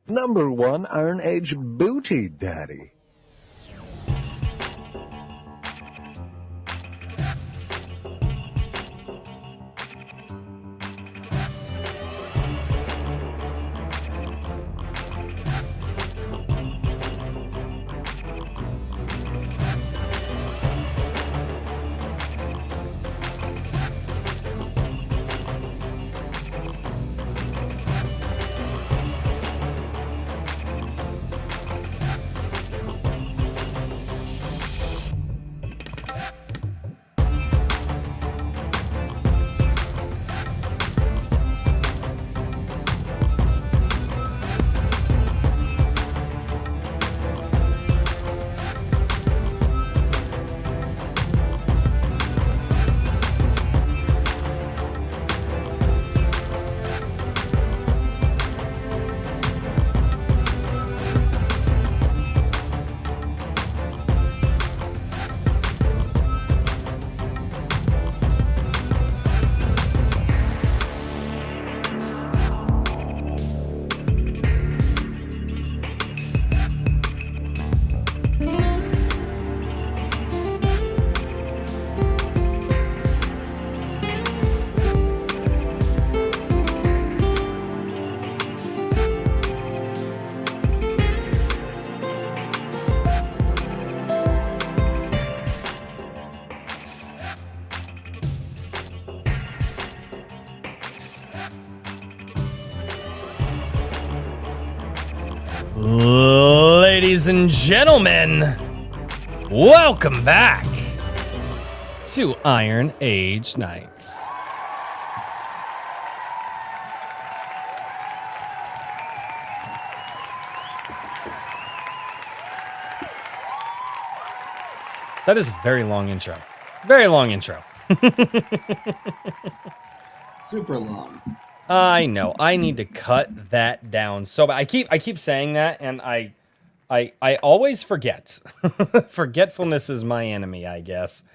Number 1 Iron Age Booty Daddy. Ladies and gentlemen, welcome back to Iron Age Nights. That is a very long intro. Very long intro. Super long. I know. I need to cut that down. So I keep saying that, and I always forget. Forgetfulness is my enemy, I guess.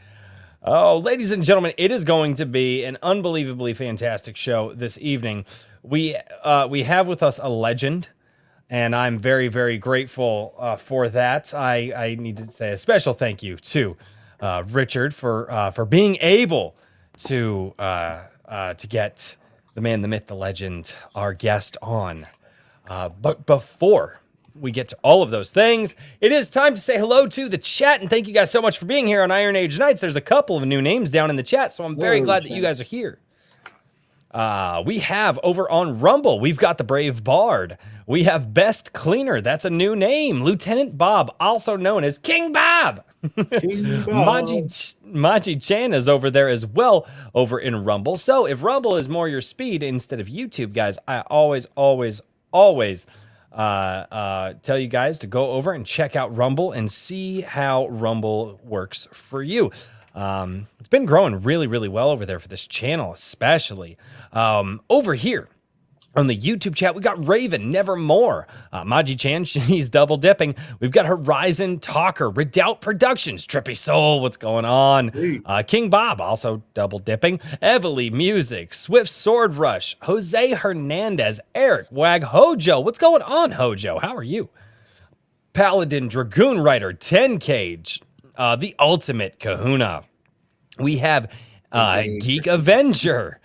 Oh, ladies and gentlemen, it is going to be an unbelievably fantastic show this evening. We have with us a legend, and I'm very, very grateful for that. I need to say a special thank you to Richard for being able to get the man, the myth, the legend, our guest on. But before we get to all of those things, it is time to say hello to the chat, and thank you guys so much for being here on Iron Age Nights. There's a couple of new names down in the chat, so I'm very glad that you guys are here. We have over on Rumble, we've got the Brave Bard. We have Best Cleaner. That's a new name. Lieutenant Bob, also known as King Bob. King Bob. Maji Chan is over there as well over in Rumble. So if Rumble is more your speed instead of YouTube, guys, I always tell you guys to go over and check out Rumble and see how Rumble works for you. It's been growing really, really well over there for this channel, especially. Over here on the YouTube chat, we got Raven Nevermore. Maji Chan, she's double dipping. We've got Horizon Talker, Redoubt Productions, Trippy Soul, what's going on? King Bob, also double dipping. Evely Music, Swift Sword Rush, Jose Hernandez, Eric Wag, Hojo. What's going on, Hojo? How are you? Paladin Dragoon Rider, 10 Cage, the Ultimate Kahuna. We have Geek Avenger.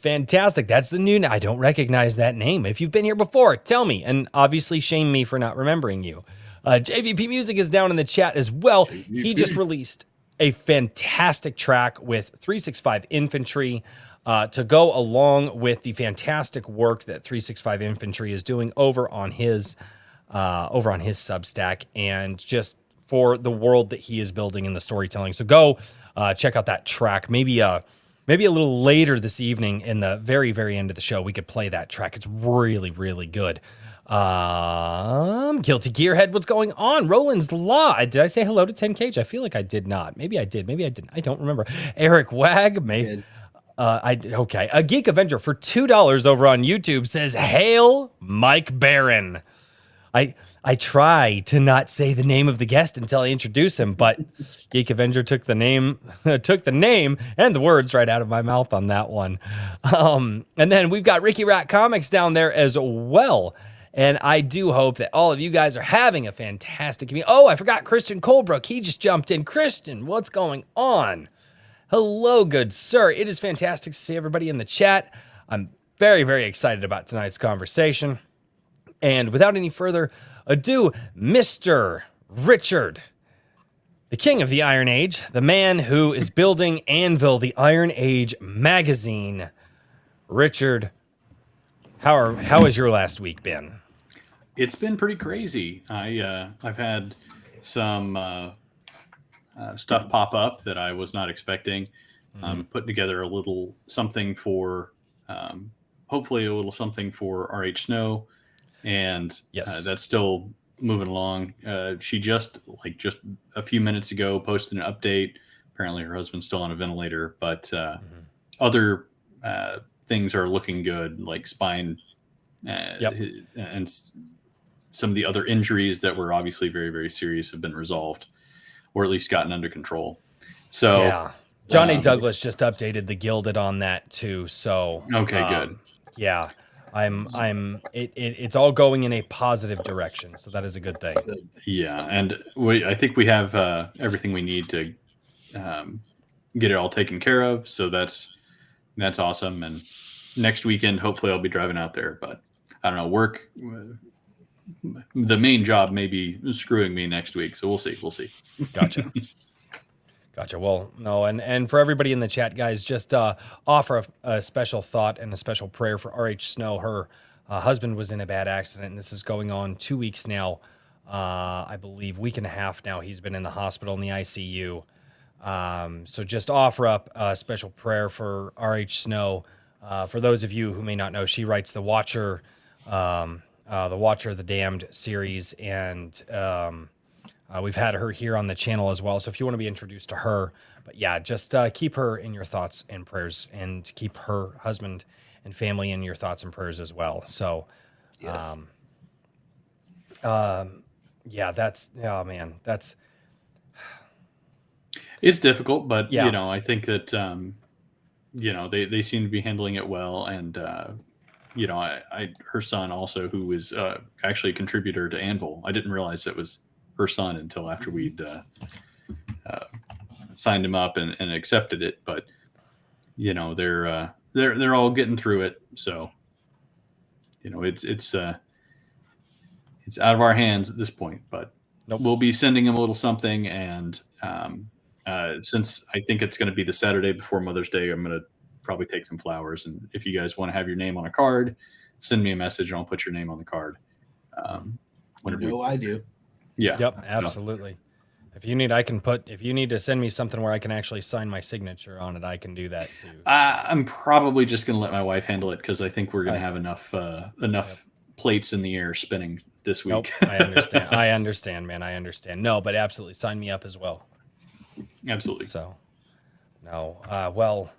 Fantastic. That's the new. I don't recognize that name. If you've been here before, tell me, and obviously shame me for not remembering you. JVP Music is down in the chat as well. JVP. He just released a fantastic track with 365 Infantry to go along with the fantastic work that 365 Infantry is doing over on his Substack, and just for the world that he is building in the storytelling. So go check out that track. Maybe a little later this evening in the very, very end of the show, we could play that track. It's really, really good. Guilty Gearhead, what's going on? Roland's Law. Did I say hello to 10Cage? I feel like I did not. Maybe I did. Maybe I didn't. I don't remember. Eric Wag. Maybe. Okay. A Geek Avenger for $2 over on YouTube says, "Hail Mike Barron." I try to not say the name of the guest until I introduce him, but Geek Avenger took the name and the words right out of my mouth on that one. And then we've got Ricky Rat Comics down there as well. And I do hope that all of you guys are having a fantastic evening. Oh, I forgot Christian Colebrook. He just jumped in. Christian, what's going on? Hello, good sir. It is fantastic to see everybody in the chat. I'm very, very excited about tonight's conversation. And without any further ado, Mr. Richard, the king of the Iron Age, the man who is building Anvil, the Iron Age magazine. Richard, how has your last week been? It's been pretty crazy. I've had some stuff pop up that I was not expecting. I'm putting together a little something for, hopefully a little something for RH Snow, and Yes. that's still moving along. She just a few minutes ago posted an update. Apparently her husband's still on a ventilator, but other things are looking good, like spine and some of the other injuries that were obviously very, very serious have been resolved, or at least gotten under control. So yeah, John A. Douglas just updated the Gilded on that too. So okay, good. Yeah, it's all going in a positive direction. So that is a good thing. Yeah, and I think we have everything we need to get it all taken care of. So that's awesome. And next weekend, hopefully, I'll be driving out there. But I don't know, work. The main job may be screwing me next week, so we'll see. Gotcha. Well, no, and for everybody in the chat, guys, just offer a special thought and a special prayer for RH Snow. Her husband was in a bad accident, and this is going on 2 weeks now. I believe week and a half now. He's been in the hospital in the ICU. So just offer up a special prayer for RH Snow. For those of you who may not know, she writes the Watcher, the Damned series, and we've had her here on the channel as well. So if you want to be introduced to her, but yeah, just keep her in your thoughts and prayers, and keep her husband and family in your thoughts and prayers as well. So, Yes. yeah, that's It's difficult, but Yeah. I think that they seem to be handling it well, and her son also, who is actually a contributor to Anvil. I didn't realize it was her son until after we'd signed him up and accepted it. But they're all getting through it. So it's out of our hands at this point. But Nope. we'll be sending him a little something, and since I think it's going to be the Saturday before Mother's Day, I'm going to probably take some flowers. And if you guys want to have your name on a card, send me a message and I'll put your name on the card. I do. Yeah. Yep, absolutely. If you need to send me something where I can actually sign my signature on it, I can do that too. I'm probably just going to let my wife handle it, because I think we're going to have enough plates in the air spinning this week. Nope, I understand. I understand, man. I understand. No, but absolutely, sign me up as well. Absolutely. So, no, well,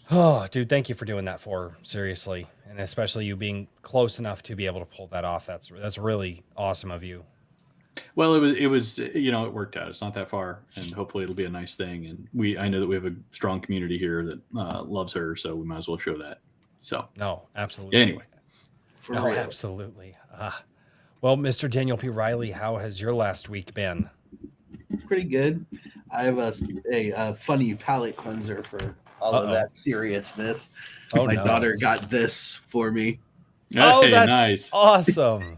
oh, dude, thank you for doing that seriously, and especially you being close enough to be able to pull that off. That's really awesome of you. Well, it was it worked out. It's not that far, and hopefully it'll be a nice thing. And I know that we have a strong community here that loves her, so we might as well show that. So No, absolutely. anyway, For No, real. absolutely. Well, Mr. Daniel P. Riley, how has your last week been? Pretty good. I have a funny palate cleanser for all of that seriousness. Oh, My no. daughter got this for me. Oh, Hey, that's nice. awesome.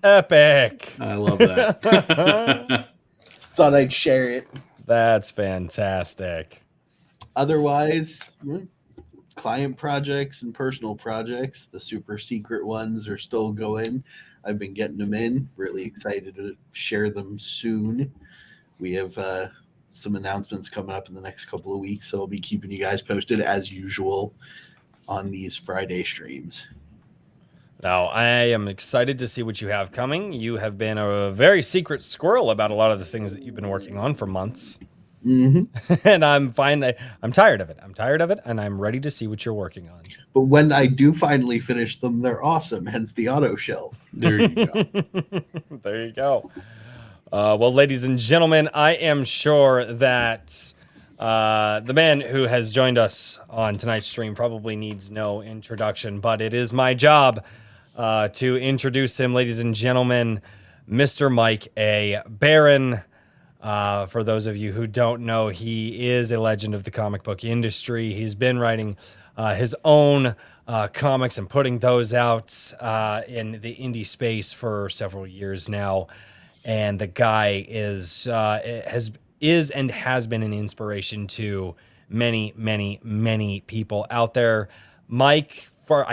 Epic. I love that. Thought I'd share it. That's fantastic. Otherwise, client projects and personal projects, the super secret ones are still going. I've been getting them in. Really excited to share them soon. We have some announcements coming up in the next couple of weeks, so I'll be keeping you guys posted as usual on these Friday streams. Now, I am excited to see what you have coming. You have been a very secret squirrel about a lot of the things that you've been working on for months. Mm-hmm. And I'm fine. I'm tired of it. And I'm ready to see what you're working on. But when I do finally finish them, they're awesome, hence the auto shell. There you go. There you go. Well, ladies and gentlemen, I am sure that The man who has joined us on tonight's stream probably needs no introduction, but it is my job to introduce him, ladies and gentlemen, Mr. Mike A. Barron. For those of you who don't know, he is a legend of the comic book industry. He's been writing his own comics and putting those out in the indie space for several years now. And the guy is and has been an inspiration to many, many, many people out there. Mike, for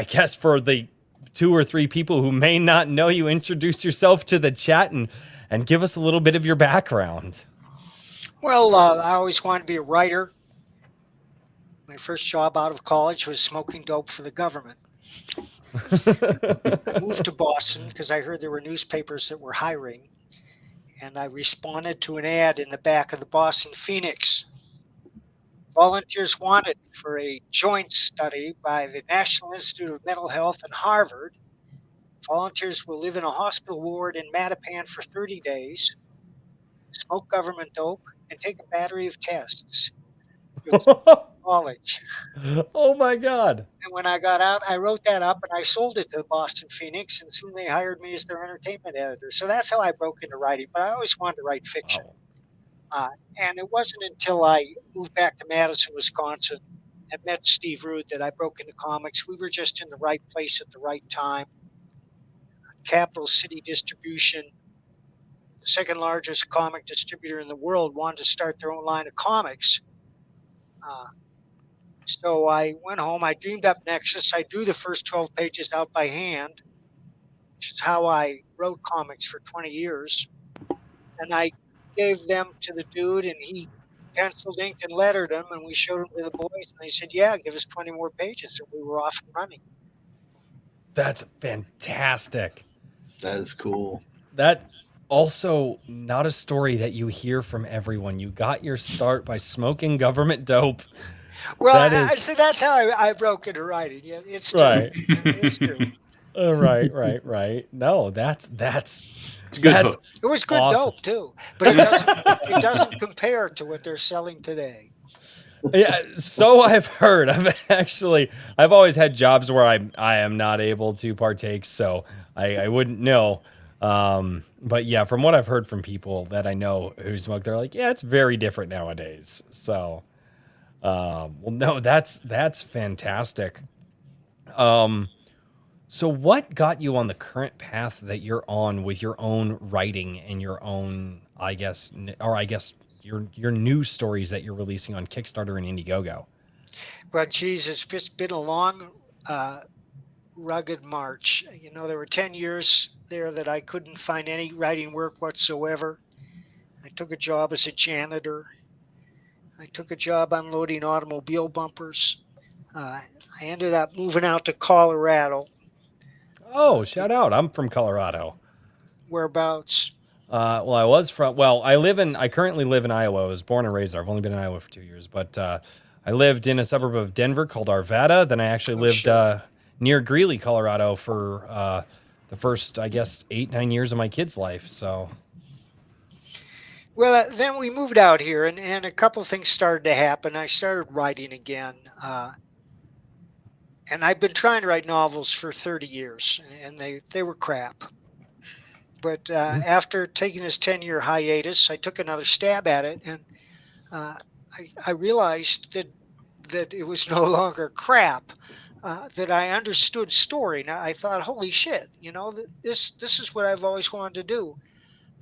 the 2 or 3 people who may not know you, introduce yourself to the chat and give us a little bit of your background. Well, I always wanted to be a writer. My first job out of college was smoking dope for the government. I moved to Boston because I heard there were newspapers that were hiring. And I responded to an ad in the back of the Boston Phoenix. Volunteers wanted for a joint study by the National Institute of Mental Health and Harvard. Volunteers will live in a hospital ward in Mattapan for 30 days, smoke government dope, and take a battery of tests. College. Oh my God. And when I got out, I wrote that up and I sold it to the Boston Phoenix, and soon they hired me as their entertainment editor. So that's how I broke into writing, but I always wanted to write fiction. Wow. And it wasn't until I moved back to Madison, Wisconsin, and met Steve Rude that I broke into comics. We were just in the right place at the right time. Capital City Distribution, the second largest comic distributor in the world, wanted to start their own line of comics. So I went home, I dreamed up Nexus. I drew the first 12 pages out by hand, which is how I wrote comics for 20 years. And I gave them to the dude, and he penciled, inked, and lettered them, and we showed them to the boys, and they said, yeah, give us 20 more pages, and we were off and running. That's fantastic. That is cool. That also not a story that you hear from everyone. You got your start by smoking government dope. Well, That is- so that's how I broke into writing. Yeah, it's true. Right. It's true. Right. No, that's It's a good that's book. It was good Awesome. dope too, but it doesn't compare to what they're selling today. yeah. So I've heard. I've always had jobs where I am not able to partake, so I wouldn't know. But yeah, from what I've heard from people that I know who smoke, they're like, yeah, it's very different nowadays. So, well, no, that's fantastic. So what got you on the current path that you're on with your own writing and your own, I guess your new stories that you're releasing on Kickstarter and Indiegogo? Well, geez, it's just been a long, rugged march. You know, there were 10 years there that I couldn't find any writing work whatsoever. I took a job as a janitor. I took a job unloading automobile bumpers. I ended up moving out to Colorado. Oh, shout out. I'm from Colorado. Whereabouts? I currently live in Iowa. I was born and raised there. I've only been in Iowa for 2 years, but I lived in a suburb of Denver called Arvada. Then I actually lived near Greeley, Colorado for the first, I guess, 8-9 years of my kid's life. So, Well, then we moved out here, and a couple of things started to happen. I started writing again. And I've been trying to write novels for 30 years, and they were crap. But after taking this 10-year hiatus, I took another stab at it, and I realized that it was no longer crap, that I understood story. Now I thought, holy shit, you know, this is what I've always wanted to do.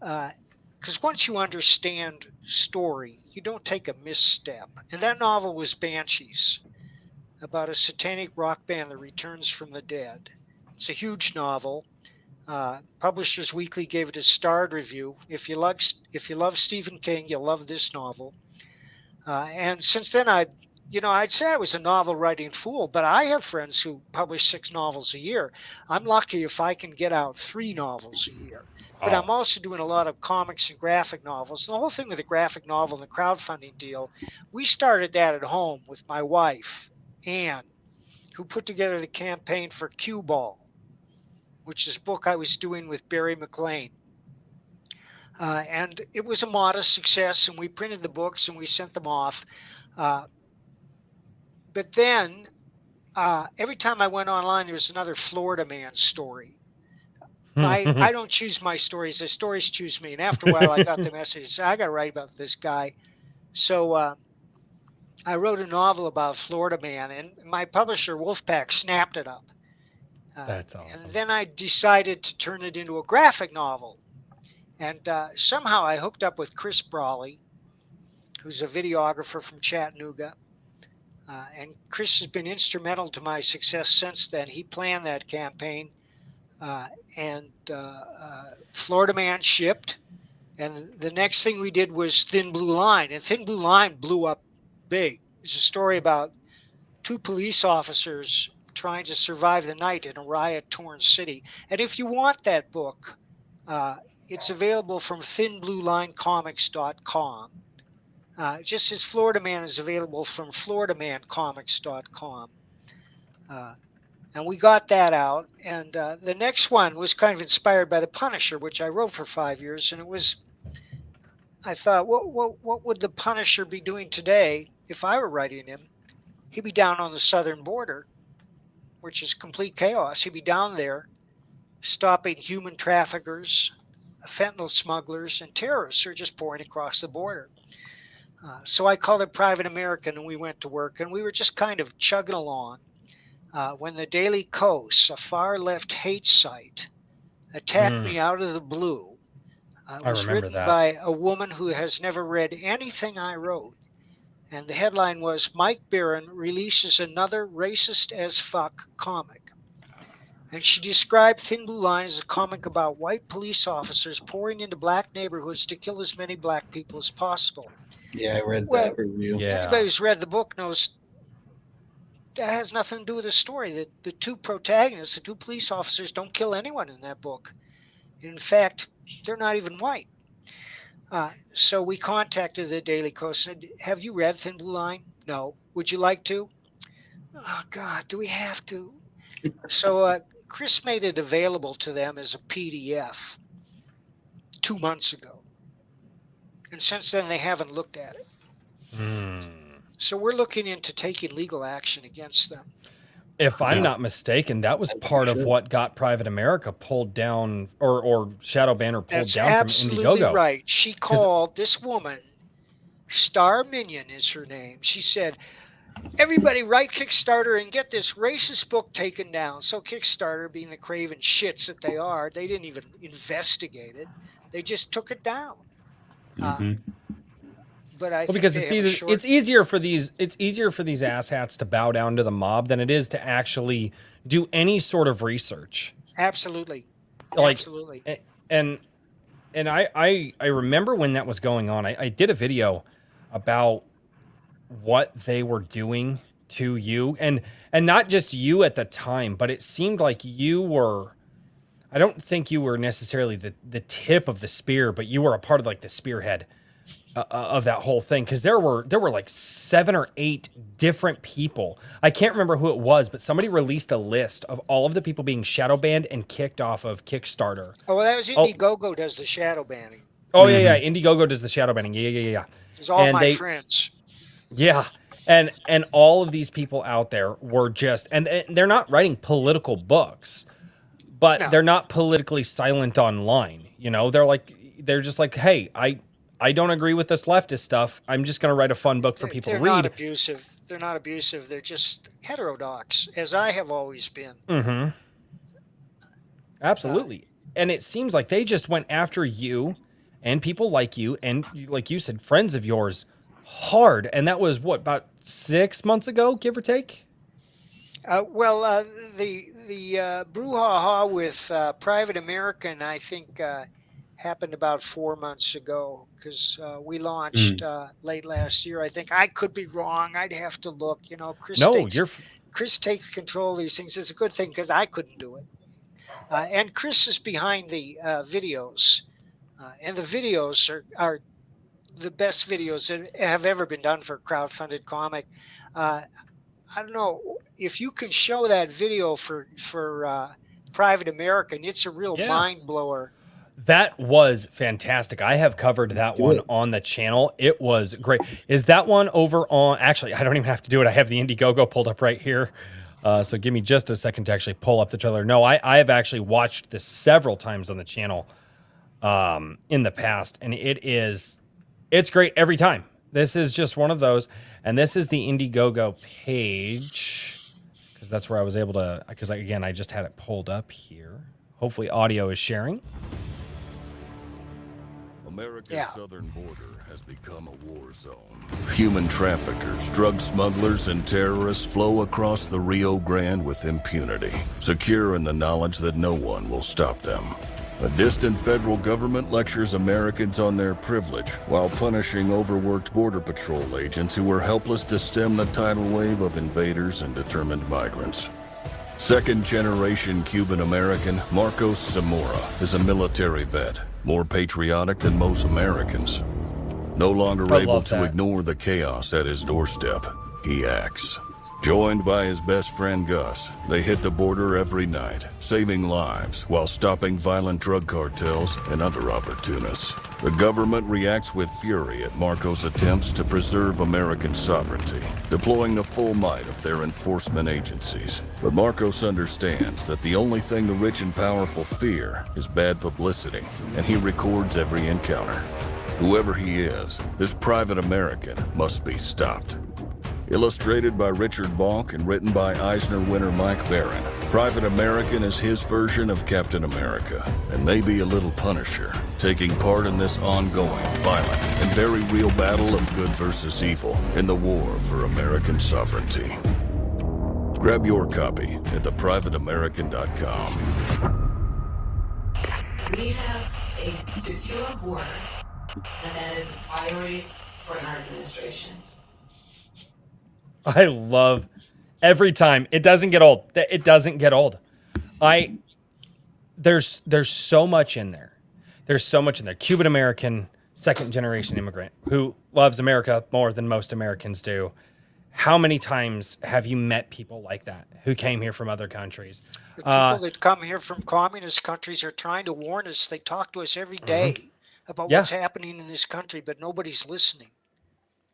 Because once you understand story, you don't take a misstep. And that novel was Banshees, about a satanic rock band that returns from the dead. It's a huge novel. Publishers Weekly gave it a starred review. If you love Stephen King, you'll love this novel. And since then, I'd say I was a novel writing fool, but I have friends who publish 6 novels a year. I'm lucky if I can get out 3 novels a year. But I'm also doing a lot of comics and graphic novels. The whole thing with the graphic novel and the crowdfunding deal, we started that at home with my wife, Anne, who put together the campaign for Cue Ball, which is a book I was doing with Barry McLean. And it was a modest success, and we printed the books and we sent them off. Uh, but then every time I went online, there was another Florida man story. I don't choose my stories; the stories choose me. And after a while, I got the message: I got to write about this guy. So I wrote a novel about Florida man, and my publisher Wolfpack snapped it up. That's And awesome. then I decided to turn it into a graphic novel. And somehow I hooked up with Chris Brawley, who's a videographer from Chattanooga. And Chris has been instrumental to my success since then. He planned that campaign, and Florida Man shipped. And the next thing we did was Thin Blue Line, and Thin Blue Line blew up big. It's a story about two police officers trying to survive the night in a riot-torn city. And if you want that book, it's available from thinbluelinecomics.com. Just as Florida Man is available from floridamancomics.com. And we got that out. And the next one was kind of inspired by The Punisher, which I wrote for 5 years. And it was, I thought, what would The Punisher be doing today if I were writing him? He'd be down on the southern border, which is complete chaos. He'd be down there stopping human traffickers, fentanyl smugglers, and terrorists who are just pouring across the border. So I called it Private American, and we went to work, and we were just kind of chugging along when the Daily Kos, a far-left hate site, attacked me out of the blue. It was remember written that. by a woman who has never read anything I wrote. And the headline was, Mike Barron releases another racist as fuck comic. And she described Thin Blue Line as a comic about white police officers pouring into black neighborhoods to kill as many black people as possible. Yeah, I read Well, that review. Yeah. Anybody who's read the book knows that has nothing to do with the story. That the two protagonists, the two police officers, don't kill anyone in that book. In fact, they're not even white. So we contacted the Daily Kos and said, have you read Thin Blue Line? No. Would you like to? Oh, God, do we have to? So Chris made it available to them as a PDF 2 months ago. And since then, they haven't looked at it. So we're looking into taking legal action against them. If I'm not mistaken, that was part of what got Private America pulled down, or Shadow Banner pulled That's down from absolutely Indiegogo. right. She called this woman, Star Minion is her name. She said, everybody write Kickstarter and get this racist book taken down. So Kickstarter, being the craven shits that they are, they didn't even investigate it. They just took it down. But I think because they it's have a either short- it's easier for these asshats to bow down to the mob than it is to actually do any sort of research. Absolutely. Like, Absolutely. And I remember when that was going on. I did a video about what they were doing to you, and not just you at the time, but it seemed like you were, I don't think you were necessarily the tip of the spear, but you were a part of like the spearhead of that whole thing, because there were like 7 or 8 different people. I can't remember who it was, but somebody released a list of all of the people being shadow banned and kicked off of Kickstarter. Oh, well, that was Indiegogo does the shadow banning. Oh yeah, Indiegogo does the shadow banning. Yeah. It's all my friends. Yeah, and all of these people out there were just, and they're not writing political books, but they're not politically silent online. You know, they're just like, hey, I don't agree with this leftist stuff. I'm just going to write a fun book for people to read. They're not abusive. They're not abusive. They're just heterodox, as I have always been. Mm-hmm. Absolutely. And it seems like they just went after you and people like you and, like you said, friends of yours hard. And that was what, about 6 months ago, give or take? The brouhaha with Private American, I think, happened about 4 months ago, because we launched late last year. I think. I could be wrong. I'd have to look. You know, Chris takes control of these things. It's a good thing because I couldn't do it. And Chris is behind the videos, and the videos are the best videos that have ever been done for a crowdfunded comic. I don't know if you can show that video for Private American. It's a real mind blower. That was fantastic. I have covered that Do one it. on the channel. It was great. Is that one over on? Actually, I don't even have to do it. I have the Indiegogo pulled up right here. So give me just a second to actually pull up the trailer. No, I have actually watched this several times on the channel in the past, and it's great every time. This is just one of those, and this is the Indiegogo page because that's where I was able to. Because again, I just had it pulled up here. Hopefully, audio is sharing. America's Yeah. southern border has become a war zone. Human traffickers, drug smugglers, and terrorists flow across the Rio Grande with impunity, secure in the knowledge that no one will stop them. A distant federal government lectures Americans on their privilege while punishing overworked Border Patrol agents who were helpless to stem the tidal wave of invaders and determined migrants. Second-generation Cuban American Marcos Zamora is a military vet, more patriotic than most Americans. No longer I able love to that. ignore the chaos at his doorstep, he acts. Joined by his best friend Gus, they hit the border every night, saving lives while stopping violent drug cartels and other opportunists. The government reacts with fury at Marcos' attempts to preserve American sovereignty, deploying the full might of their enforcement agencies. But Marcos understands that the only thing the rich and powerful fear is bad publicity, and he records every encounter. Whoever he is, this private American must be stopped. Illustrated by Richard Bonk and written by Eisner winner Mike Barron, Private American is his version of Captain America, and maybe a little Punisher, taking part in this ongoing, violent, and very real battle of good versus evil in the war for American sovereignty. Grab your copy at theprivateamerican.com. We have a secure border, and that is a priority for our administration. I love every time. It doesn't get old. It doesn't get old. There's so much in there. There's so much in there. Cuban American, second generation immigrant who loves America more than most Americans do. How many times have you met people like that who came here from other countries? The people that come here from communist countries are trying to warn us. They talk to us every day about Yeah. what's happening in this country, but nobody's listening.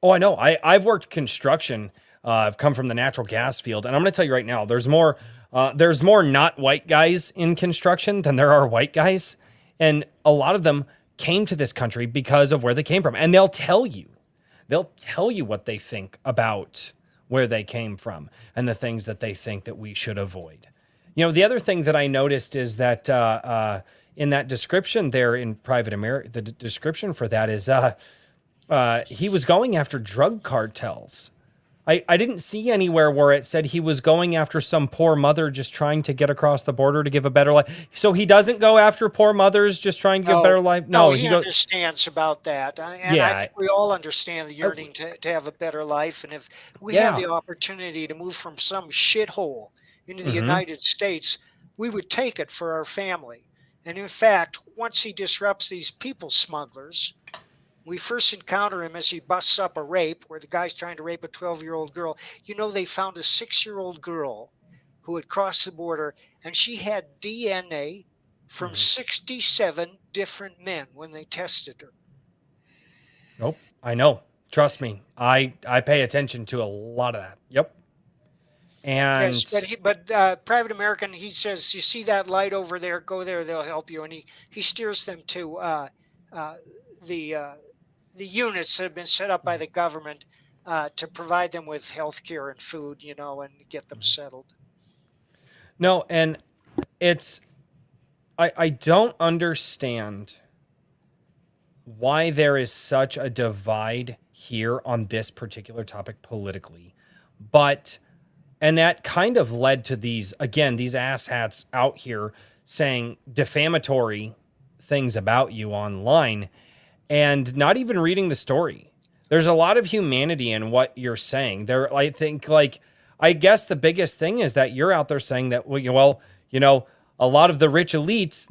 Oh, I know. I've worked construction. I've come from the natural gas field, and I'm going to tell you right now, there's more not white guys in construction than there are white guys, and a lot of them came to this country because of where they came from, and they'll tell you what they think about where they came from and the things that they think that we should avoid. You know, the other thing that I noticed is that in that description there in Private America, the description for that is he was going after drug cartels. I didn't see anywhere where it said he was going after some poor mother just trying to get across the border to give a better life. So he doesn't go after poor mothers just trying to give a better life. No, he goes. understands about that. And Yeah. I think we all understand the yearning to have a better life. And if we have Yeah. the opportunity to move from some shithole into the Mhm. United States, we would take it for our family. And in fact, once he disrupts these people smugglers, we first encounter him as he busts up a rape where the guy's trying to rape a 12-year-old girl. You know, they found a 6-year-old girl who had crossed the border, and she had DNA from 67 different men when they tested her. Nope. I know. Trust me. I pay attention to a lot of that. Yep. And Yes, but Private American, he says, you see that light over there, go there, they'll help you. And he steers them to the units that have been set up by the government to provide them with health care and food, you know, and get them settled. no, and it's I don't understand why there is such a divide here on this particular topic politically. And that kind of led to these asshats out here saying defamatory things about you online and not even reading the story. There's a lot of humanity in what you're saying. I guess the biggest thing is that you're out there saying that, a lot of the rich elites,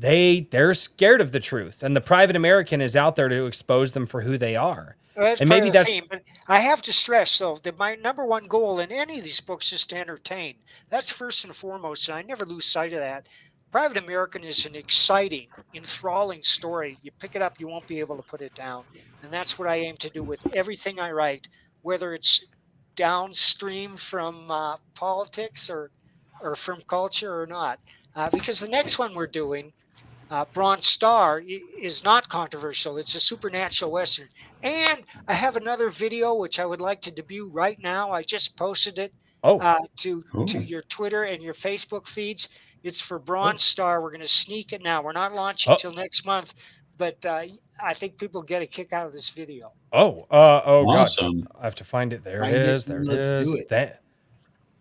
they're scared of the truth. And the private American is out there to expose them for who they are. Well, that's And part maybe of the that's theme. But I have to stress, though, that my number one goal in any of these books is to entertain. That's first and foremost, and I never lose sight of that. Private American is an exciting, enthralling story. You pick it up, you won't be able to put it down. And that's what I aim to do with everything I write, whether it's downstream from politics or from culture or not. Because the next one we're doing, Bronze Star, is not controversial. It's a supernatural Western. And I have another video which I would like to debut right now. I just posted it to your Twitter and your Facebook feeds. It's for Bronze Star. We're going to sneak it now. We're not launching until next month, but I think people get a kick out of this video. Awesome. God. I have to find it. There Find it it is. and There it let's is. do it.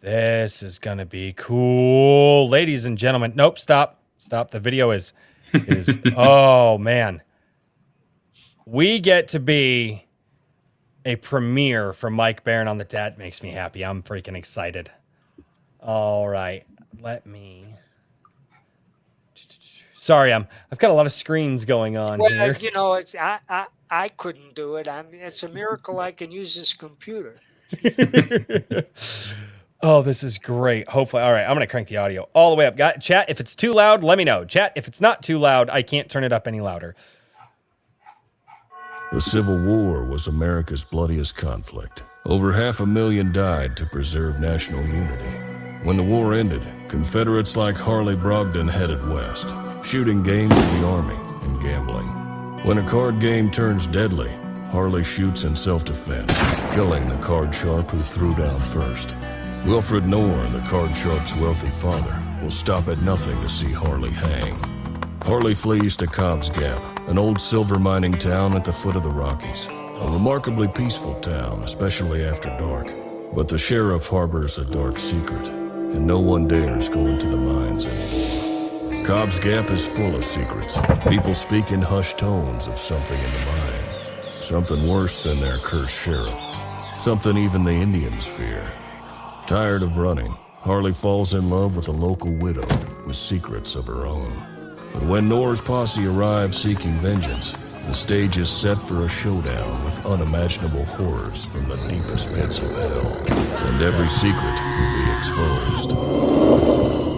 This is going to be cool. Ladies and gentlemen. Nope, stop. Stop. The video is oh, man. We get to be a premiere for Mike Barron on that makes me happy. I'm freaking excited. All right. Let me... Sorry, I've got a lot of screens going on here. You know, it's I couldn't do it. It's a miracle I can use this computer. Oh, this is great. Hopefully, all right. I'm gonna crank the audio all the way up. Chat, if it's too loud, let me know. Chat, if it's not too loud, I can't turn it up any louder. The Civil War was America's bloodiest conflict. Over 500,000 died to preserve national unity. When the war ended, Confederates like Harley Brogdon headed west, shooting game for the Army and gambling. When a card game turns deadly, Harley shoots in self-defense, killing the card sharp who threw down first. Wilfred Knorr, the card sharp's wealthy father, will stop at nothing to see Harley hang. Harley flees to Cobb's Gap, an old silver mining town at the foot of the Rockies. A remarkably peaceful town, especially after dark. But the sheriff harbors a dark secret, and no one dares go into the mines anymore. Cobb's Gap is full of secrets. People speak in hushed tones of something in the mine. Something worse than their cursed sheriff. Something even the Indians fear. Tired of running, Harley falls in love with a local widow with secrets of her own. But when Knorr's posse arrives seeking vengeance, the stage is set for a showdown with unimaginable horrors from the deepest pits of hell. And every secret will be exposed.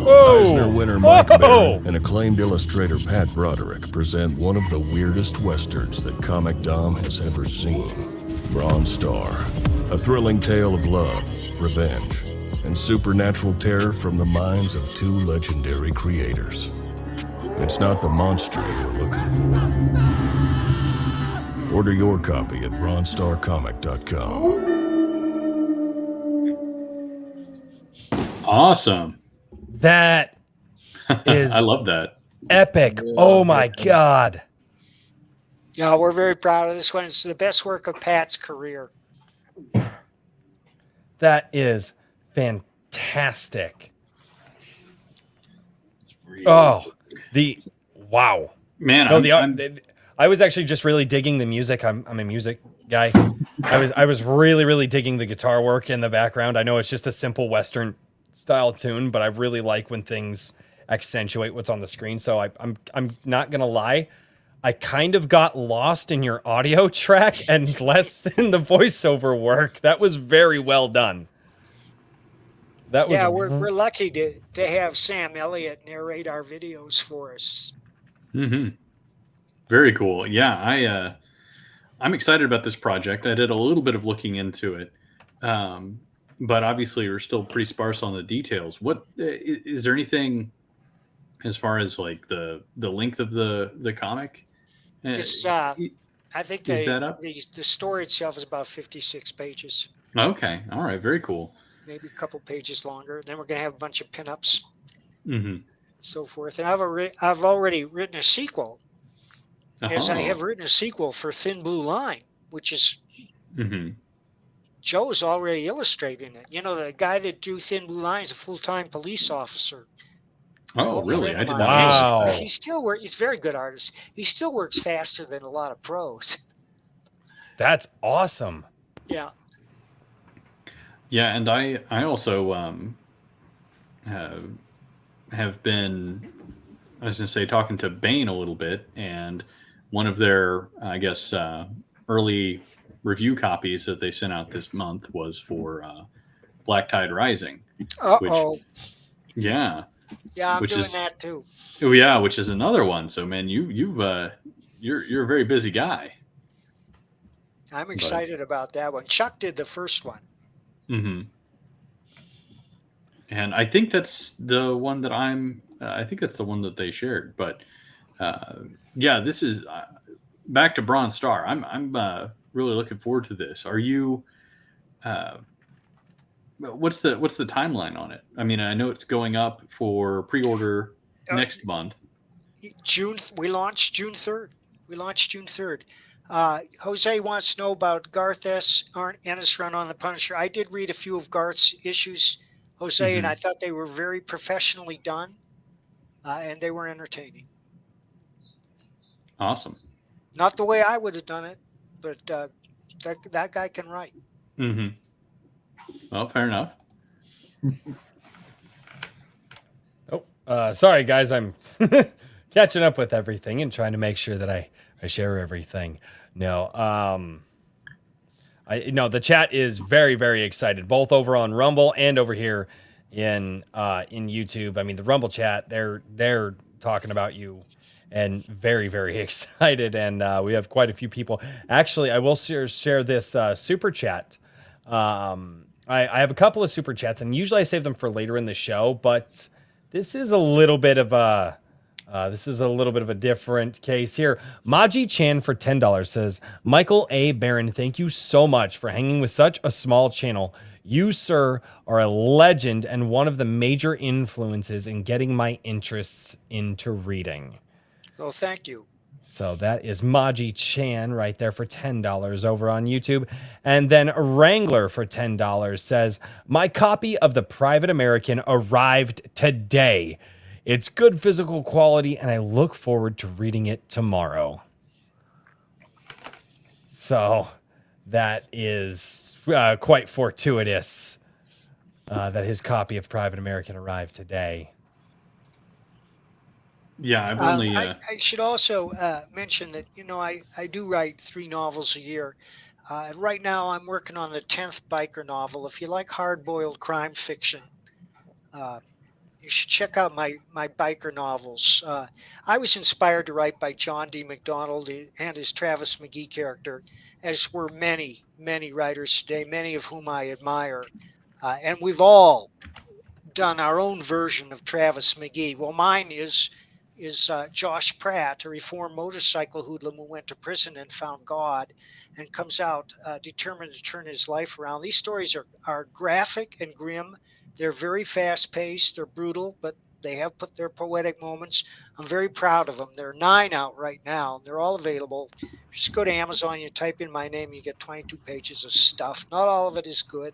Eisner winner Mike Barron and acclaimed illustrator Pat Broderick present one of the weirdest westerns that Comic Dom has ever seen. Bronze Star, a thrilling tale of love, revenge, and supernatural terror from the minds of two legendary creators. It's not the monster you're looking for. Order your copy at bronzestarcomic.com. Awesome. That is I love that. epic. Oh my God. Yeah, we're very proud of this one. It's the best work of Pat's career. That is fantastic. Oh, wow. Man, No, I was actually just really digging the music. I'm a music guy. I was really digging the guitar work in the background. I know it's just a simple Western style tune, but I really like when things accentuate what's on the screen. So I'm not gonna lie, I kind of got lost in your audio track and less in the voiceover work. That was very well done. That was we're lucky to have Sam Elliott narrate our videos for us. Mm-hmm. Very cool. Yeah, I'm excited about this project. I did a little bit of looking into it, but obviously we're still pretty sparse on the details. What is there anything as far as like the length of the comic? It's, I think is that up? The story itself is about 56 pages. Okay. All right. Very cool. Maybe a couple pages longer. Then we're going to have a bunch of pinups, and so forth. And I've already written a sequel. As I have written a sequel for Thin Blue Line, which is Joe's already illustrating it. You know, the guy that drew Thin Blue Line is a full-time police officer. Oh, really? I did not know. Wow. He still works. He's a very good artist. He still works faster than a lot of pros. That's awesome. Yeah. Yeah, and I also have been, I was going to say, talking to Bane a little bit, and one of their, I guess, early review copies that they sent out this month was for Black Tide Rising. Uh-oh. Yeah. Yeah, I'm Which doing is- that too. Oh yeah, which is another one. So man, you're a very busy guy. I'm excited about that one. Chuck did the first one. Mm-hmm. And I think that's the one that I think that's the one that they shared. But yeah, this is back to Bronze Star. I'm really looking forward to this. Are you? What's the timeline on it? I mean, I know it's going up for pre-order next month. We launched June 3rd. Jose wants to know about Garth Ennis run on the Punisher. I did read a few of Garth's issues, Jose, and I thought they were very professionally done, and they were entertaining. Awesome. Not the way I would have done it, but that guy can write. Mm-hmm. Well, fair enough. Sorry, guys. I'm catching up with everything and trying to make sure that I share everything. No, the chat is very, very excited, both over on Rumble and over here in YouTube. I mean, the Rumble chat, they're talking about you and very, very excited. And we have quite a few people. Actually, I will share this super chat. I have a couple of super chats, and usually I save them for later in the show, but this is a little bit of a different case here. Maji Chan for $10 says, Michael A. Barron, thank you so much for hanging with such a small channel. You, sir, are a legend and one of the major influences in getting my interests into reading. Well, thank you. So that is Maji Chan right there for $10 over on YouTube. And then Wrangler for $10 says, my copy of The Private American arrived today. It's good physical quality, and I look forward to reading it tomorrow. So that is quite fortuitous that his copy of Private American arrived today. Yeah, I've only. I should also mention that, I do write 3 novels a year. And right now I'm working on the 10th biker novel. If you like hard-boiled crime fiction, you should check out my biker novels. I was inspired to write by John D. MacDonald and his Travis McGee character, as were many, many writers today, many of whom I admire. And we've all done our own version of Travis McGee. Well, mine is Josh Pratt, a reformed motorcycle hoodlum who went to prison and found God and comes out determined to turn his life around. These stories are graphic and grim. They're very fast-paced. They're brutal, but they have put their poetic moments. I'm very proud of them. There are 9 out right now. They're all available. Just go to Amazon, you type in my name, you get 22 pages of stuff. Not all of it is good.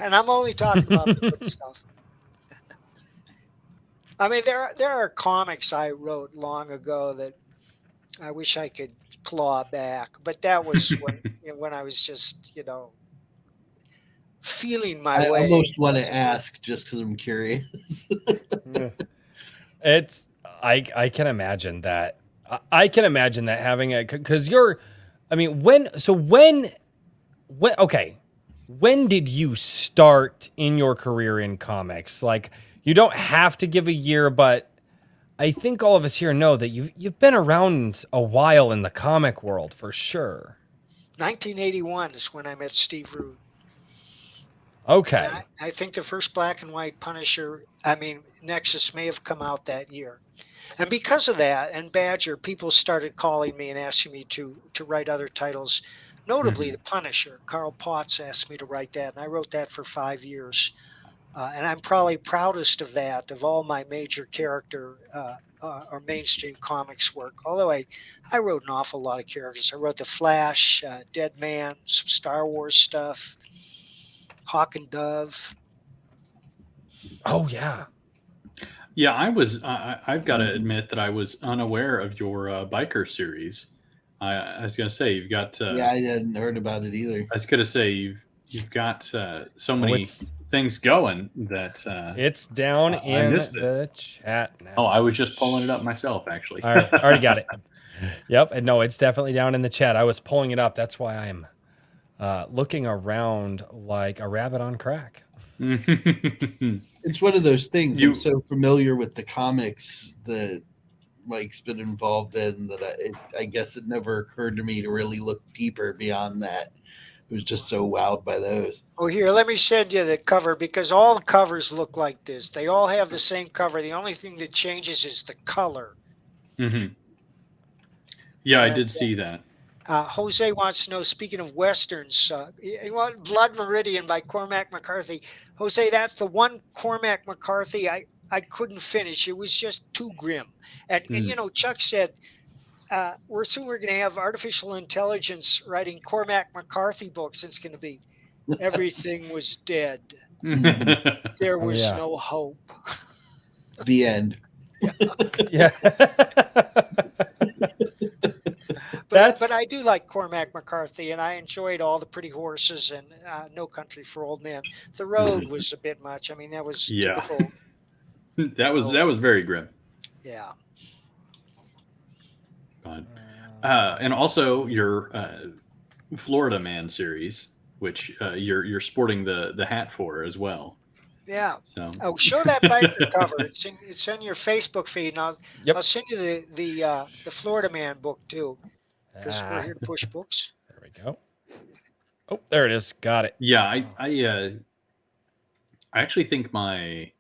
And I'm only talking about the good stuff. I mean, there are comics I wrote long ago that I wish I could claw back, but that was when I was just, feeling my way. I almost want to ask just because I'm curious. It's I can imagine that. I can imagine that having a because when did you start in your career in comics? Like, you don't have to give a year, but I think all of us here know that you've been around a while in the comic world for sure. 1981 is when I met Steve Rude. Okay. I think the first black and white Punisher, Nexus may have come out that year. And because of that, and Badger, people started calling me and asking me to write other titles, notably The Punisher. Carl Potts asked me to write that, and I wrote that for 5 years. And I'm probably proudest of that, of all my major character or mainstream comics work. Although I wrote an awful lot of characters. I wrote The Flash, Dead Man, some Star Wars stuff, Hawk and Dove. Oh, yeah. Yeah, I've got to admit that I was unaware of your biker series. I was going to say, you've got. Yeah, I hadn't heard about it either. I was going to say, you've got so many things going that. It's down in the chat now. Oh, I was just pulling it up myself, actually. All right, already got it. Yep. And no, it's definitely down in the chat. I was pulling it up. That's why I'm looking around like a rabbit on crack. It's one of those things. You- I'm so familiar with the comics that Mike's been involved in that I guess it never occurred to me to really look deeper beyond that. It was just so wowed by those. Oh, here, let me send you the cover because all the covers look like this. They all have the same cover. The only thing that changes is the color. Hmm. Yeah, I And, did see that. Jose wants to know, speaking of Westerns, you want Blood Meridian by Cormac McCarthy. Jose, that's the one Cormac McCarthy I couldn't finish. It was just too grim. And you know, Chuck said, we're going to have artificial intelligence writing Cormac McCarthy books. It's going to be everything was dead. There Oh, was yeah. no hope. The end. Yeah. But I do like Cormac McCarthy, and I enjoyed all the Pretty Horses and No Country for Old Men. The Road was a bit much. I mean, that was Yeah. typical. that was very grim. Yeah. But, and also your Florida Man series, which you're sporting the hat for as well. Yeah. So Oh, show that biker cover. It's in your Facebook feed, and I'll send you the Florida Man book too, because we're here to push books. There we go. Oh, there it is. Got it. yeah, I actually think I'm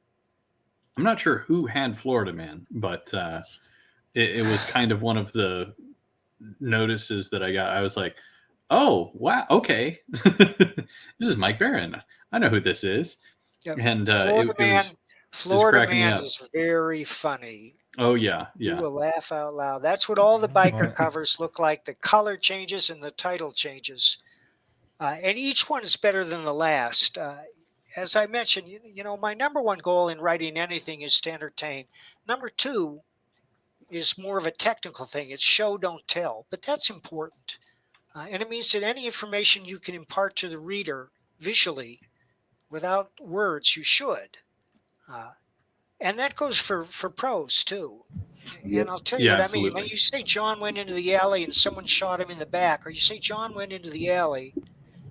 not sure who had Florida Man, but it was kind of one of the notices that I got. I was like, oh wow, okay, this is Mike Barron. I know who this is. Yep. And Florida cracking me Man up. is very funny. Oh yeah, You yeah. will laugh out loud. That's what all the biker Right. covers look like. The color changes and the title changes. And each one is better than the last. As I mentioned, you know, my number one goal in writing anything is to entertain. Number two is more of a technical thing. It's show, don't tell. But that's important. And it means that any information you can impart to the reader visually without words, you should. And that goes for prose too. And I'll tell you Yeah, what I mean. absolutely. When you say John went into the alley and someone shot him in the back, or you say John went into the alley,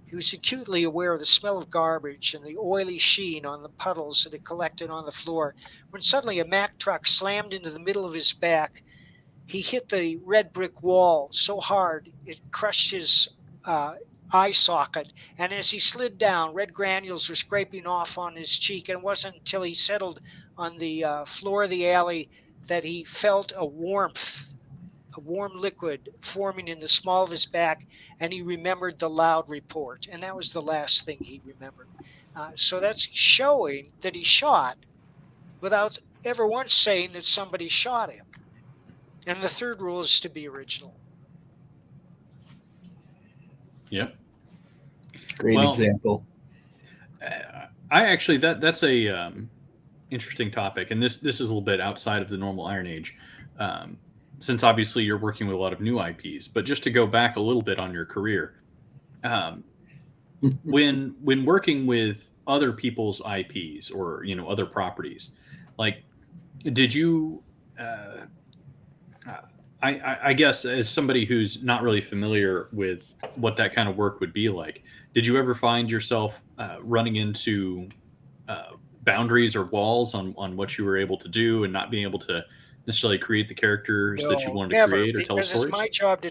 he was acutely aware of the smell of garbage and the oily sheen on the puddles that had collected on the floor. When suddenly a Mack truck slammed into the middle of his back, he hit the red brick wall so hard it crushed his eye socket, and as he slid down, red granules were scraping off on his cheek, and it wasn't until he settled on the floor of the alley that he felt a warm liquid forming in the small of his back, and he remembered the loud report, and that was the last thing he remembered. So that's showing that he shot without ever once saying that somebody shot him. And the third rule is to be original. Yep. Great Well, example. I actually that's a interesting topic, and this is a little bit outside of the normal Iron Age, since obviously you're working with a lot of new IPs. But just to go back a little bit on your career, when working with other people's IPs or other properties, like did you? I guess as somebody who's not really familiar with what that kind of work would be like, did you ever find yourself running into boundaries or walls on what you were able to do and not being able to necessarily create the characters that you No, wanted to never, create or tell because stories? it's my job to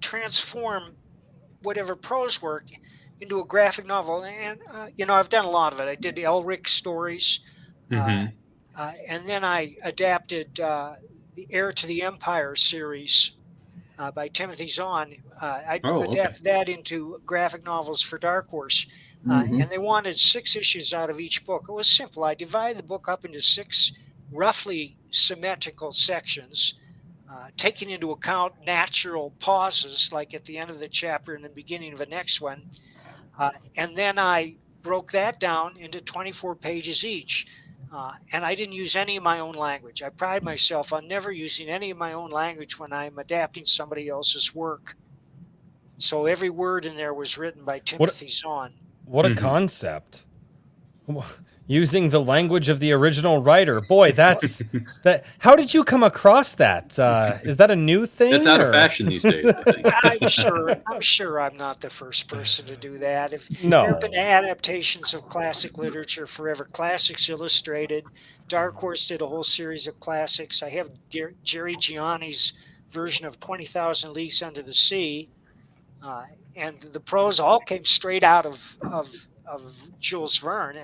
transform whatever prose work into a graphic novel. And I've done a lot of it. I did Elric stories, Mhm. and then I adapted the Heir to the Empire series by Timothy Zahn. I adapted that into graphic novels for Dark Horse. Mhm. And they wanted 6 issues out of each book. It was simple. I divided the book up into 6 roughly symmetrical sections, taking into account natural pauses, like at the end of the chapter and the beginning of the next one. And then I broke that down into 24 pages each. And I didn't use any of my own language. I pride myself on never using any of my own language when I'm adapting somebody else's work. So every word in there was written by Timothy Zahn. What a Mhm. concept. Using the language of the original writer. Boy, that's that. How did you come across that? Is that a new thing? That's out of or- fashion these days, I think. I'm sure I'm not the first person to do that. If No. there have been adaptations of classic literature forever, Classics Illustrated, Dark Horse did a whole series of classics. I have Jerry Gianni's version of 20,000 Leagues Under the Sea, and the prose all came straight out of Jules Verne,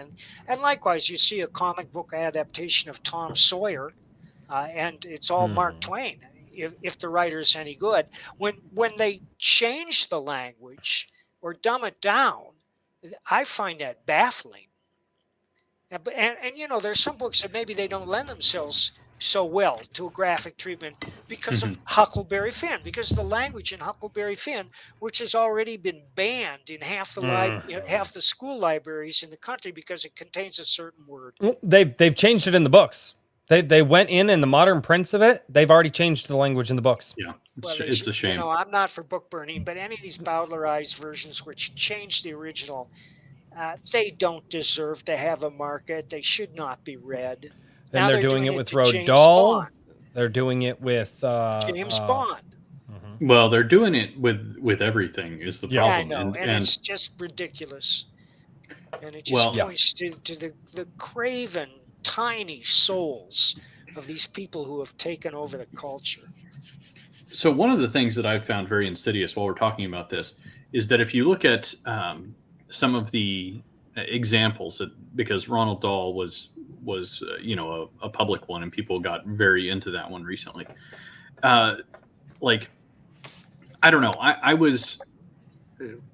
and likewise you see a comic book adaptation of Tom Sawyer, and it's all Mark Twain. If the writer's any good, when they change the language or dumb it down, I find that baffling. And you know, there's some books that maybe they don't lend themselves so well to a graphic treatment because of Huckleberry Finn, because of the language in Huckleberry Finn, which has already been banned in half the half the school libraries in the country because it contains a certain word. They've changed it in the books. They went in the modern prints of it. They've already changed the language in the books. Yeah, Well, it's a shame. You know, I'm not for book burning, but any of these Bowdlerized versions which change the original, they don't deserve to have a market. They should not be read. And Now they're doing it with to Roald James Dahl. Bond. They're doing it with James Bond. Well, they're doing it with everything is the Yeah. I problem. know, and it's just ridiculous. And it just Well- Yeah. points to the craven, tiny souls of these people who have taken over the culture. So one of the things that I've found very insidious while we're talking about this is that if you look at some of the examples, because Ronald Dahl was a public one, and people got very into that one recently. Like, I don't know. I was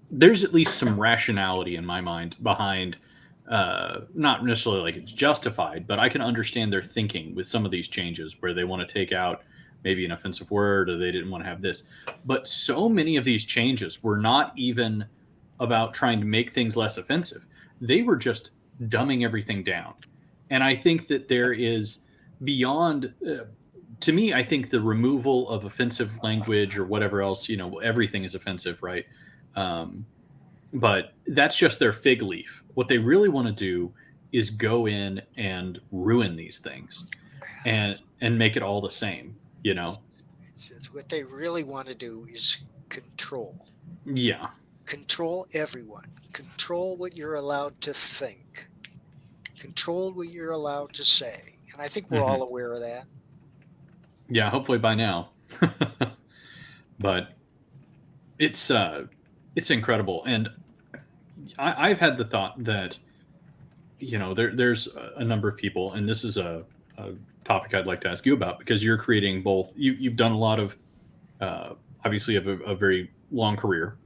there's at least some rationality in my mind behind. Not necessarily like it's justified, but I can understand their thinking with some of these changes where they want to take out maybe an offensive word or they didn't want to have this. But so many of these changes were not even about trying to make things less offensive. They were just dumbing everything down. And I think that there is beyond, to me, I think the removal of offensive language or whatever else, everything is offensive, right? But that's just their fig leaf. What they really want to do is go in and ruin these things and make it all the same, It's what they really want to do is control. Yeah. Control everyone. Control what you're allowed to think. Control what you're allowed to say. And I think we're all aware of that. Yeah, hopefully by now. But it's incredible. And I've had the thought that, there's a number of people, and this is a topic I'd like to ask you about, because you're creating both. You've done a lot of, obviously you have a very long career,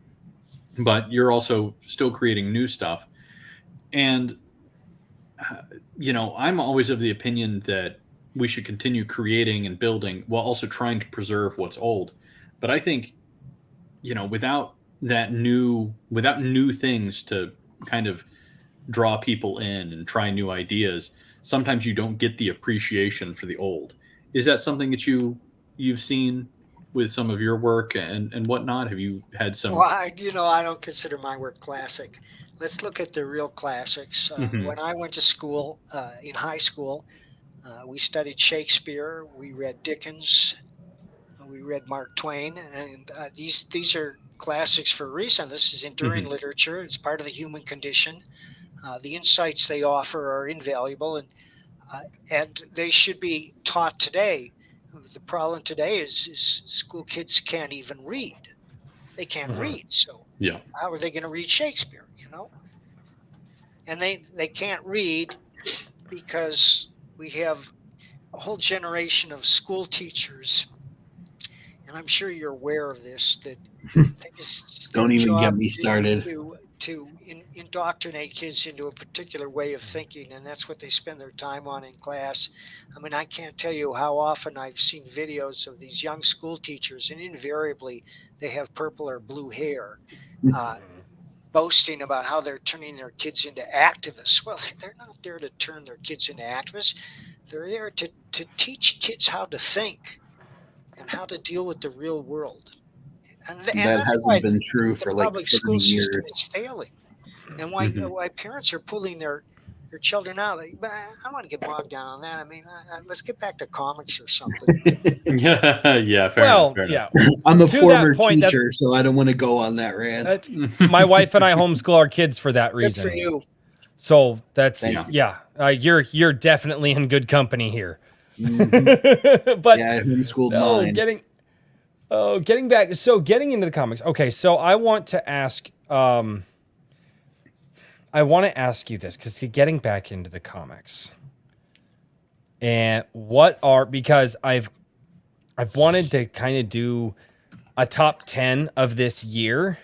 but you're also still creating new stuff. And, I'm always of the opinion that we should continue creating and building while also trying to preserve what's old. But I think, without new things to kind of draw people in and try new ideas, sometimes you don't get the appreciation for the old. Is that something that you've seen with some of your work and whatnot? Have you had some? Well, I don't consider my work classic. Let's look at the real classics. When I went to school, in high school, we studied Shakespeare. We read Dickens. We read Mark Twain, and these are classics for a reason. This is enduring literature. It's part of the human condition. The insights they offer are invaluable, and they should be taught today. The problem today is school kids can't even read. They can't read, so Yeah. how are they going to read Shakespeare? And they can't read because we have a whole generation of school teachers, and I'm sure you're aware of this, that Don't even get job me started. to indoctrinate kids into a particular way of thinking, and that's what they spend their time on in class. I mean, I can't tell you how often I've seen videos of these young school teachers, and invariably they have purple or blue hair, boasting about how they're turning their kids into activists. Well, they're not there to turn their kids into activists. They're there to teach kids how to think and how to deal with the real world. And That that's why hasn't been true the for like public 30 school years. system is failing, and why parents are pulling their your children out. But I don't want to get bogged down on that. I mean, let's get back to comics or something. Yeah, fair Well, enough. Fair yeah. I'm a To former that point, teacher, so I don't want to go on that rant. That's, my wife and I homeschool our kids for that Good reason. for you. So that's Thank yeah. You're definitely in good company here. Mhm. But Yeah, I homeschooled no, mine. getting back. So getting into the comics. Okay, so I want to ask. I want to ask you this because getting back into the comics, and because I've wanted to kind of do a top 10 of this year,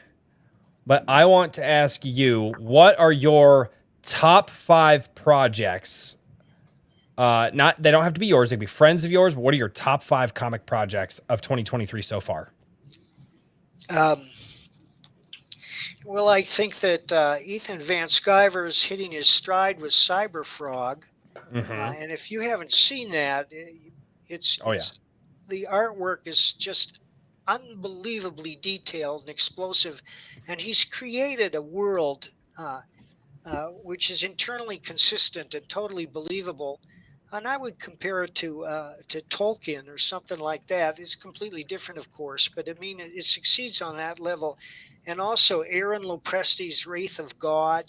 but I want to ask you, what are your top 5 projects? Not they don't have to be yours; they can be friends of yours. But what are your top 5 comic projects of 2023 so far? Well, I think that Ethan Van Sciver's hitting his stride with Cyberfrog. And if you haven't seen that, it's the artwork is just unbelievably detailed and explosive, and he's created a world which is internally consistent and totally believable. And I would compare it to Tolkien or something like that. It's completely different, of course, but I mean it succeeds on that level. And also Aaron Lopresti's Wraith of God.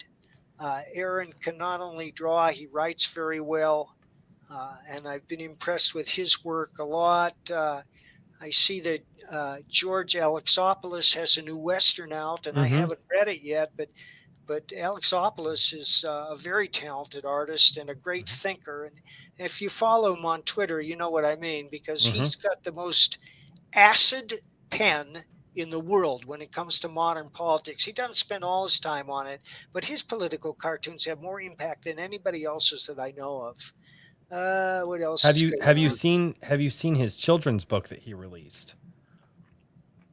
Aaron can not only draw, he writes very well, and I've been impressed with his work a lot. I see that George Alexopoulos has a new Western out, and I haven't read it yet, but Alexopoulos is a very talented artist and a great thinker. And if you follow him on Twitter, you know what I mean, because he's got the most acid pen in the world when it comes to modern politics. He doesn't spend all his time on it, but his political cartoons have more impact than anybody else's that I know of. What else? Have you seen his children's book that he released?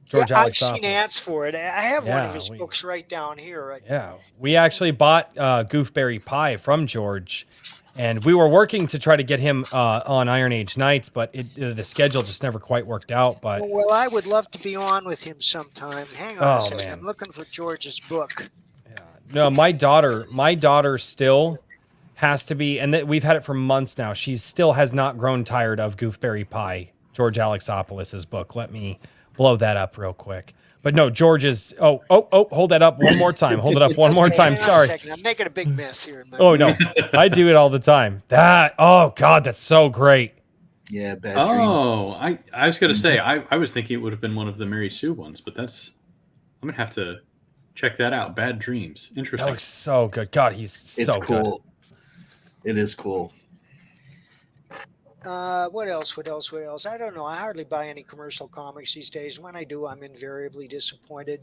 George I've Alexopoulos. seen ads for it. I have one of his books right down here. Yeah, we actually bought Goofberry Pie from George, and we were working to try to get him on Iron Age Nights, but the schedule just never quite worked out. But well, I would love to be on with him sometime. Hang on a second. Man. I'm looking for George's book. Yeah. No, my daughter still has to be, and we've had it for months now. She still has not grown tired of Goofberry Pie, George Alexopoulos' book. Let me blow that up real quick. But no, George's. Oh, hold that up one more time. Hold it up one more time. Hang on a Sorry. second. I'm making a big mess here. Oh no, I do it all the time. Oh God, that's so great. Yeah, Bad Dreams. Oh, I was gonna say I was thinking it would have been one of the Mary Sue ones, but I'm gonna have to check that out. Bad Dreams, That interesting. looks so good. God, he's It's so good. cool. It is cool. What else? I don't know. I hardly buy any commercial comics these days. When I do, I'm invariably disappointed.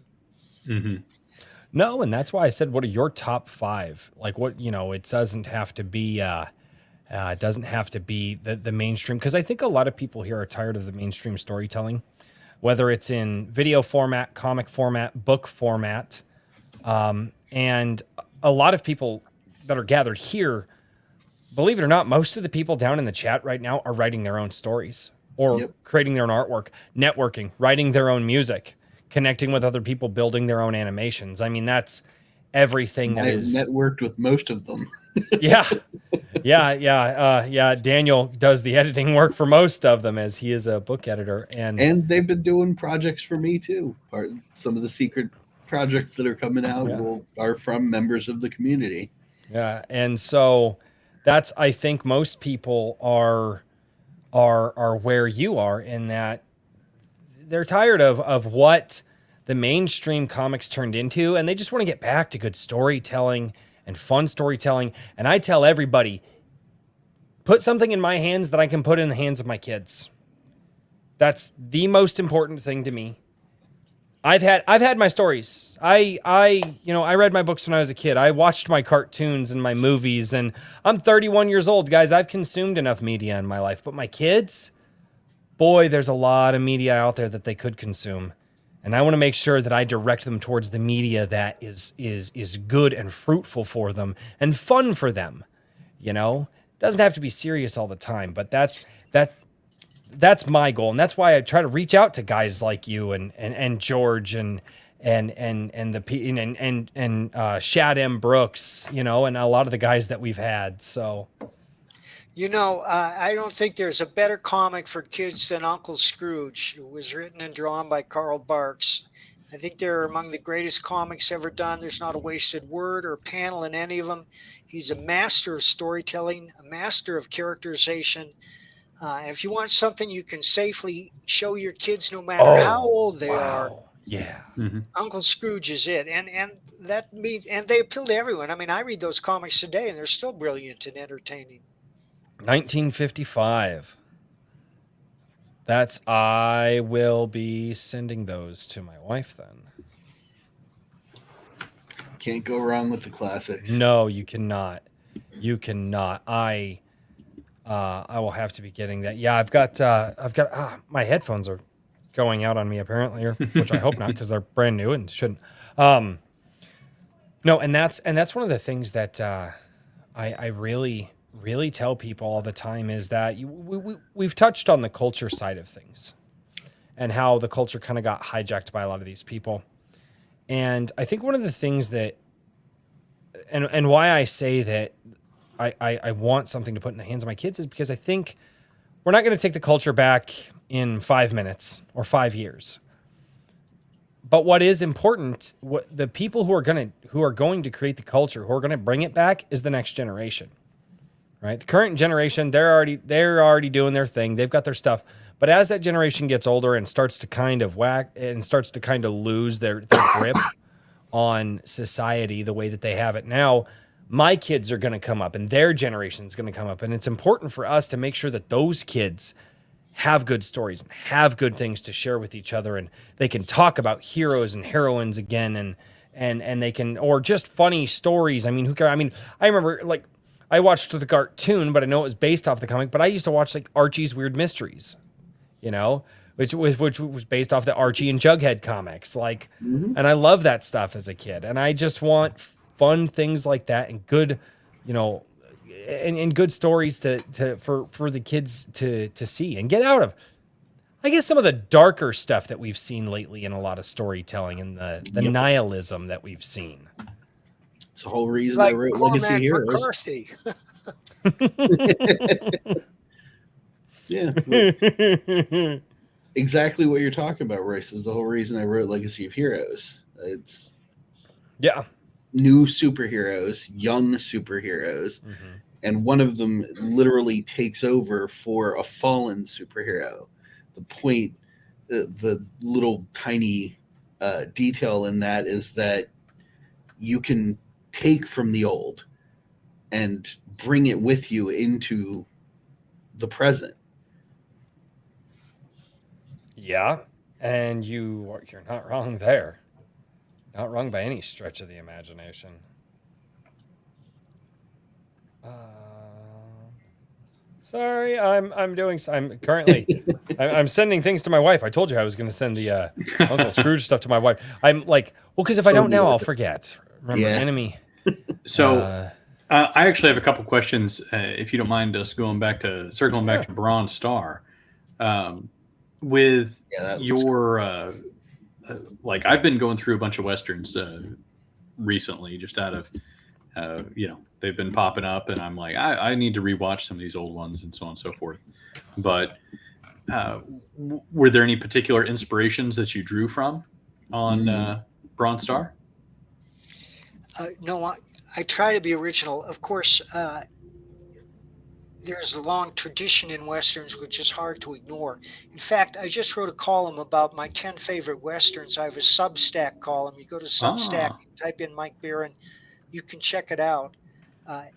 No, and that's why I said, what are your top 5? Like what, it doesn't have to be the mainstream, because I think a lot of people here are tired of the mainstream storytelling, whether it's in video format, comic format, book format. And a lot of people that are gathered here, believe it or not, most of the people down in the chat right now are writing their own stories or creating their own artwork, networking, writing their own music, connecting with other people, building their own animations. I mean, that's everything that I've is networked with most of them. yeah. Daniel does the editing work for most of them, as he is a book editor, and they've been doing projects for me too. Some of the secret projects that are coming out are from members of the community. Yeah, and so that's, I think most people are where you are, in that they're tired of what the mainstream comics turned into, and they just want to get back to good storytelling and fun storytelling. And I tell everybody, put something in my hands that I can put in the hands of my kids. That's the most important thing to me. I've had my stories. I read my books when I was a kid. I watched my cartoons and my movies, and I'm 31 years old, guys. I've consumed enough media in my life, but my kids, boy, there's a lot of media out there that they could consume. And I want to make sure that I direct them towards the media that is good and fruitful for them and fun for them. It doesn't have to be serious all the time, but that's my goal. And that's why I try to reach out to guys like you and George and and the Shad M. Brooks, you know, and a lot of the guys that we've had. So You know, I don't think there's a better comic for kids than Uncle Scrooge. It was written and drawn by Carl Barks. I think they're among the greatest comics ever done. There's not a wasted word or panel in any of them. He's a master of storytelling, a master of characterization. And if you want something you can safely show your kids no matter how old they are, yeah. Uncle Scrooge is it. And that means, and they appeal to everyone. I mean, I read those comics today and they're still brilliant and entertaining. 1955. I will be sending those to my wife then. Can't go wrong with the classics. No, you cannot. You cannot. I will have to be getting that. Yeah, I've got my headphones are going out on me apparently, which I hope not because they're brand new and shouldn't. No, and that's one of the things that I really tell people all the time is that we've touched on the culture side of things and how the culture kind of got hijacked by a lot of these people. And I think one of the things that, and why I say that I want something to put in the hands of my kids is because I think we're not going to take the culture back in 5 minutes or 5 years. But what is important, what the people who are going to create the culture, who are going to bring it back, is the next generation. Right? The current generation, they're already doing their thing. They've got their stuff. But as that generation gets older and starts to kind of lose their grip on society the way that they have it now, my kids are going to come up and their generation is going to come up. And it's important for us to make sure that those kids have good stories and have good things to share with each other. And they can talk about heroes and heroines again and they can, or just funny stories. I mean, who cares? I mean, I remember like, I watched the cartoon, but I know it was based off the comic. But I used to watch like Archie's Weird Mysteries, you know, which was based off the Archie and Jughead comics. Like, and I love that stuff as a kid. And I just want fun things like that and good, you know, and good stories for the kids to see and get out of, I guess, some of the darker stuff that we've seen lately in a lot of storytelling and the nihilism that we've seen. It's the whole reason Like I wrote Cormac Legacy Heroes. McCarthy. Yeah. Exactly what you're talking about, Royce, is the whole reason I wrote Legacy of Heroes. It's new superheroes, young superheroes, and one of them literally takes over for a fallen superhero. The point, the little tiny detail in that is that you can take from the old and bring it with you into the present. Yeah, and you're not wrong there. Not wrong by any stretch of the imagination. Sorry, I'm currently I'm sending things to my wife. I told you I was going to send the Uncle Scrooge stuff to my wife. I'm like, well, because if I don't now, I'll forget. Remember, enemy. So I actually have a couple questions, if you don't mind us circling back to Bronze Star. With your like, I've been going through a bunch of westerns recently, just out of they've been popping up, and I'm like, I need to rewatch some of these old ones and so on and so forth. But were there any particular inspirations that you drew from on Bronze Star? No, I try to be original. Of course, there's a long tradition in Westerns, which is hard to ignore. In fact, I just wrote a column about my 10 favorite Westerns. I have a Substack column. You go to Substack, type in Mike Barron, you can check it out.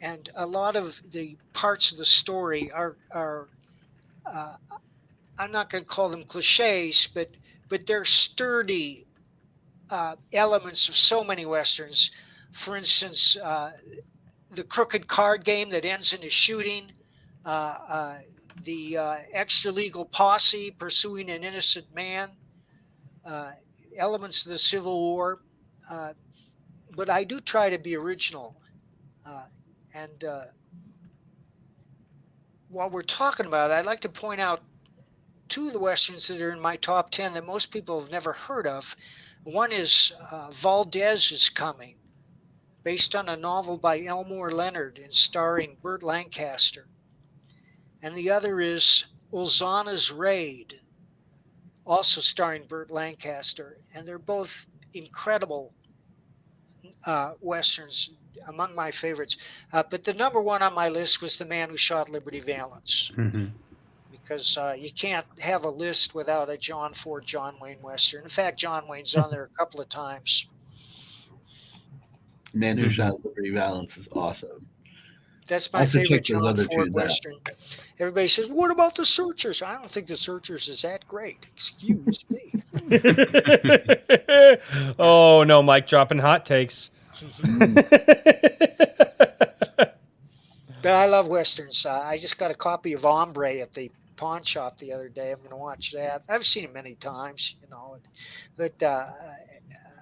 And a lot of the parts of the story are I'm not going to call them cliches, but they're sturdy elements of so many Westerns. For instance, the crooked card game that ends in a shooting, the extra legal posse pursuing an innocent man, elements of the Civil War. But I do try to be original. And while we're talking about it, I'd like to point out two of the Westerns that are in my top 10 that most people have never heard of. One is Valdez is Coming, based on a novel by Elmore Leonard and starring Burt Lancaster. And the other is Ulzana's Raid, also starring Burt Lancaster. And they're both incredible Westerns, among my favorites. But the number one on my list was The Man Who Shot Liberty Valance, Mm-hmm. because you can't have a list without a John Ford, John Wayne Western. In fact, John Wayne's on there a couple of times. Man Who Mhm. Shot Liberty Valance is awesome. That's I'll my have to favorite check those John other Ford two out. Western. Everybody says, what about The Searchers? I don't think The Searchers is that great. Excuse me. Oh no, Mike dropping hot takes. But I love Westerns. I just got a copy of Ombre at the pawn shop the other day. I'm going to watch that. I've seen it many times, you know. But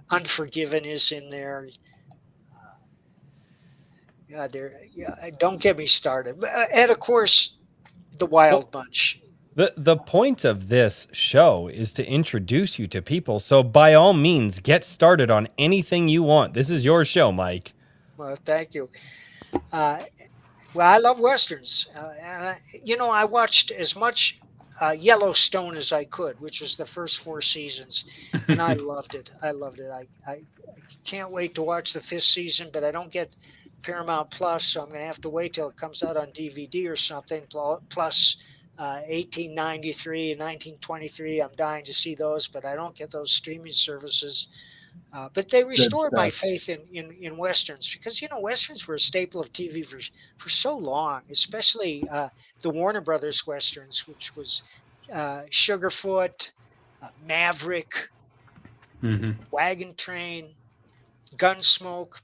Unforgiven is in there. Don't get me started. And of course, The Wild Bunch. The point of this show is to introduce you to people. So by all means, get started on anything you want. This is your show, Mike. Well, thank you. Well, I love Westerns. And I watched as much Yellowstone as I could, which was the first 4 seasons. And I loved it. I can't wait to watch the 5th season, but I don't get Paramount Plus, so I'm going to have to wait till it comes out on DVD or something. Plus 1893 and 1923. I'm dying to see those, but I don't get those streaming services. But they restored my faith in Westerns, because, Westerns were a staple of TV for so long, especially the Warner Brothers Westerns, which was Sugarfoot, Maverick, Mm-hmm. Wagon Train, Gunsmoke,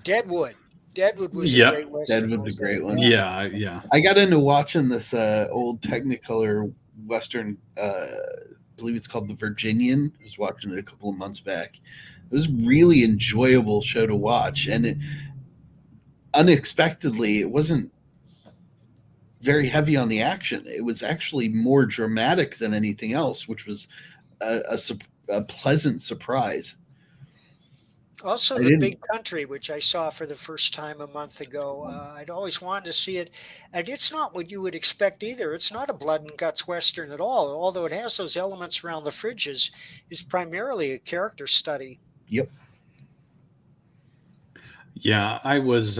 Deadwood. Deadwood was Yep. a great Western. Deadwood's a great one. Yeah. I got into watching this old Technicolor Western. I believe it's called The Virginian. I was watching it a couple of months back. It was a really enjoyable show to watch, and unexpectedly, it wasn't very heavy on the action. It was actually more dramatic than anything else, which was a pleasant surprise. Also, The Big Country, which I saw for the first time a month ago. I'd always wanted to see it. And it's not what you would expect either. It's not a blood and guts Western at all. Although it has those elements around the fridges, it's primarily a character study. Yep. Yeah, I was.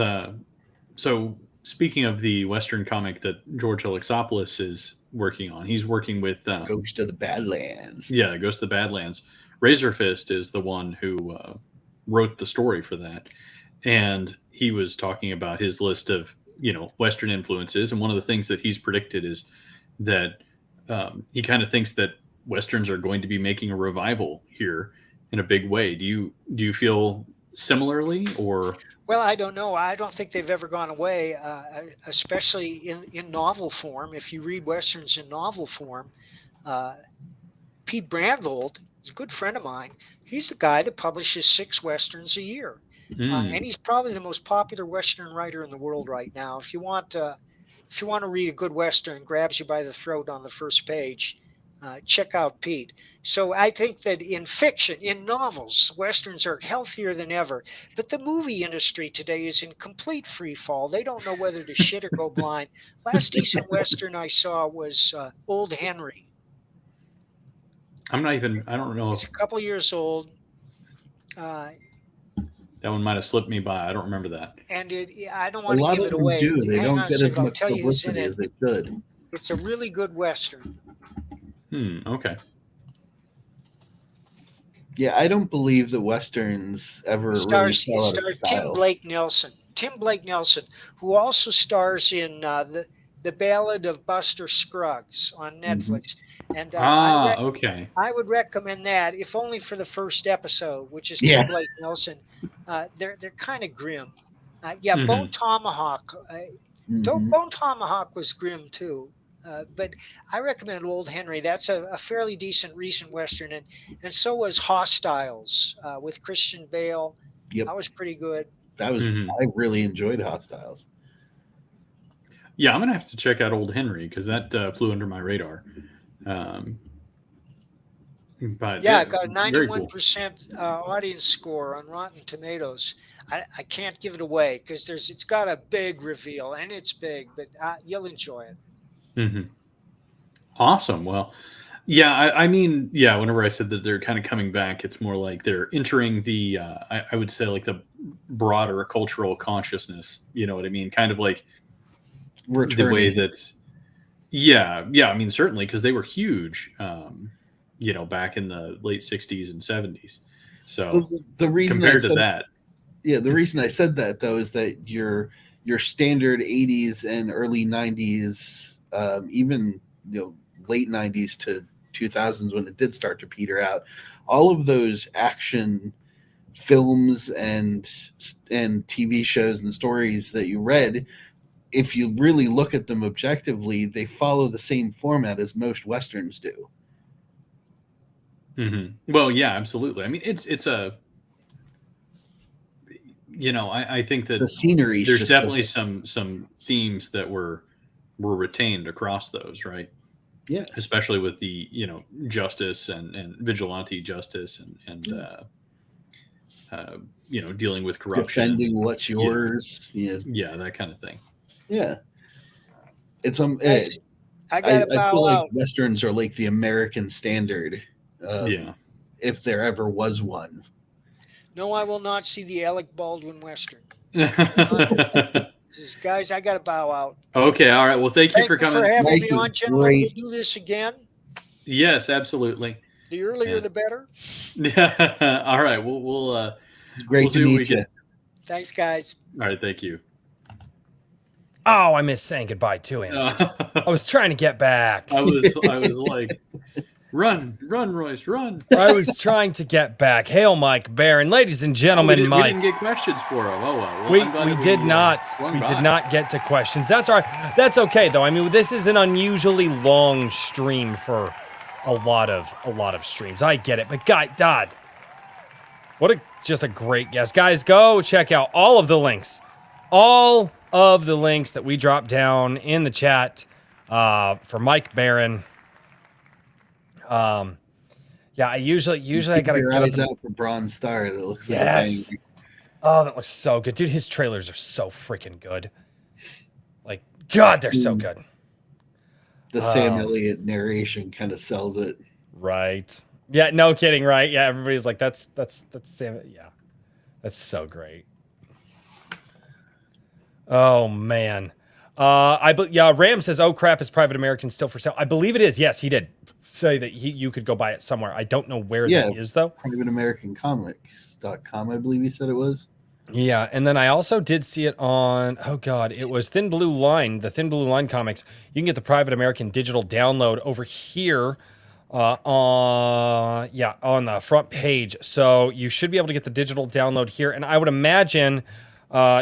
So speaking of the Western comic that George Alexopoulos is working on, he's working with Ghost of the Badlands. Yeah, Ghost of the Badlands. Razorfist is the one who wrote the story for that, and he was talking about his list of Western influences, and one of the things that he's predicted is that he kind of thinks that Westerns are going to be making a revival here in a big way. Do you feel similarly, or? Well, I don't know. I don't think they've ever gone away, especially in novel form. If you read Westerns in novel form, Pete Brandvold is a good friend of mine. He's the guy that publishes 6 Westerns a year. And he's probably the most popular Western writer in the world right now. If you want to read a good Western, grabs you by the throat on the first page, check out Pete. So I think that in fiction, in novels, Westerns are healthier than ever. But the movie industry today is in complete free fall. They don't know whether to shit or go blind. Last decent Western I saw was Old Henry. I don't know. It's a couple years old. That one might have slipped me by. I don't remember that. And I don't want to give it away. They Hang don't on a get second, as I'll much tell you who's in publicity it. as they should. It's a really good Western. Okay. Yeah, I don't believe that Westerns ever Stars really fell out of Tim style. Blake Nelson. Tim Blake Nelson, who also stars in the Ballad of Buster Scruggs on Netflix. And okay. I would recommend that, if only for the first episode, which is Yeah. Tim Blake Nelson. They're kind of grim. Bone Tomahawk. Bone Tomahawk was grim too. But I recommend Old Henry. That's a fairly decent recent Western. And so was Hostiles with Christian Bale. Yep. That was pretty good. That was I really enjoyed Hostiles. Yeah, I'm gonna have to check out Old Henry because that flew under my radar. But Yeah, I got a very cool. 91% audience score on Rotten Tomatoes. I can't give it away because it's got a big reveal and it's big, but you'll enjoy it. Hmm. Awesome. Well, yeah, I mean, yeah, whenever I said that they're kind of coming back, it's more like they're entering the, I would say, like the broader cultural consciousness. You know what I mean? Kind of like the way Returning. that, yeah. I mean, certainly because they were huge, back in the late 60s and 70s. So The reason compared to that, the reason I said that though is that your standard 80s and early 90s, even late 90s to 2000s when it did start to peter out, all of those action films and TV shows and stories that you read, if you really look at them objectively, they follow the same format as most westerns do. Well, yeah, absolutely. I mean, it's a, I think that The scenery there's definitely some themes that were retained across those, right? Yeah. Especially with the justice and vigilante justice and dealing with corruption, defending what's yours. yeah, that kind of thing. Yeah. It's Guys, I got to I bow feel like out. westerns are like the American standard, Yeah. if there ever was one. No, I will not see the Alec Baldwin Western. Okay, Guys, I got to bow out. all right. Well, thank you for coming. For having Mike me on, is gentlemen. great. We'll do this again. Yes, absolutely. The earlier, Yeah. the better. Yeah. All right. We'll It's great we'll to see what we meet you. can. Thanks, guys. All right. Thank you. Oh, I missed saying goodbye to him. I was trying to get back. I was like, run, Royce, run. I was trying to get back. Hail, Mike Barron, ladies and gentlemen. we Mike, didn't get questions for him. Oh well. we I'm glad that did not swung we by. did not get to questions. That's all right. That's okay though. I mean, this is an unusually long stream for a lot of streams. I get it, but God, what just a great guest, guys. Go check out all of the links that we dropped down in the chat for Mike Barron. Yeah, I usually I gotta Keep your get up eyes and- out for Bronze Star. That looks Yes. like Oh, that looks so good, dude. His trailers are so freaking good. Like, God, they're so good. the Sam Oh. Elliott narration kind of sells it. Right. Yeah. No kidding. Right. Yeah. Everybody's like, that's Sam. Yeah. That's so great. Oh man. Ram says, "Oh crap, is Private American still for sale?" I believe it is. Yes, he did say that you could go buy it somewhere. I don't know where that is though. PrivateAmericanComics.com, I believe he said it was. Yeah, and then I also did see it on, oh god, it was Thin Blue Line, the Thin Blue Line comics. You can get the Private American digital download over here on the front page. So you should be able to get the digital download here, and I would imagine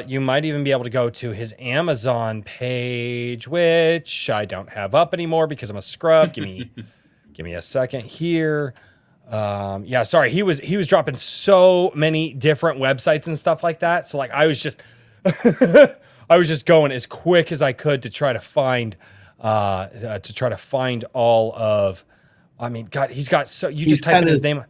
you might even be able to go to his Amazon page, which I don't have up anymore because I'm a scrub. Give me a second here. Sorry, he was dropping so many different websites and stuff like that. So like I was just going as quick as I could to try to find all of. I mean, God, he's got so you just type in his name.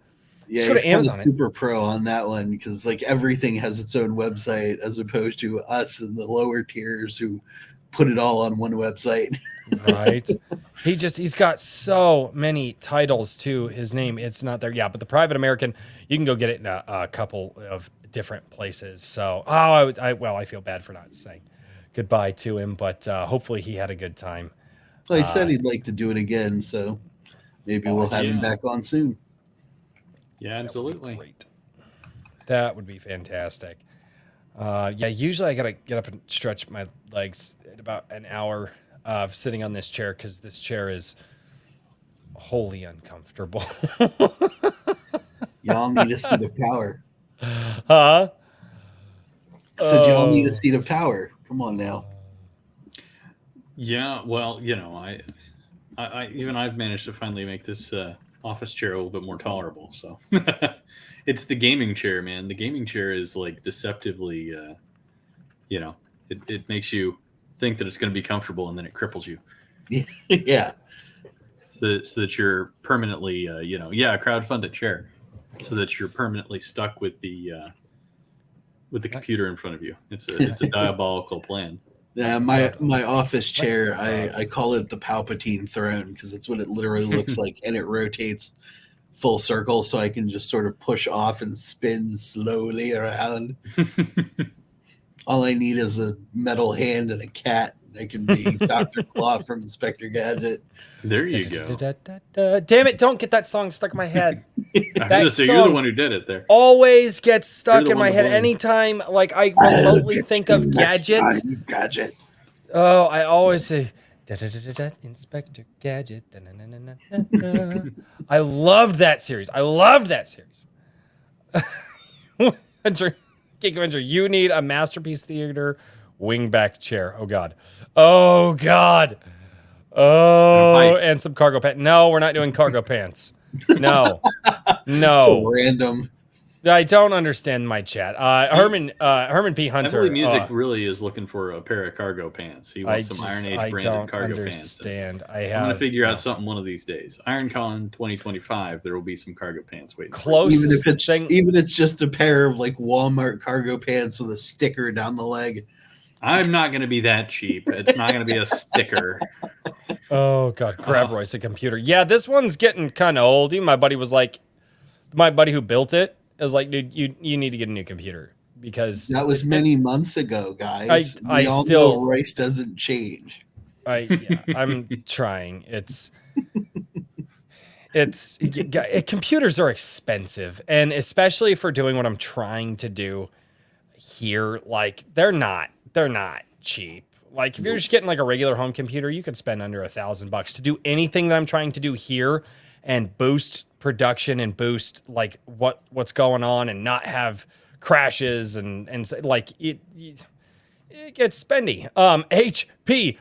Yeah, go to he's Amazon. super pro on that one because like everything has its own website as opposed to us in the lower tiers who put it all on one website. Right. He's got so many titles to his name. It's not there. Yeah, but the Private American, you can go get it in a couple of different places. So, I feel bad for not saying goodbye to him, but hopefully he had a good time. So he said he'd like to do it again, so maybe we'll have him back on soon. Yeah, absolutely. Great. That would be fantastic. Usually I gotta get up and stretch my legs at about an hour of sitting on this chair because this chair is wholly uncomfortable. Y'all need a seat of power. Huh? I said y'all need a seat of power. Come on now. Yeah, well, I've managed to finally make this office chair a little bit more tolerable. So it's the gaming chair, man. The gaming chair is like deceptively, it makes you think that it's going to be comfortable and then it cripples you. Yeah. so that you're permanently, crowdfund a chair, so that you're permanently stuck with the computer in front of you. It's a diabolical plan. Yeah, my office chair, I call it the Palpatine throne because it's what it literally looks like, and it rotates full circle, so I can just sort of push off and spin slowly around. All I need is a metal hand and a cat. I can be Dr. Claw from Inspector Gadget. There you go. Damn it, don't get that song stuck in my head. I was gonna say, you're the song one who did it there. Always gets stuck You're the in my one head to blame. anytime like I remotely think of Gadget. Gadget. Oh, I always say Inspector Gadget. Da-na-na-na-na-na. I loved that series. Geek Avenger, you need a Masterpiece Theater wingback chair. Oh God. Oh, and some cargo pants. No, we're not doing cargo pants. No. So random. I don't understand my chat. Herman P. Hunter. Heavily Music really is looking for a pair of cargo pants. He wants some Iron Age branded cargo pants. I'm going to figure out something one of these days. IronCon 2025, there will be some cargo pants waiting. Closest even if it's just a pair of like Walmart cargo pants with a sticker down the leg. I'm not going to be that cheap. It's not going to be a sticker. Oh God, grab Royce a computer. Yeah, this one's getting kind of old. Even my buddy who built it is like, dude, you need to get a new computer because that was many months ago, guys. I all still know Royce doesn't change. I'm trying. Computers are expensive, and especially for doing what I'm trying to do here, like they're not cheap. Like if you're just getting like a regular home computer, you could spend under $1,000 to do anything that I'm trying to do here and boost production and boost like what's going on and not have crashes and like it gets spendy. HP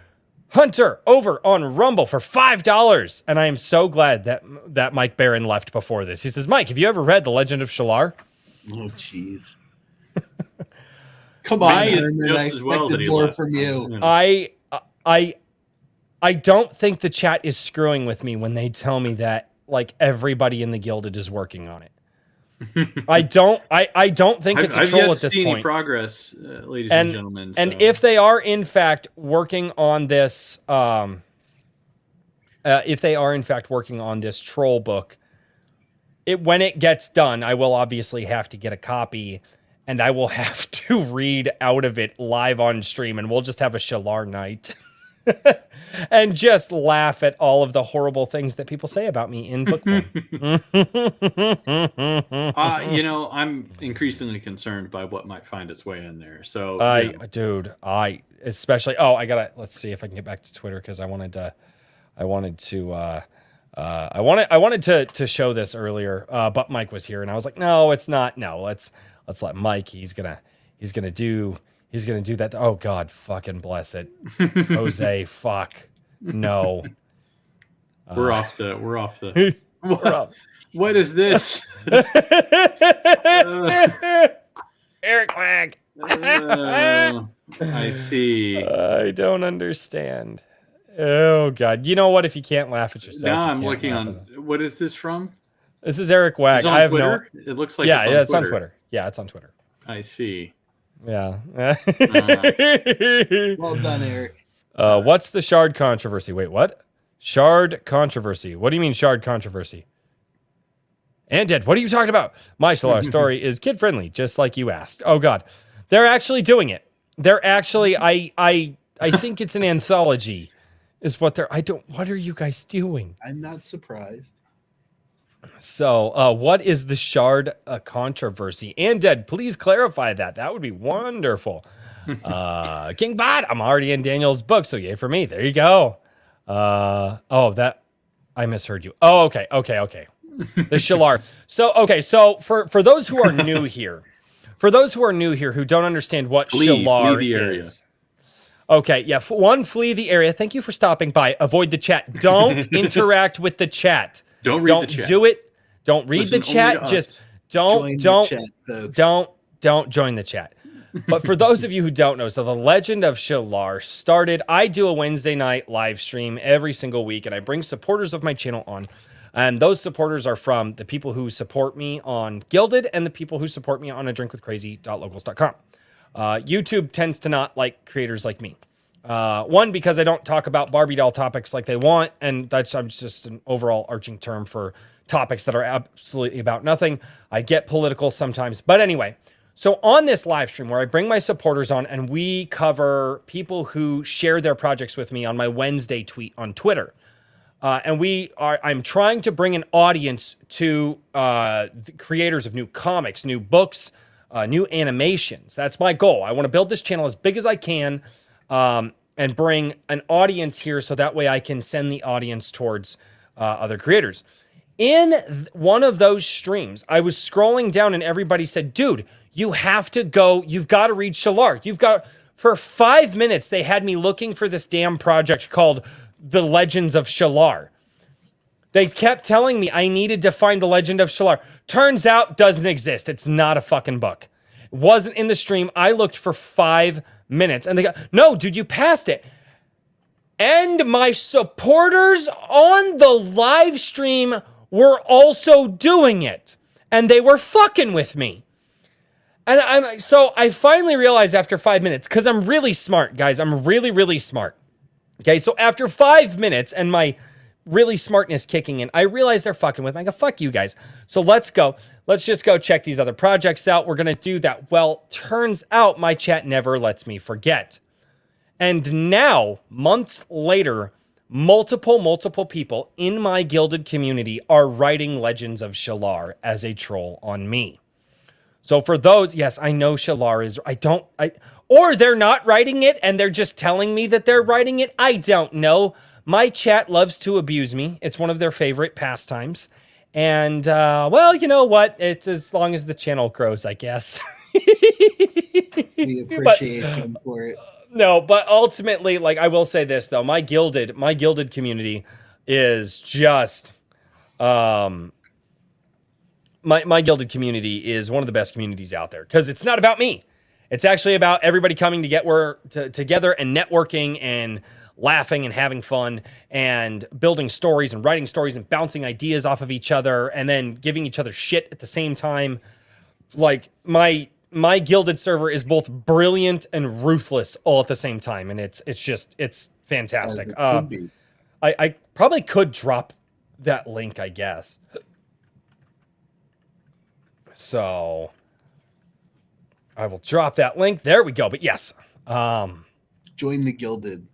Hunter over on Rumble for $5, and I am so glad that Mike Barron left before this. He says, Mike, have you ever read The Legend of Shallar? Oh jeez. Come on, Maybe it's Herman, just I as well that expected he more left. from you. I don't think the chat is screwing with me when they tell me that like everybody in the Gilded is working on it. I don't think it's a I've troll yet at to this see any point. progress, ladies and gentlemen. And so. if they are in fact working on this, troll book, when it gets done, I will obviously have to get a copy, and I will have to read out of it live on stream, and we'll just have a Shallar night. And just laugh at all of the horrible things that people say about me in book form. I'm increasingly concerned by what might find its way in there. So, let's see if I can get back to Twitter because I wanted to show this earlier, but Mike was here, and I was like, no, it's not. No, let's let Mike. He's gonna do that. Oh God, fucking bless it, Jose. Fuck, no. We're off the. What is this? Eric Wag. I see. I don't understand. Oh God! You know what? If you can't laugh at yourself, Now I'm looking on. What is this from? This is Eric Wag. It's on I have Twitter? It looks like it's on Twitter. Yeah, it's on Twitter. I see. Yeah. Well done, Eric. What's the shard controversy? Wait, what? Shard controversy. What do you mean shard controversy? And Dead, what are you talking about? My Shallar story is kid friendly, just like you asked. Oh God, they're actually doing it. They're actually. I think it's an anthology. Is what they're. What are you guys doing? I'm not surprised. So, what is the shard controversy? And Dead, please clarify that. That would be wonderful. King Bot, I'm already in Daniel's book, so yay for me. There you go. I misheard you. Oh, okay. The Shallar. So for those who are new here, who don't understand what Shallar the area. is. Okay, yeah. Flee the area. Thank you for stopping by. Avoid the chat. Don't interact with the chat. Don't read the chat. Do it. Don't read Listen the chat. only to Just us. don't Join the chat, folks. don't join the chat. But for those of you who don't know, so the Legend of Shalar started. I do a Wednesday night live stream every single week, and I bring supporters of my channel on. And those supporters are from the people who support me on Gilded and the people who support me on adrinkwithcrazy.locals.com. YouTube tends to not like creators like me. One, because I don't talk about Barbie doll topics like they want, and that's just an overall arching term for topics that are absolutely about nothing. I get political sometimes, but anyway. So on this live stream where I bring my supporters on and we cover people who share their projects with me on my Wednesday tweet on Twitter. I'm trying to bring an audience to the creators of new comics, new books, new animations. That's my goal. I want to build this channel as big as I can and bring an audience here so that way I can send the audience towards other creators. In one of those streams, I was scrolling down and everybody said, dude, you have to go. You've got to read Shalar. For 5 minutes, they had me looking for this damn project called The Legends of Shalar. They kept telling me I needed to find The Legend of Shalar. Turns out, doesn't exist. It's not a fucking book. It wasn't in the stream. I looked for 5 minutes and they go, no, dude, you passed it. And my supporters on the live stream were also doing it. And they were fucking with me. And so I finally realized after 5 minutes, because I'm really smart, guys. I'm really, really smart. Okay, so after 5 minutes and my really smartness kicking in, I realized they're fucking with me. I go, fuck you guys. So let's go. Let's just go check these other projects out. We're going to do that. Well, turns out my chat never lets me forget. And now, months later, multiple people in my Gilded community are writing Legends of Shalar as a troll on me. So for those, yes, I know Shalar is, or they're not writing it and they're just telling me that they're writing it. I don't know. My chat loves to abuse me. It's one of their favorite pastimes. And, well, you know what? It's as long as the channel grows, I guess. We appreciate them for it. No, but ultimately, like, I will say this, though. My Gilded community is just, my Gilded community is one of the best communities out there because it's not about me. It's actually about everybody coming together and networking and laughing and having fun and building stories and writing stories and bouncing ideas off of each other and then giving each other shit at the same time. Like my Gilded server is both brilliant and ruthless all at the same time, and it's fantastic. I probably could drop that link, I guess. So I will drop that link. There we go. But yes. Join the Gilded.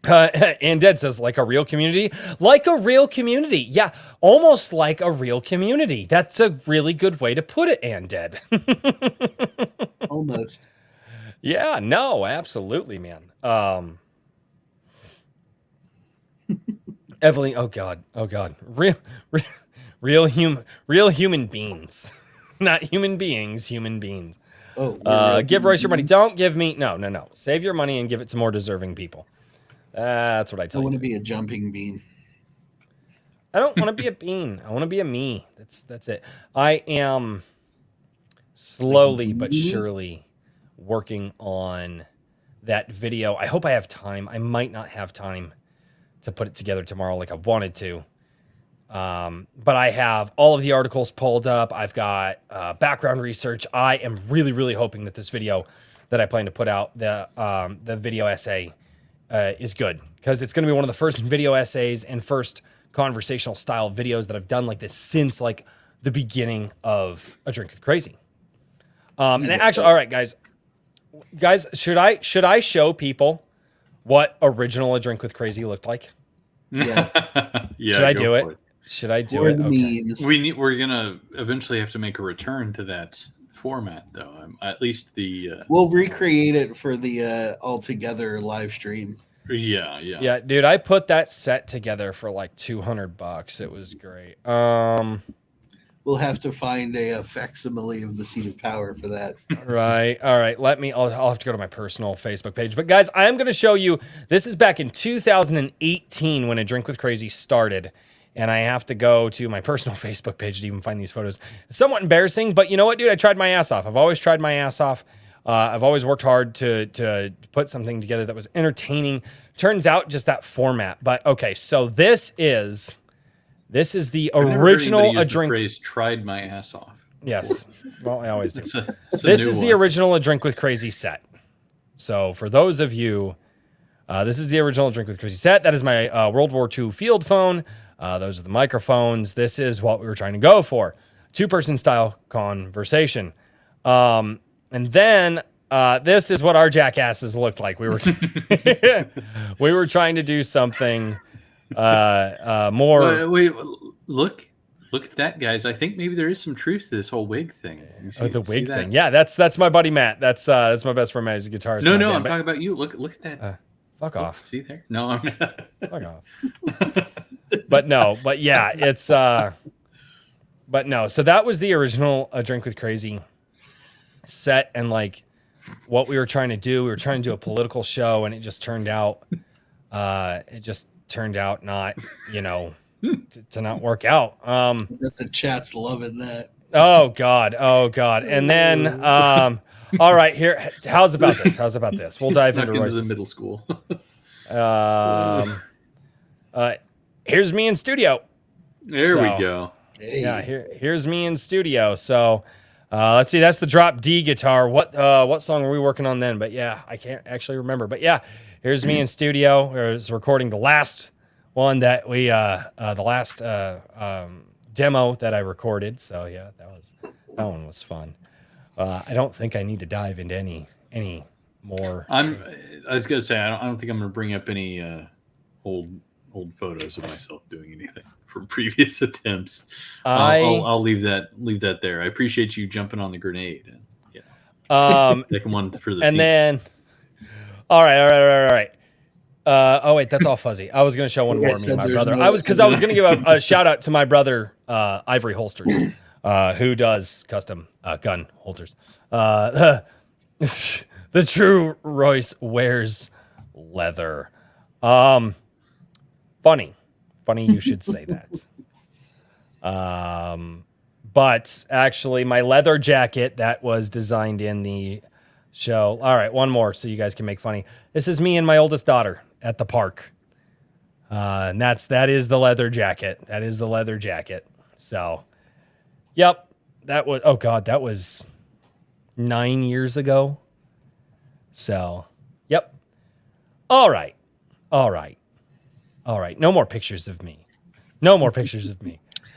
And Dead says, like a real community? Like a real community. Yeah, almost like a real community. That's a really good way to put it, and Dead. Almost. Yeah, no, absolutely, man. Evelyn, oh God. Real human beings. Not human beings, human beings. Oh, give Royce your money. Don't give me. No. Save your money and give it to more deserving people. That's what I tell you. I want to be a jumping bean. I don't want to be a bean. I want to be a me. That's it. I am slowly but surely working on that video. I hope I have time. I might not have time to put it together tomorrow like I wanted to. But I have all of the articles pulled up. I've got background research. I am really, really hoping that this video that I plan to put out, the video essay, is good, because it's going to be one of the first video essays and first conversational style videos that I've done like this since like the beginning of A Drink with Crazy. And actually, all right, guys, should I show people what original A Drink with Crazy looked like? Yes. Yeah. Should I do it? Should I do it? Okay. We're gonna eventually have to make a return to that format, though. At least the we'll recreate it for the all together live stream. Yeah, dude, I put that set together for like $200. It was great. We'll have to find a facsimile of the Seat of Power for that. Right. All right. I'll have to go to my personal Facebook page. But guys, I am going to show you, this is back in 2018 when A Drink with Crazy started. And I have to go to my personal Facebook page to even find these photos. It's somewhat embarrassing, but you know what, dude? I tried my ass off. I've always tried my ass off. I've always worked hard to put something together that was entertaining. Turns out just that format. But okay, so this is the I've never heard original anybody A use the Drink. phrase "tried my ass off." Yes. Well, I always do. It's a This new is the one. original A Drink with Crazy set. So for those of you, this is the original Drink with Crazy set. That is my World War II field phone. Those are the microphones. This is what we were trying to go for. Two-person style conversation. And then this is what our jackasses looked like. We were we were trying to do something more. Wait, look at that, guys. I think maybe there is some truth to this whole wig thing. The wig that? thing. Yeah, that's my buddy Matt. That's my best friend Matt. He's a guitarist. No, in my no, band, I'm but- talking about you. Look at that. Fuck off. See there? No, I'm not. Fuck off. But yeah, it's but no. So that was the original A Drink with Crazy set, and like what we were trying to do, we were trying to do a political show, and it just turned out not, to not work out. Bet the chat's loving that. Oh God. And then all right, here, how's about this? We'll dive Snuck into the Royce's. middle school. Here's me in studio. There So- we go. Hey, Yeah, here's me in studio. So let's see, that's the Drop D guitar. What song were we working on then? But yeah, I can't actually remember. But yeah, here's me in studio. I was recording the last one that we the last demo that I recorded. So yeah, that one was fun. I don't think I need to dive into any more. I was gonna say I don't think I'm gonna bring up any old photos of myself doing anything from previous attempts. I'll leave that there. I appreciate you jumping on the grenade and taking one for the And team. then, all right. Oh wait, that's all fuzzy. I was gonna show one You more. guys Me and my said brother. there's I was gonna give a shout out to my brother, Ivory Holsters, who does custom gun holsters. The true Royce wears leather. Funny you should say that. But actually, my leather jacket that was designed in the show. All right, one more so you guys can make funny. This is me and my oldest daughter at the park. And that is the leather jacket. That is the leather jacket. So, yep, that was 9 years ago. So, yep. All right. No more pictures of me.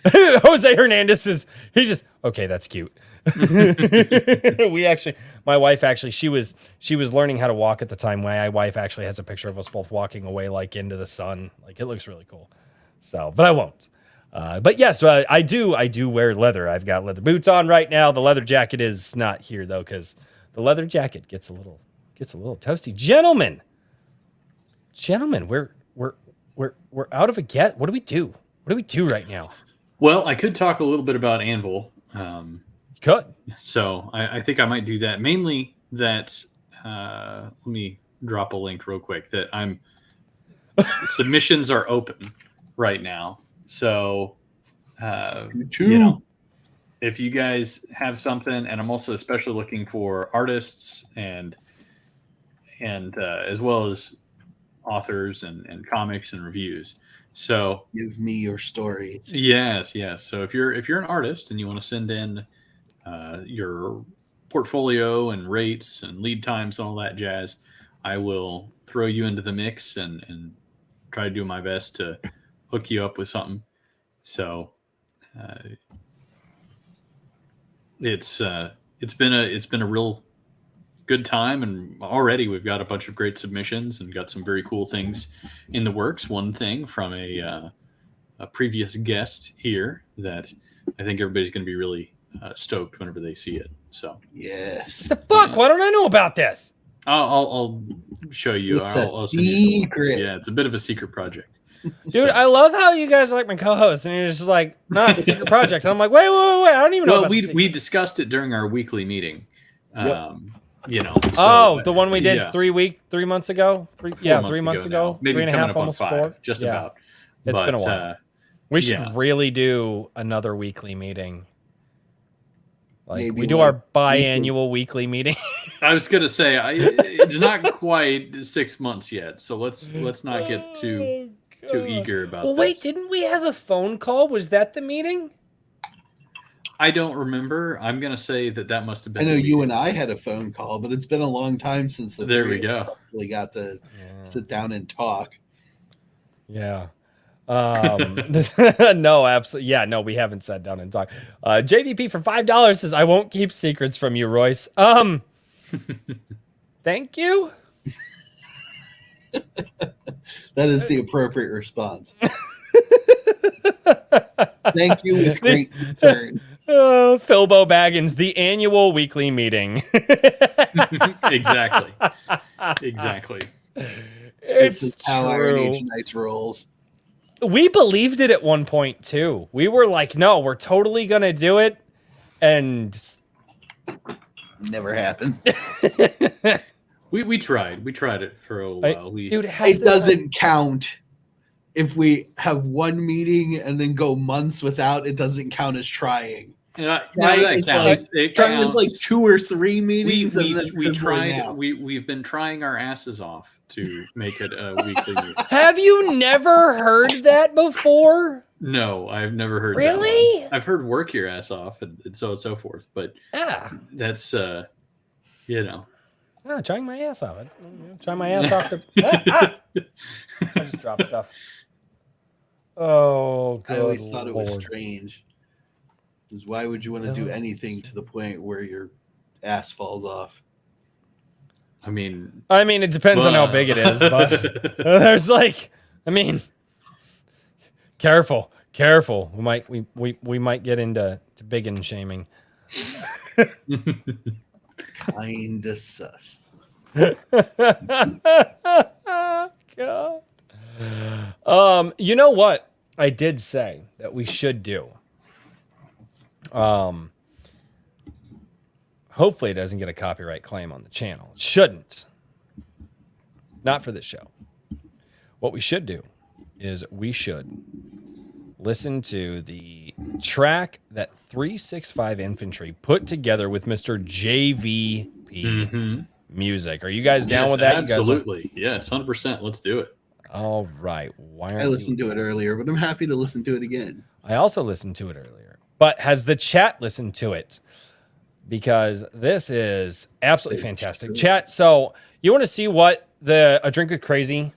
Jose Hernandez he's just, okay, that's cute. My wife actually, she was learning how to walk at the time. My wife actually has a picture of us both walking away like into the sun. Like it looks really cool. So, but I won't. But yes, I do wear leather. I've got leather boots on right now. The leather jacket is not here though, because the leather jacket gets a little toasty. Gentlemen, we're out of a get. What do we do? What do we do right now? Well, I could talk a little bit about Anvil. Cut. So I think I might do that. Mainly that, let me drop a link real quick, that submissions are open right now. So, if you guys have something, and I'm also especially looking for artists and as well as authors and comics and reviews. So give me your stories. yes. So if you're an artist and you want to send in your portfolio and rates and lead times and all that jazz, I will throw you into the mix and try to do my best to hook you up with something. So it's been a real good time, and already we've got a bunch of great submissions and got some very cool things in the works. One thing from a previous guest here that I think everybody's going to be really stoked whenever they see it. So Yes. The fuck? Why don't I know about this? I'll show you. It's I'll a send you some- secret. Yeah, it's a bit of a secret project. Dude, I love how you guys are like my co-host, and you're just like, no, it's a secret project. And I'm like, wait, I don't even know. Well, about the we secret. discussed it during our weekly meeting. Yep. The one we did yeah. 3 months ago. 4 3 months ago. now. Maybe 3.5, coming up on almost 5, 4. just Yeah. about. It's been a while. We should yeah. really do another weekly meeting. Like Maybe we do like our biannual weekly meeting. I was gonna say it's not quite 6 months yet, so let's not get too eager about Well, this. wait, didn't we have a phone call? Was that the meeting? I don't remember. I'm gonna say that must have I been. know the you meeting. and I had a phone call, but it's been a long time since the There three we of us go. actually got to sit down and talk. Yeah. No, absolutely. Yeah, no, we haven't sat down and talked. JVP for $5 says, I won't keep secrets from you, Royce. Thank you. That is the appropriate response. Thank you with great concern. Philbo Baggins, the annual weekly meeting. Exactly. Exactly. It's This is how Iron true. Age Knights rolls. We believed it at one point too. We were like, no, we're totally gonna do it. And Never happened. We tried. We tried it for a while. dude, It doesn't count if we have one meeting and then go months without. It doesn't count as trying. That Trying is counts. It Trying is counts. like 2 or 3 meetings. and then we fizzling tried. out. We've been trying our asses off to make it a weekly meeting. Have you never heard that before? No, I've never heard. Really? That one. I've heard work your ass off and so on and so forth, but Yeah. that's Oh, trying my ass off. Trying my ass off. I just dropped stuff. Oh, good I always thought it was Lord. strange. Is why would you want to do anything to the point where your ass falls off? I mean, it depends on how big it is, but there's careful. We might get into big and shaming. Kinda sus. God. You know what I did say that we should do? Hopefully it doesn't get a copyright claim on the channel. It shouldn't. Not for this show. What we should do is we should listen to the track that 365 Infantry put together with Mr. JVP Music. Are you guys down with that? Absolutely. Yes, 100%. Let's do it. All right. Why I aren't listened to it earlier, but I'm happy to listen to it again. I also listened to it earlier, but has the chat listened to it? Because this is absolutely fantastic. Chat, so you want to see what A Drink with Crazy,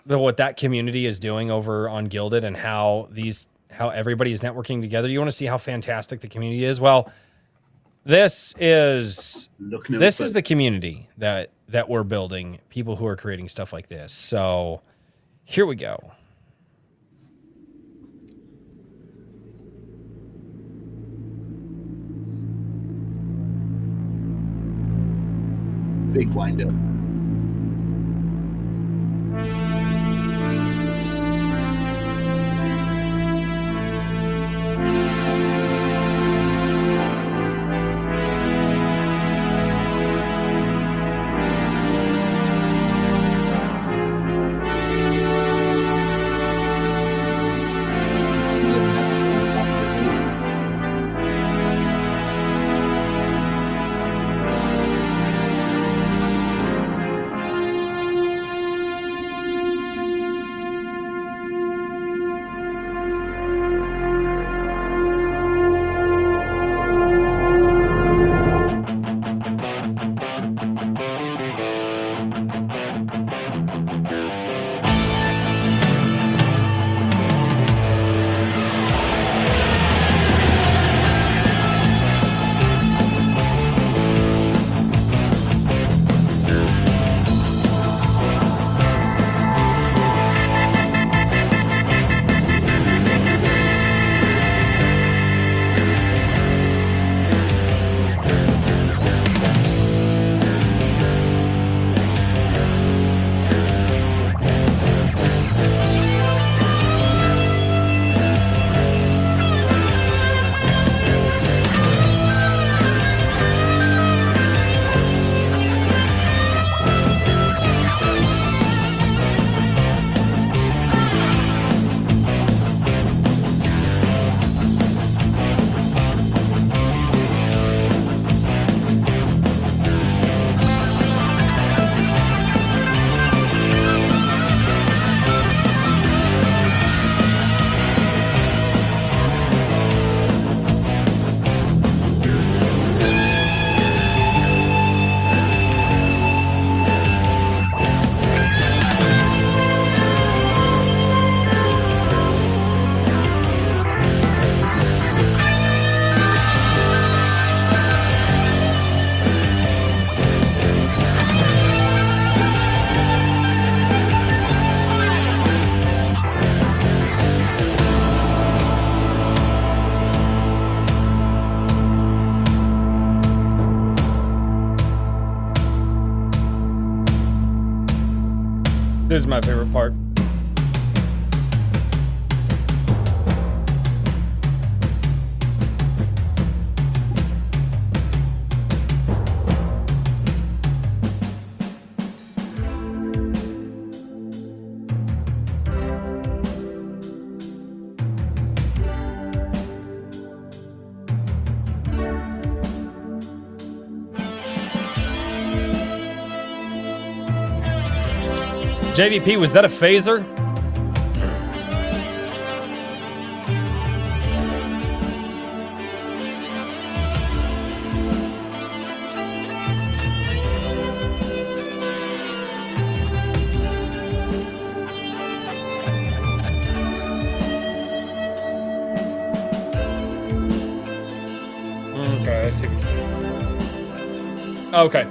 what that community is doing over on Gilded and how everybody is networking together? You want to see how fantastic the community is? Well, this is the community that we're building, people who are creating stuff like this. So here we go. Big wind up. This is my favorite part. JVP, was that a phaser? Okay, I see. Okay.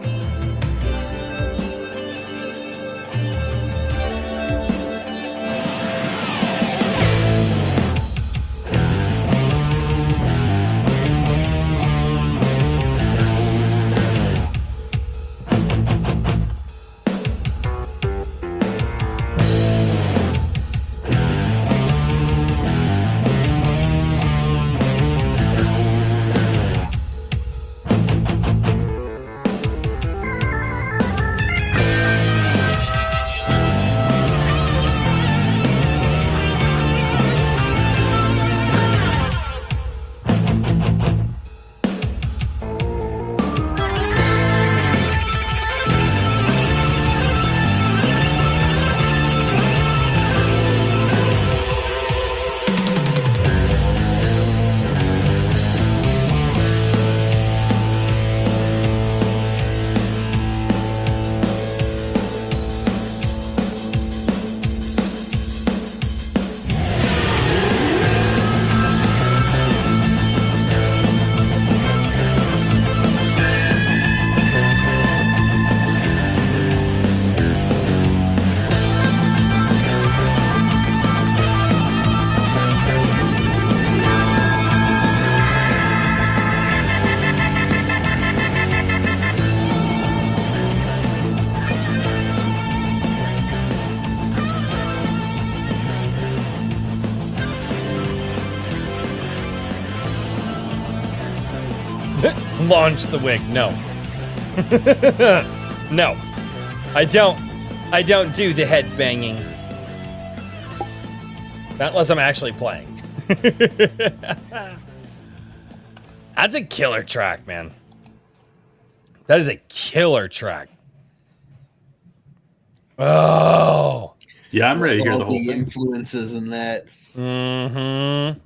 Launch the wig. No. No. I don't do the head banging. Not unless I'm actually playing. That's a killer track, man. That is a killer track. Oh. Yeah, I'm ready to hear All the whole the thing. influences in that. Mm-hmm.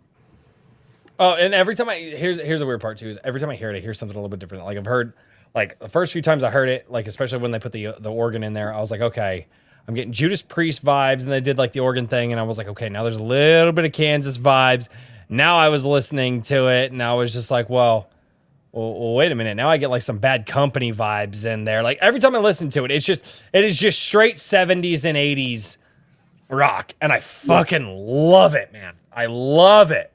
Oh, and every time here's a weird part too, is every time I hear it, I hear something a little bit different. Like I've heard, like the first few times I heard it, like especially when they put the organ in there, I was like, okay, I'm getting Judas Priest vibes, and they did like the organ thing, and I was like, okay, now there's a little bit of Kansas vibes. Now I was listening to it, and I was just like, well, wait a minute. Now I get like some Bad Company vibes in there. Like every time I listen to it, it is just straight 70s and 80s rock, and I fucking love it, man. I love it.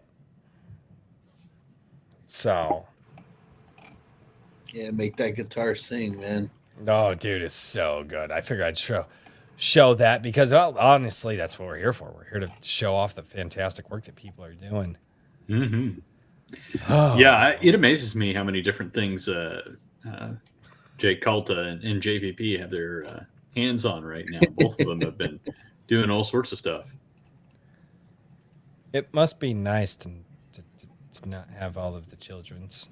So, Yeah, make that guitar sing, man. oh, dude, it's so good. I figured I'd show that because, well, honestly, that's what we're here for. We're here to show off the fantastic work that people are doing. Mm-hmm. Oh. Yeah, it amazes me how many different things Jake Calta and JVP have their hands on right now. Both of them have been doing all sorts of stuff. It must be nice to not have all of the children's.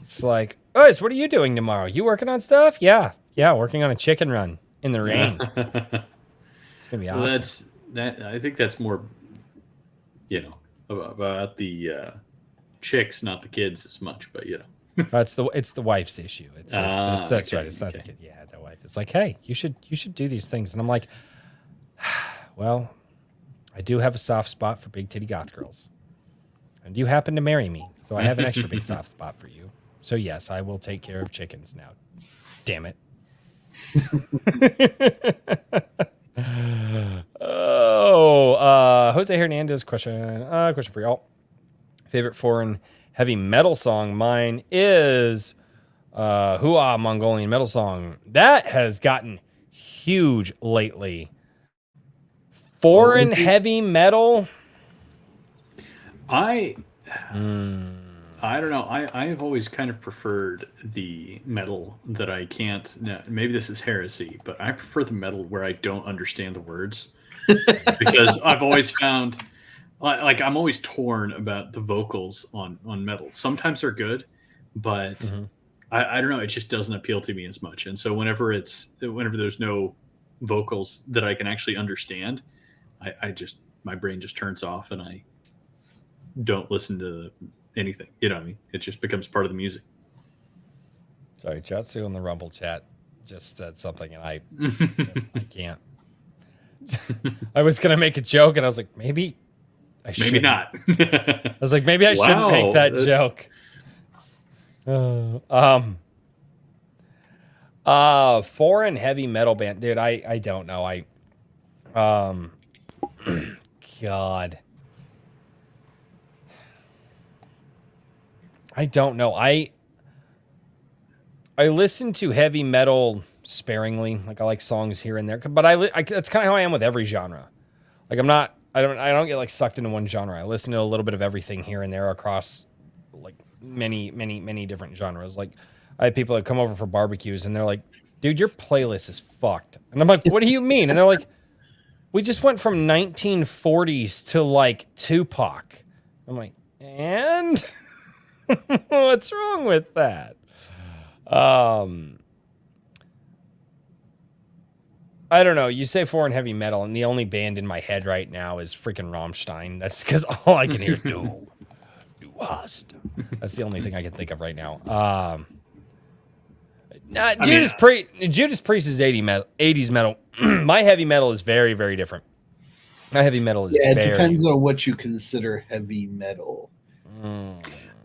It's like, oh, so what are you doing tomorrow? You working on stuff? Yeah, working on a chicken run in the rain. It's gonna be awesome. Well, I think that's more, about the chicks, not the kids as much. But It's the wife's issue. That's right. It's not the kid. Yeah, the wife. It's like, hey, you should do these things, and I'm like, well, I do have a soft spot for big titty goth girls, and you happen to marry me, so I have an extra big soft spot for you. So yes, I will take care of chickens now. Damn it. Jose Hernandez question for y'all. Favorite foreign heavy metal song? Mine is Hoo-ah Mongolian metal song. That has gotten huge lately. Foreign heavy metal. I don't know. I have always kind of preferred the metal that I can't. Maybe this is heresy, but I prefer the metal where I don't understand the words because I've always found like I'm always torn about the vocals on metal. Sometimes they're good, but I don't know. It just doesn't appeal to me as much. And so whenever there's no vocals that I can actually understand, my brain just turns off and I don't listen to anything. You know what I mean? It just becomes part of the music. Sorry, Jatsu in the Rumble chat just said something, and I can't. I was gonna make a joke, and I was like, maybe I should. Maybe not. I was like, maybe I shouldn't make that joke. Foreign heavy metal band, dude. I don't know. God. I don't know. I listen to heavy metal sparingly. Like I like songs here and there, but that's kind of how I am with every genre. Like I don't get like sucked into one genre. I listen to a little bit of everything here and there across like many different genres. Like I have people that come over for barbecues and they're like, dude, your playlist is fucked. And I'm like, what do you mean? And they're like, we just went from 1940s to like Tupac. I'm like, and what's wrong with that? I don't know. You say foreign heavy metal, and the only band in my head right now is freaking Rammstein. That's because all I can hear is Du hast. That's the only thing I can think of right now. Judas Priest is 80s metal. My heavy metal is very, very different. My heavy metal is it depends on what you consider heavy metal.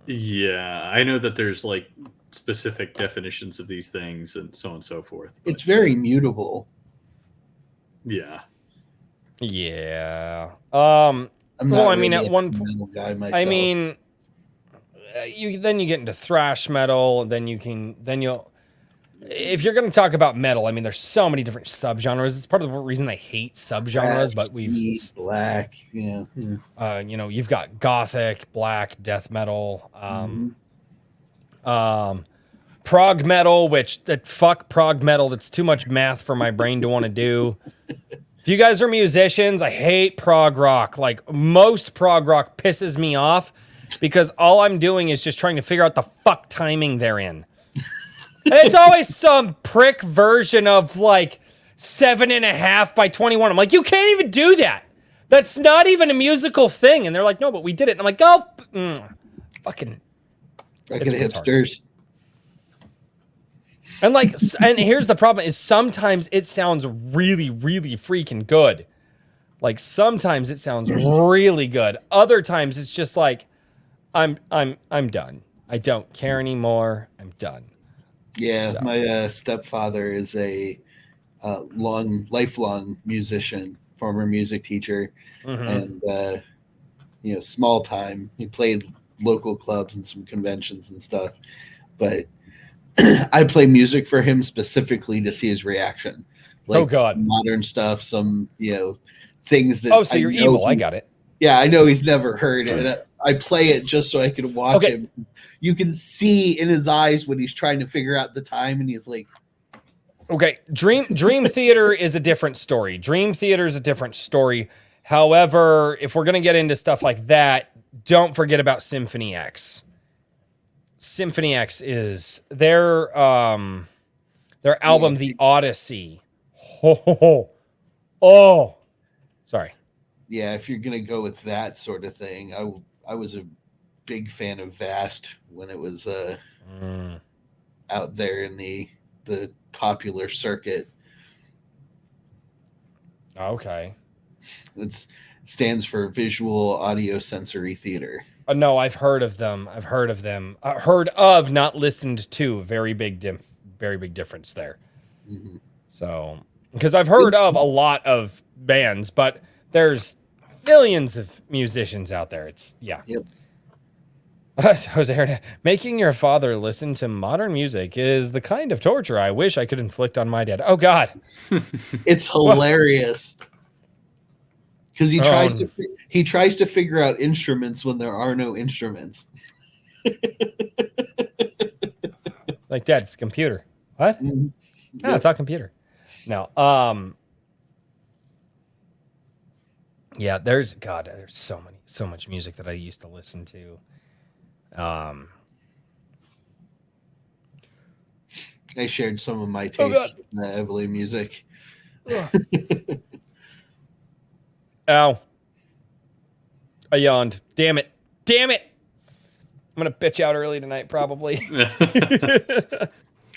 Yeah, I know that there's like specific definitions of these things and so on and so forth. It's very mutable. Yeah. Yeah. I'm not well, I really mean, at one metal point, guy myself. I mean, you get into thrash metal, then you'll. If you're going to talk about metal, I mean, there's so many different subgenres. It's part of the reason I hate subgenres, but black, yeah. You've got gothic, black, death metal, prog metal, fuck prog metal. That's too much math for my brain to want to do. If you guys are musicians, I hate prog rock. Like most prog rock pisses me off because all I'm doing is just trying to figure out the fuck timing they're in. And it's always some prick version of like 7.5 by 21. I'm like, you can't even do that. That's not even a musical thing. And they're like, no, but we did it. And I'm like, fucking. Fucking hipsters. And and here's the problem is sometimes it sounds really, really freaking good. Like sometimes it sounds really good. Other times it's just like, I'm done. I don't care anymore. I'm done. Yeah, so. My stepfather is a lifelong musician, former music teacher, and small time. He played local clubs and some conventions and stuff. But I play music for him specifically to see his reaction. Like some modern stuff, some things that. Oh, so you're evil. I got it. Yeah, I know he's never heard it. I play it just so I can watch him. You can see in his eyes when he's trying to figure out the time, and he's like, "Okay, Dream Theater is a different story. Dream Theater is a different story. However, if we're gonna get into stuff like that, don't forget about Symphony X. Symphony X is their album, The Odyssey. Oh, sorry. Yeah, if you're gonna go with that sort of thing, I was a big fan of Vast when it was out there in the popular circuit. Okay. It stands for Visual Audio Sensory Theater. No, I've heard of them. Heard of, not listened to. Very big difference there. Mm-hmm. So, because I've heard of a lot of bands, but there's millions of musicians out there. Yep. Jose Hernandez, making your father listen to modern music is the kind of torture I wish I could inflict on my dad. Oh God. It's hilarious because he tries Oh. to he tries to figure out instruments when there are no instruments. Like, Dad, it's a computer. What? No, it's not a computer. No. Yeah, there's so much music that I used to listen to. I shared some of my Oh, taste God. in the Evelyn music. Ow. I yawned. Damn it. Damn it. I'm going to bitch out early tonight, probably.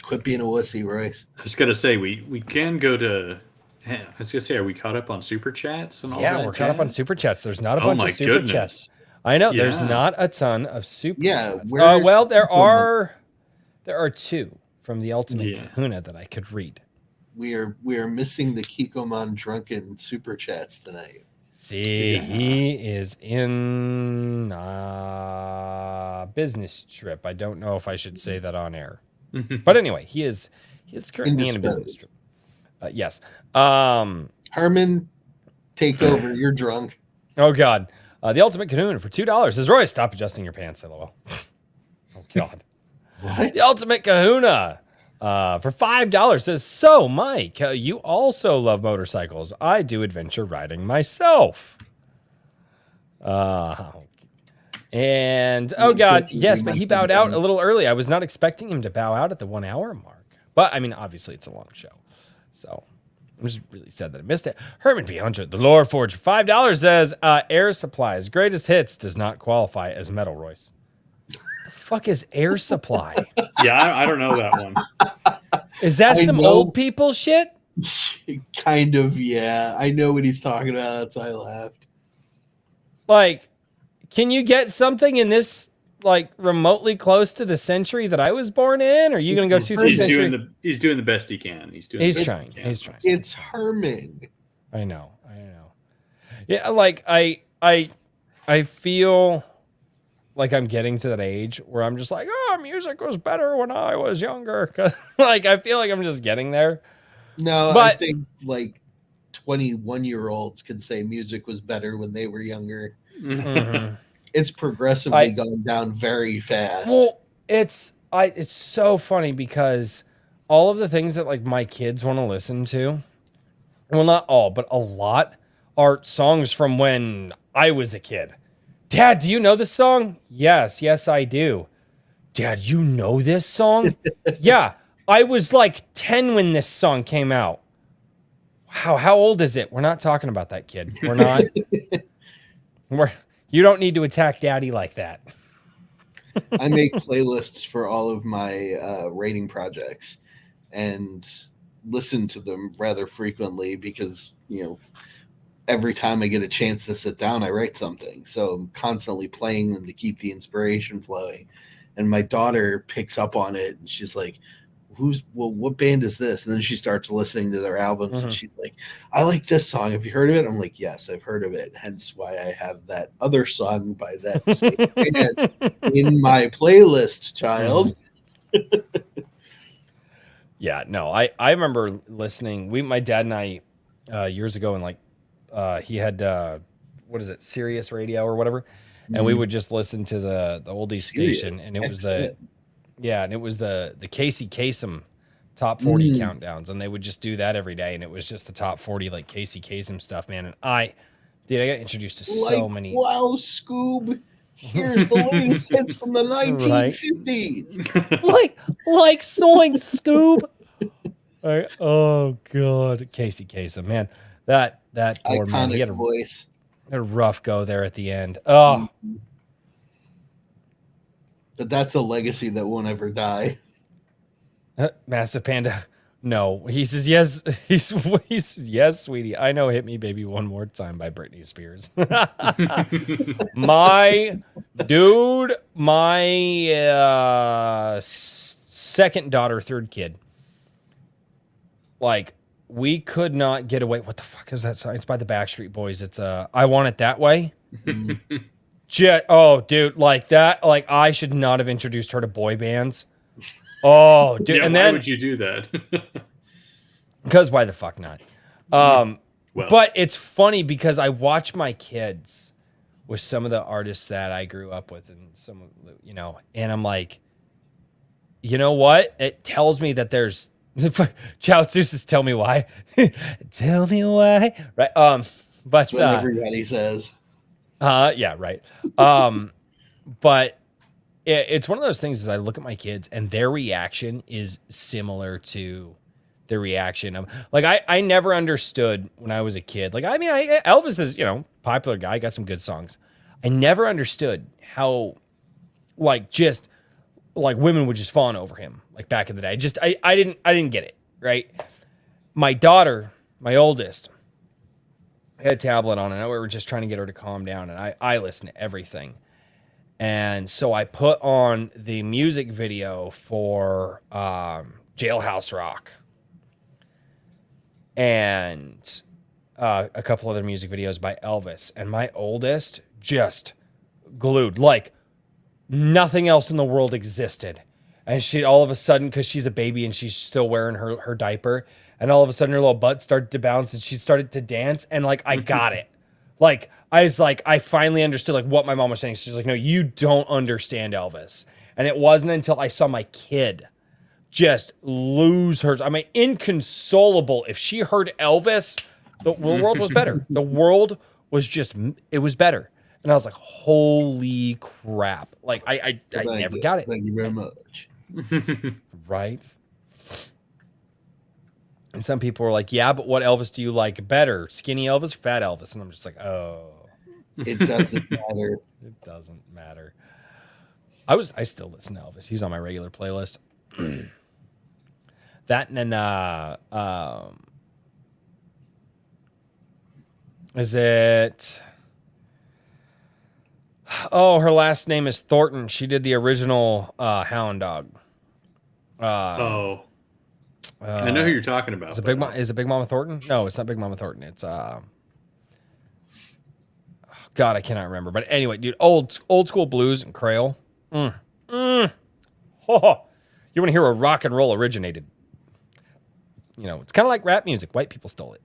Quit being a wussy, Royce. I was gonna say we can go to. I was gonna say, are we caught up on super chats and all Yeah, that? we're caught up on jazz? super chats. There's not a Oh bunch my of super goodness! chats. I know there's Yeah. not a ton of super Yeah, chats. where's Well, there Pokemon? are two from the Ultimate Yeah. Kahuna that I could read. We are missing the Kikomon drunken super chats tonight. See, Yeah. he is in business trip. I don't know if I should say that on air, but anyway, he is currently in a business trip. Yes. Herman, take over. You're drunk. Oh God. The Ultimate Kahuna for $2 says, Roy, stop adjusting your pants. LOL. Oh God. What? The Ultimate Kahuna for $5 says, so Mike, you also love motorcycles. I do adventure riding myself. And oh God, yes, but he bowed out a little early. I was not expecting him to bow out at the 1 hour mark. But I mean, obviously it's a long show. So I'm just really sad that I missed it. Herman P. Hunter, the Lore Forge, $5 says, Air Supply's greatest hits does not qualify as metal, Royce. The fuck is Air Supply? Yeah, I don't know that one. Is that I some know. old people shit? Kind of, yeah. I know what he's talking about. That's why I laughed. Like, can you get something in this like remotely close to the century that I was born in? Or are you gonna go He's to the He's century? doing the best he can. He's doing. He's the best trying. he can. He's trying. It's Herman. I know. Yeah, like I feel like I'm getting to that age where I'm just like, oh, music was better when I was younger. 'Cause, like I feel like I'm just getting there. No, I But- think like 21-year-olds can say music was better when they were younger. Mhm. It's progressively I- gone down very fast. Well, it's so funny because all of the things that like my kids want to listen to, well, not all, but a lot are songs from when I was a kid. Dad, do you know this song? Yes, I do. Dad, you know this song? Yeah, I was like 10 when this song came out. How old is it? We're not talking about that, kid. We're not. You don't need to attack daddy like that. I make playlists for all of my rating projects and listen to them rather frequently because, every time I get a chance to sit down, I write something. So I'm constantly playing them to keep the inspiration flowing. And my daughter picks up on it and she's like, what band is this? And then she starts listening to their albums and she's like, I like this song. Have you heard of it? I'm like, yes, I've heard of it. Hence why I have that other song by that same band in my playlist, child. Yeah, no, I remember listening. My dad and I years ago, and like he had what is it, Sirius Radio or whatever, and we would just listen to the oldies Sirius, station, and it was excellent. the Casey Kasem top 40 countdowns, and they would just do that every day, and it was just the top 40 like Casey Kasem stuff, man. And I got introduced to so many. Wow, Scoob. Here's the latest hits from the 1950s. like Soing Scoob. Oh god, Casey Kasem, man, that poor man. He Iconic had voice. a rough go there at the end. Oh, But that's a legacy that won't ever die. Massive Panda. No, he says yes. He's yes, sweetie. I know. Hit Me Baby One More Time by Britney Spears. My dude, my second daughter, third kid. Like we could not get away. What the fuck is that song? It's by the Backstreet Boys. It's I Want It That Way. Oh, dude, like that. Like I should not have introduced her to boy bands. Oh, dude, Yeah, and why then would you do that? because why the fuck not? Well, But it's funny because I watch my kids with some of the artists that I grew up with, and some, you know, and I'm like, you know what? It tells me that there's Chaozus is tell me why. Tell me why. Right. But That's what everybody says. yeah, right. But it's one of those things as I look at my kids and their reaction is similar to the reaction of like I never understood when I was a kid. Like I mean, Elvis is, you know, popular guy, got some good songs. I never understood how like just like women would just fawn over him like back in the day. I didn't get it, right? My daughter, my oldest, had a tablet on and we were just trying to get her to calm down, and I listen to everything. And so I put on the music video for Jailhouse Rock and a couple other music videos by Elvis, and my oldest just glued like nothing else in the world existed. And she all of a sudden, because she's a baby and she's still wearing her diaper, and all of a sudden her little butt started to bounce and she started to dance, and like I got it. Like I was like, I finally understood like what my mom was saying. She's like, no, you don't understand Elvis. And it wasn't until I saw my kid just lose her. I mean, inconsolable. If she heard Elvis, the world was better. The world was just, it was better. And I was like, holy crap. Like, I never got it. Thank you very much. Right? And some people were like, yeah, but what Elvis do you like better? Skinny Elvis or fat Elvis? And I'm just like, oh. It doesn't matter. It doesn't matter. I still listen to Elvis. He's on my regular playlist. That and then is it her last name is Thornton. She did the original Hound Dog. I know who you're talking about. Is it Big Mama Thornton? No, it's not Big Mama Thornton. It's God, I cannot remember. But anyway, dude, old school blues and Creole. Oh, you want to hear where rock and roll originated? You know, it's kind of like rap music. White people stole it.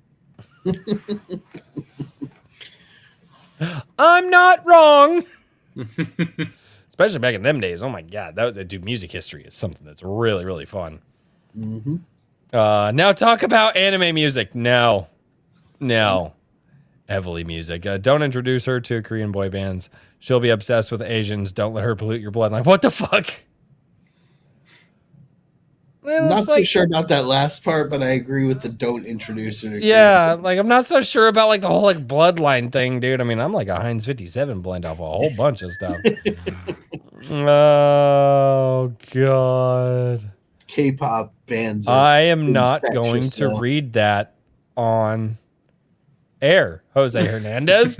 I'm not wrong. Especially back in them days. Oh my God, that dude, music history is something that's really, really fun. Mm-hmm. Now talk about anime music. No. Heavily music. Don't introduce her to Korean boy bands. She'll be obsessed with Asians. Don't let her pollute your blood. Like, what the fuck? I'm not so sure about that last part, but I agree with the don't introduce her. Yeah, like I'm not so sure about like the whole like bloodline thing, dude. I mean, I'm like a Heinz 57 blend off a whole bunch of stuff. Oh God. K-pop bands. I am not going to read that on air. Jose Hernandez.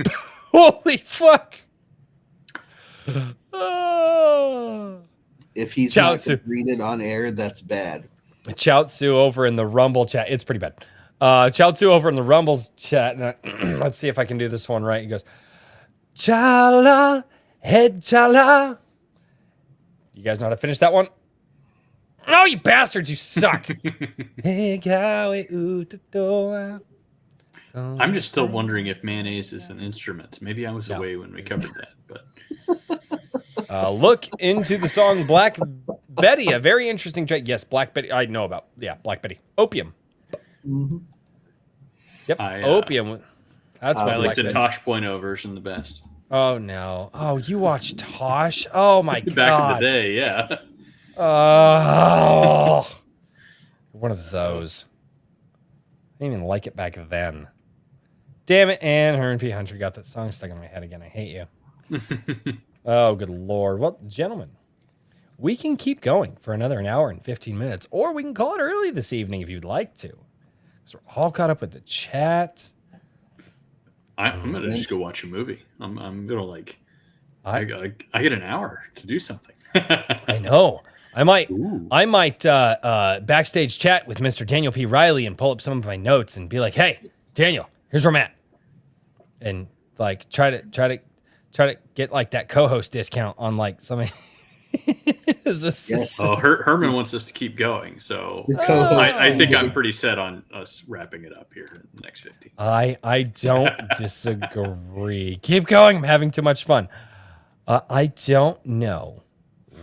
Holy fuck. Oh. If he's not going to read it on air, that's bad. Chaozu over in the Rumble chat. It's pretty bad. Chaozu over in the Rumble chat. Let's see if I can do this one right. He goes, Chala, head chala. You guys know how to finish that one? Oh, you bastards, you suck. I'm just still wondering if mayonnaise is an instrument. Maybe I was away when we covered that, but look into the song Black Betty, a very interesting track. Yes, Black Betty. I know about. Yeah, Black Betty. Opium. Mm-hmm. Yep, Opium. That's I my like the Betty. Tosh.0 version the best. Oh no! Oh, you watch Tosh? Oh my God! Back in the day, yeah. Oh, one of those. I didn't even like it back then. Damn it! And her and P. Hunter got that song stuck in my head again. I hate you. Oh, good Lord. Well, gentlemen, we can keep going for another an hour and 15 minutes, or we can call it early this evening if you'd like to. Because we're all caught up with the chat. I'm going to just go watch a movie. I'm going to like, I get an hour to do something. I know. I might backstage chat with Mr. Daniel P. Riley and pull up some of my notes and be like, hey, Daniel, here's where I'm at. And like, try to try to get like that co-host discount on like something. His assistant. Oh, Herman wants us to keep going, so The co-host I think I'm today. pretty set on us wrapping it up here in the next 15. I don't disagree. Keep going. I'm having too much fun. I don't know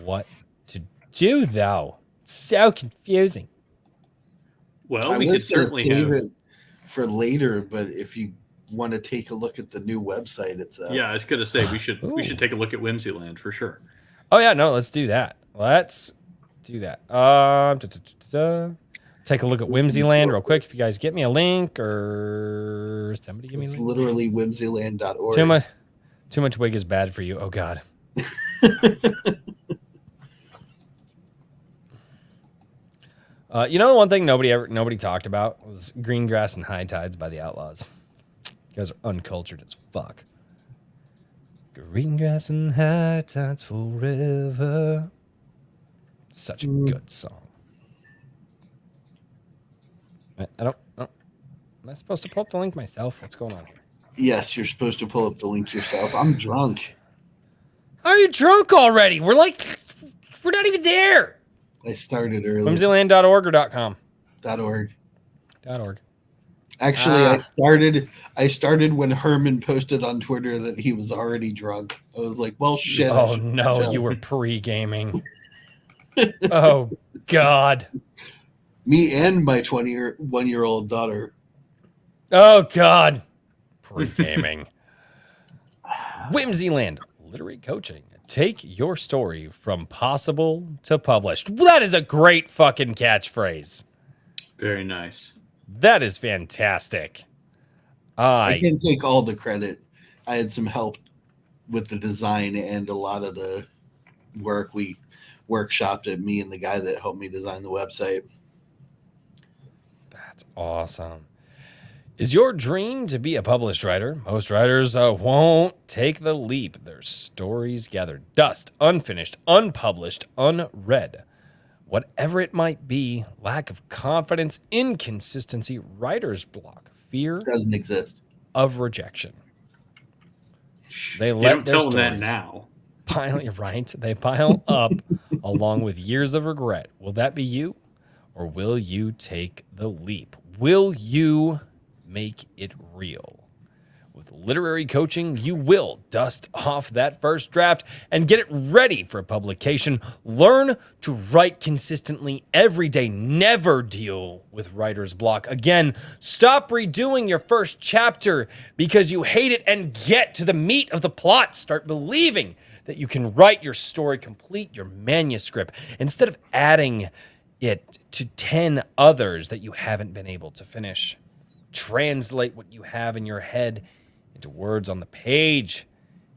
what to do though. It's so confusing. Well, I we could was gonna certainly save have. it for later, but if you want to take a look at the new website, it's Yeah, I was gonna say we should Ooh. take a look at Whimsyland for sure. Oh yeah, no, let's do that. Let's do that. Take a look at Whimsyland real quick. If you guys get me a link or somebody give me a it's link. literally whimsyland.org. Too much wig is bad for you. Oh God. You know the one thing nobody talked about was Green Grass and High Tides by the Outlaws. You guys are uncultured as fuck. Green grass and high tides forever. Such a good song. I don't. Am I supposed to pull up the link myself? What's going on here? Yes, you're supposed to pull up the link yourself. I'm drunk. Are you drunk already? We're not even there. I started early. Whimsyland.org or .com? .org. .org. Actually, I started when Herman posted on Twitter that he was already drunk. I was like, well, shit. Oh no, you were pre-gaming. Oh God. Me and my 21-year-old daughter. Oh God. Pre-gaming. Whimsyland literary coaching. Take your story from possible to published. That is a great fucking catchphrase. Very nice. That is fantastic. I can take all the credit. I had some help with the design and a lot of the work. We workshopped it, me and the guy that helped me design the website. That's awesome. Is your dream to be a published writer? Most writers won't take the leap. Their stories gather dust, unfinished, unpublished, unread. Whatever it might be, lack of confidence, inconsistency, writer's block, fear Doesn't exist. of rejection. They You let don't their tell them that stories now. they pile up along with years of regret. Will that be you? Or will you take the leap? Will you make it real? With literary coaching, you will dust off that first draft and get it ready for publication. Learn to write consistently every day. Never deal with writer's block again. Stop redoing your first chapter because you hate it and get to the meat of the plot. Start believing that you can write your story, complete your manuscript, instead of adding it to 10 others that you haven't been able to finish. Translate what you have in your head into words on the page.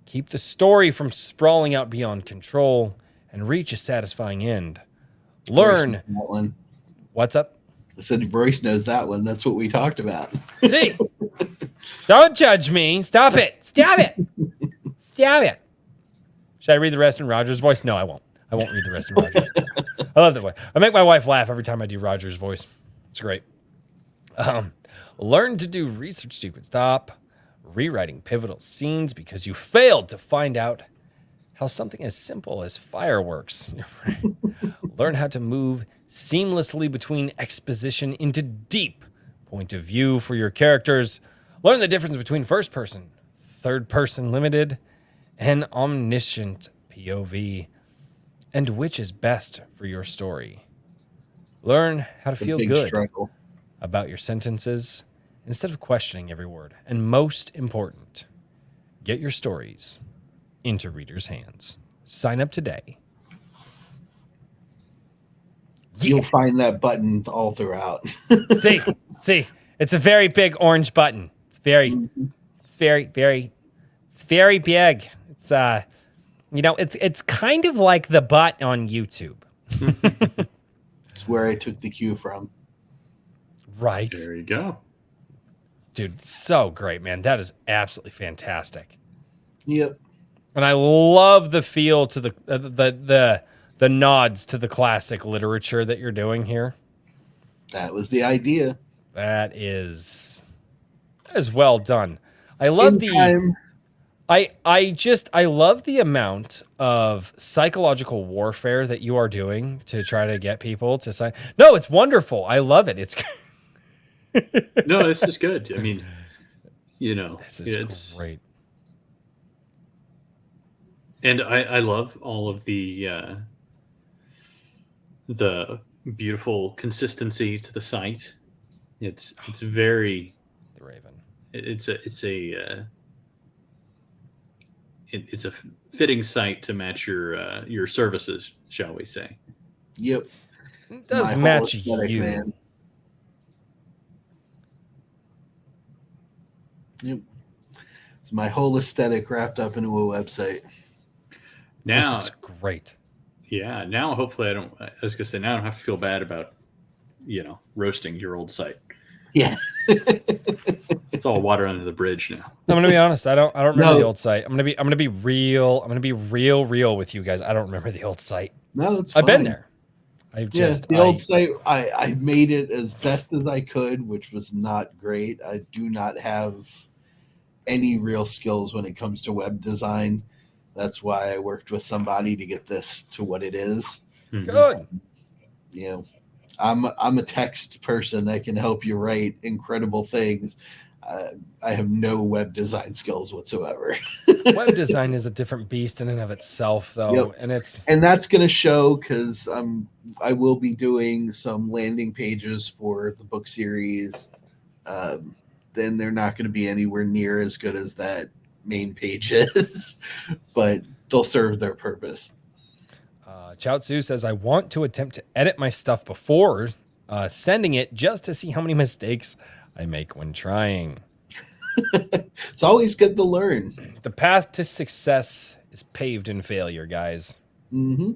Keep the story from sprawling out beyond control and reach a satisfying end. Learn. Royce knows that one. What's up? I said Royce knows that one. That's what we talked about. See, don't judge me. Stop it. Stop it. Stop it. Should I read the rest in Roger's voice? No, I won't. I won't read the rest in Roger's voice. I love that voice. I make my wife laugh every time I do Roger's voice. It's great. Learn to do research so you can stop rewriting pivotal scenes because you failed to find out how something as simple as fireworks. Learn how to move seamlessly between exposition into deep point of view for your characters. Learn the difference between first person, third person limited, and omniscient POV, and which is best for your story. Learn how to feel Big good struggle. about your sentences instead of questioning every word. And most important, get your stories into readers' hands. Sign up today. You'll find that button all throughout. See, it's a very big orange button. It's very big. It's it's kind of like the butt on YouTube. It's where I took the cue from. Right. There you go. Dude, so great, man. That is absolutely fantastic. Yep. And I love the feel to the nods to the classic literature that you're doing here. That was the idea. That is well done. I love In time, I love the amount of psychological warfare that you are doing to try to get people to sign. No, it's wonderful. I love it. It's No, this is good. I mean, this is it's great. and I love all of the beautiful consistency to the site. It's very The Raven. it's a fitting site to match your services, shall we say? Yep. It does My whole match aesthetic, you. man. Yep. It's my whole aesthetic wrapped up into a website. Now, This is great. yeah. Now, hopefully, I was gonna say now I don't have to feel bad about roasting your old site. Yeah. It's all water under the bridge now. I'm gonna be honest. I don't remember No. the old site. I'm gonna be real. I'm gonna be real with you guys. I don't remember the old site. No, it's fine. I've been there. The old site, I made it as best as I could, which was not great. I do not have any real skills when it comes to web design. That's why I worked with somebody to get this to what it is. Mhm. Good. You know, I'm a text person that can help you write incredible things. I have no web design skills whatsoever. Web design is a different beast in and of itself, though, Yep. and it's And that's going to show because I will be doing some landing pages for the book series. Then they're not going to be anywhere near as good as that main page is, but they'll serve their purpose. Chaozu says, I want to attempt to edit my stuff before sending it just to see how many mistakes I make when trying. It's always good to learn. The path to success is paved in failure, guys. Mm-hmm.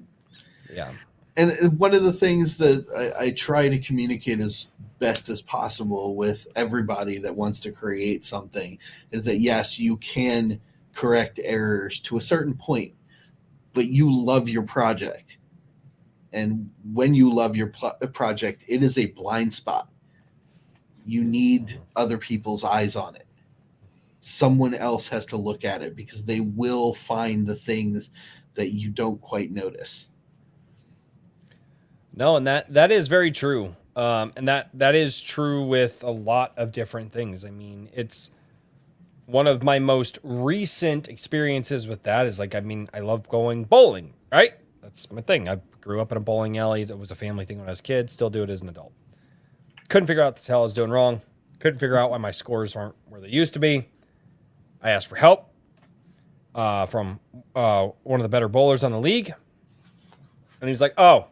Yeah. And one of the things that I try to communicate as best as possible with everybody that wants to create something is that, yes, you can correct errors to a certain point, but you love your project. And when you love your project, it is a blind spot. You need other people's eyes on it. Someone else has to look at it because they will find the things that you don't quite notice. No, and that is very true. And that is true with a lot of different things. I mean, it's one of my most recent experiences with that is like, I mean, I love going bowling, right? That's my thing. I grew up in a bowling alley. It was a family thing when I was a kid, still do it as an adult. Couldn't figure out what the hell I was doing wrong. Couldn't figure out why my scores weren't where they used to be. I asked for help from one of the better bowlers on the league. And he's like, oh,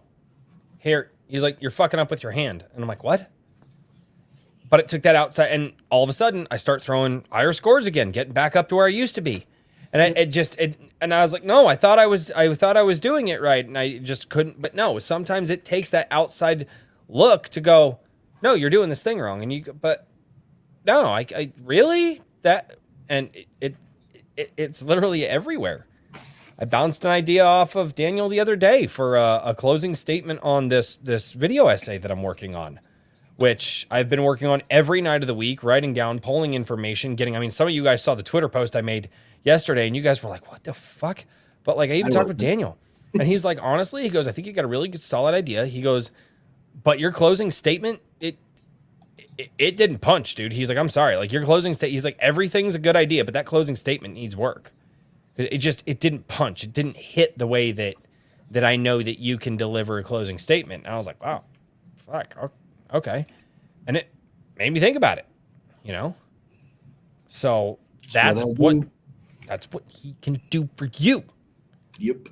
here. He's like, you're fucking up with your hand. And I'm like, what? But it took that outside. And all of a sudden, I start throwing higher scores again, getting back up to where I used to be. And and I was like, no, I thought I was doing it right. And I just couldn't. But no, sometimes it takes that outside look to go, no, you're doing this thing wrong. And but no, I really that. And it's literally everywhere. I bounced an idea off of Daniel the other day for a closing statement on this video essay that I'm working on, which I've been working on every night of the week, writing down, polling information, I mean, some of you guys saw the Twitter post I made yesterday, and you guys were like, what the fuck? But like, I even talked with Daniel, and he's like, honestly, he goes, I think you got a really good, solid idea. He goes, but your closing statement, it didn't punch, dude. He's like, I'm sorry. Like your closing statement, he's like, everything's a good idea, but that closing statement needs work. It didn't punch. It didn't hit the way that I know that you can deliver a closing statement. And I was like, wow, fuck, okay. And it made me think about it, you know? So that's what he can do for you. Yep.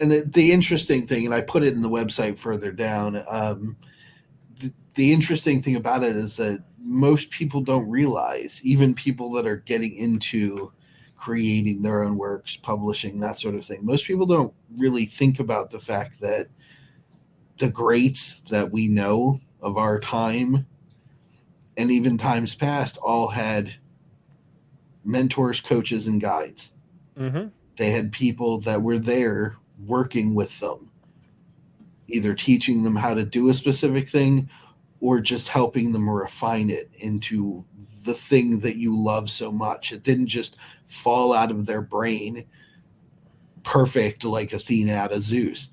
And the interesting thing, and I put it in the website further down, the interesting thing about it is that most people don't realize, even people that are getting into creating their own works, publishing, that sort of thing, most people don't really think about the fact that the greats that we know of our time and even times past all had mentors, coaches, and guides. Mm-hmm. They had people that were there working with them, either teaching them how to do a specific thing or just helping them refine it into the thing that you love so much. It didn't just fall out of their brain perfect like Athena out of Zeus.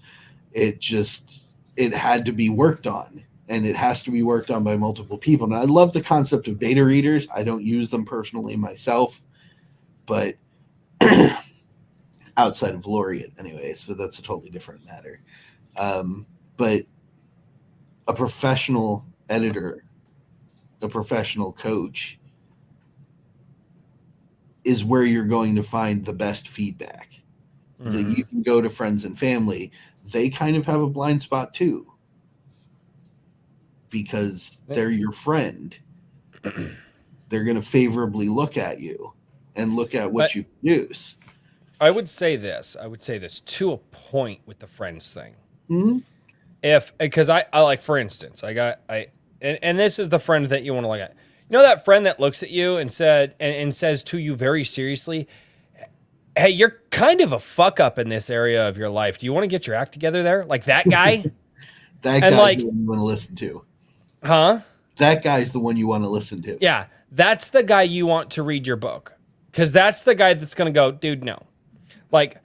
It had to be worked on, and it has to be worked on by multiple people. And I love the concept of beta readers. I don't use them personally myself, but outside of Laureate anyways, but that's a totally different matter. But a professional editor, a professional coach is where you're going to find the best feedback. So you can go to friends and family. They kind of have a blind spot too, because they're your friend. They're going to favorably look at you and look at what you produce. I would say this to a point with the friends thing. Mm-hmm. Because I like, for instance, and this is the friend that you want to look at. You know that friend that looks at you and says to you very seriously, "Hey, you're kind of a fuck up in this area of your life. Do you want to get your act together there?" Like that guy. That guy's the one you want to listen to. Huh? That guy's the one you want to listen to. Yeah, that's the guy you want to read your book, because that's the guy that's going to go, dude, no. Like,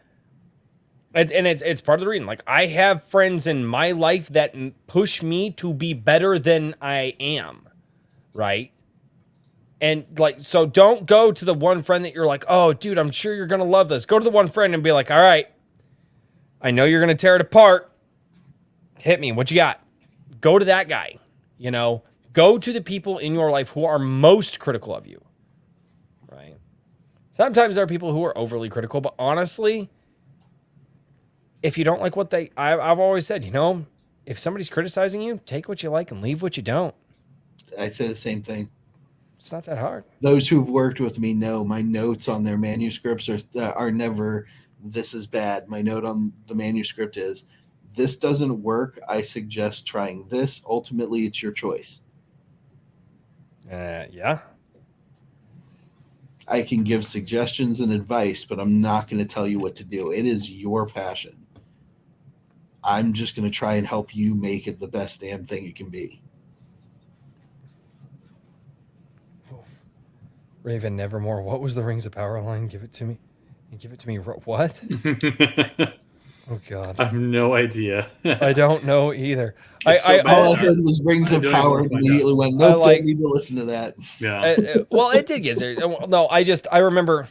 it's part of the reason. Like, I have friends in my life that push me to be better than I am, right? And like, so don't go to the one friend that you're like, oh, dude, I'm sure you're going to love this. Go to the one friend and be like, all right, I know you're going to tear it apart. Hit me. What you got? Go to that guy, go to the people in your life who are most critical of you, right? Sometimes there are people who are overly critical, but honestly, if you don't like what I've always said, if somebody's criticizing you, take what you like and leave what you don't. I say the same thing. It's not that hard. Those who've worked with me know my notes on their manuscripts are never, "This is bad." My note on the manuscript is, "This doesn't work. I suggest trying this. Ultimately, it's your choice." Yeah. I can give suggestions and advice, but I'm not going to tell you what to do. It is your passion. I'm just going to try and help you make it the best damn thing it can be. Raven Nevermore. What was the Rings of Power line? Give it to me. Give it to me. What? Oh, God. I have no idea. I don't know either. All I heard was Rings of Power and immediately went, nope, don't need to listen to that. Yeah. Well, it did get there. No, I remember.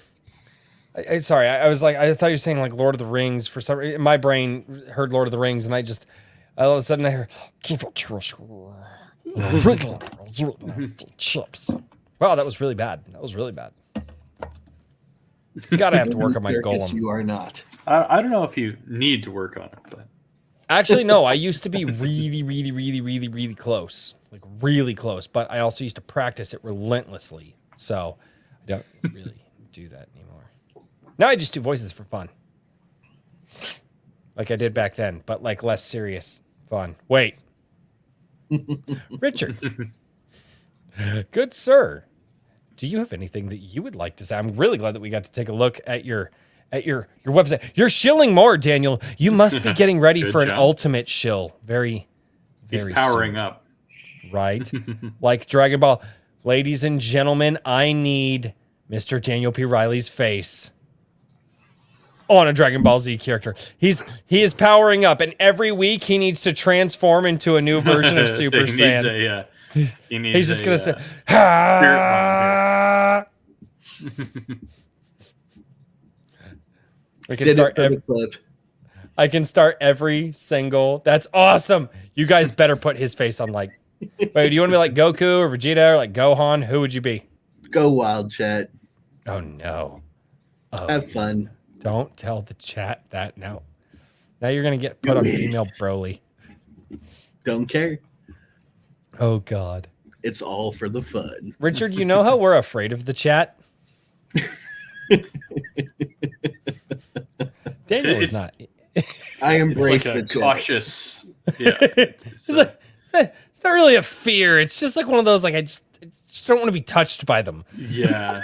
Sorry, I was like, I thought you were saying like Lord of the Rings. For some reason, my brain heard Lord of the Rings, and all of a sudden I heard, give it to us. Chips. Wow, that was really bad. Gotta have to work on my golem. You are not. I don't know if you need to work on it, but actually, no. I used to be really, really, really, really, really close, like really close. But I also used to practice it relentlessly, so I don't really do that anymore. Now I just do voices for fun, like I did back then, but like less serious fun. Wait, Richard, good sir. Do you have anything that you would like to say? I'm really glad that we got to take a look at your website. You're shilling more, Daniel. You must be getting ready for an ultimate shill. Very, very He's powering soon. up. Right? Like Dragon Ball. Ladies and gentlemen, I need Mr. Daniel P. Riley's face on a Dragon Ball Z character. He is powering up, and every week he needs to transform into a new version of Super Saiyan. He's just going to say, ah! I can start every single. That's awesome. You guys better put his face on like. Wait, do you want to be like Goku or Vegeta or like Gohan? Who would you be? Go wild, chat. Oh no. Oh, have fun. Don't tell the chat that now. Now you're gonna get put on female Broly. Don't care. Oh God. It's all for the fun. Richard, you know how we're afraid of the chat? Daniel is not. I embrace like the a chat. Cautious. Yeah. It's not really a fear. It's just like one of those, like, I just don't want to be touched by them. Yeah.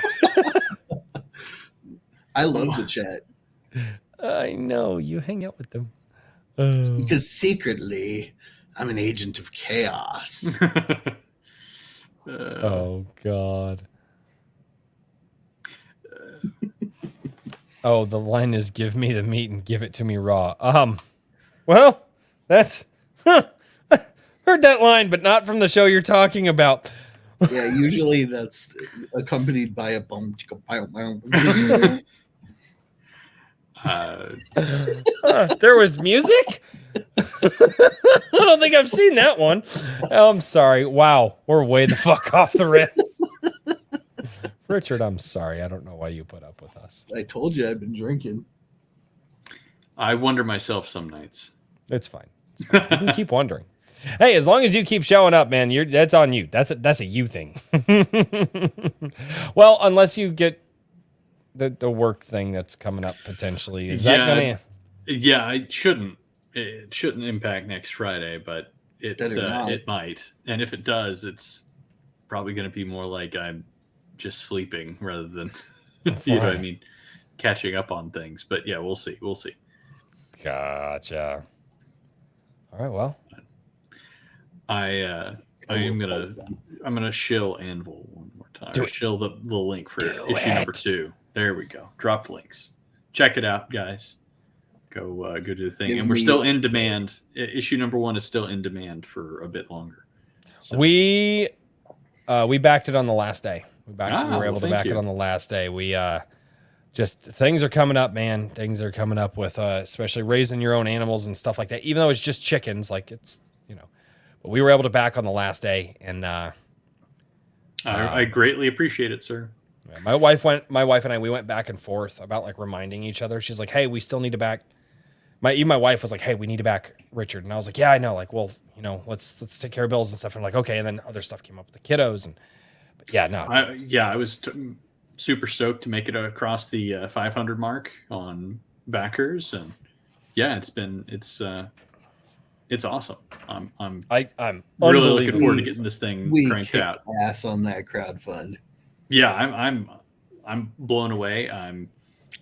I love the chat. I know. You hang out with them. Because secretly, I'm an agent of chaos. Oh God. Oh, the line is "Give me the meat and give it to me raw." Well, that's heard that line, but not from the show you're talking about. Yeah, usually that's accompanied by a bum. There was music? I don't think I've seen that one. Oh, I'm sorry. Wow, we're way the fuck off the rails. Richard, I'm sorry. I don't know why you put up with us. I told you I've been drinking. I wonder myself some nights. It's fine. It's fine. You can keep wondering. Hey, as long as you keep showing up, man, that's on you. That's a you thing. Well, unless you get the work thing that's coming up potentially. Is that gonna? Yeah, it shouldn't impact next Friday, but it might. And if it does, it's probably going to be more like I'm just sleeping rather than you know what I mean, catching up on things. But yeah, we'll see. Gotcha. All right. Well, I'm gonna shill Anvil one more time. Do it. Shill the link for issue number 2. There we go. Dropped links. Check it out, guys. Go do the thing. And we're still in demand. Issue number 1 is still in demand for a bit longer. So. we backed it on the last day. We were able to back you. it on the last day. We just things are coming up, man. Things are coming up with especially raising your own animals and stuff like that. Even though it's just chickens, like it's but we were able to back on the last day, and I greatly appreciate it, sir. my wife and I we went back and forth about like reminding each other. She's like, "Hey, we still need to back." My wife was like, "Hey, we need to back Richard," and I was like, "Yeah, I know. Like, well, let's take care of bills and stuff." And I'm like, "Okay," and then other stuff came up with the kiddos, but yeah, no, I was super stoked to make it across the 500 mark on backers, and yeah, it's awesome. I'm really looking forward to getting this thing cranked out. Ass on that crowdfund. Yeah, I'm blown away. I'm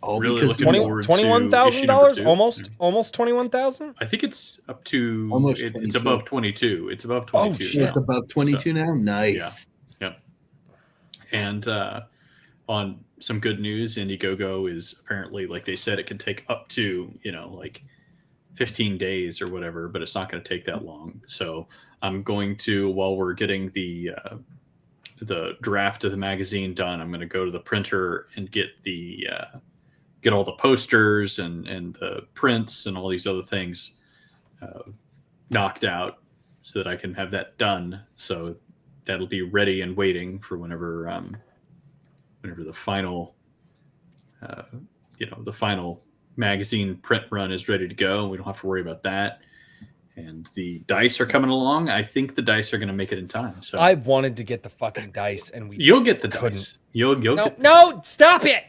really because looking forward to $21,000, almost 21,000. I think it's up to almost. It's above 22. It's above 22. Oh, shit. It's above 22 now. Nice. Yeah. And on some good news, Indiegogo is apparently, like they said, it can take up to like 15 days or whatever, but it's not going to take that long. So I'm going to, while we're getting the draft of the magazine done, I'm going to go to the printer and get all the posters and the prints and all these other things knocked out so that I can have that done. So that'll be ready and waiting for whenever the final the final magazine print run is ready to go. We don't have to worry about that. And the dice are coming along. I think the dice are going to make it in time. So I wanted to get the fucking dice, and you'll get the couldn't. dice. You'll no, stop it.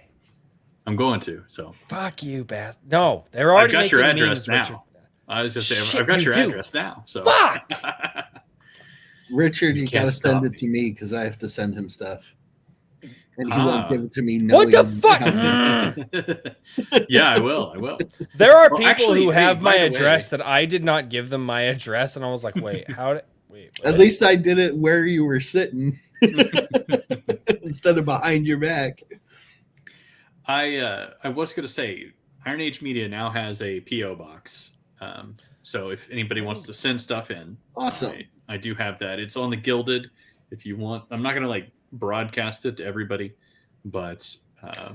I'm going to. So fuck you, bastard. No, they're already I've got your making address memes, now. Richard. I was going to say, Shit, I've got your do. address now. So Fuck. Richard, you can't gotta send stop it me. to me because I have to send him stuff, and he won't give it to me. What the knowing fuck? how- Yeah, I will. There are Well, people actually, who hey, have my by the address that I did not give them my address, and I was like, wait, how did wait? At least I did it where you were sitting instead of behind your back. I was going to say, Iron Age Media now has a PO box. So if anybody wants to send stuff in, Awesome. I do have that. It's on the Gilded. If you want, I'm not going to like broadcast it to everybody, but I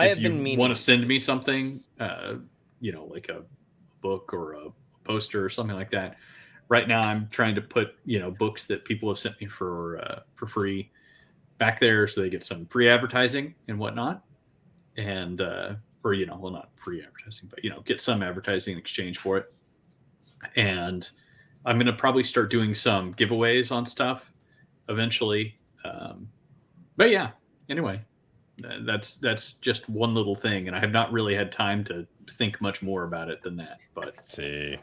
if have been you meaning want to send me something, like a book or a poster or something like that. Right now, I'm trying to put books that people have sent me for free back there, so they get some free advertising and whatnot, and well, not free advertising, but get some advertising in exchange for it. And I'm going to probably start doing some giveaways on stuff eventually. But yeah, anyway, that's just one little thing, and I have not really had time to think much more about it than that. But Let's see.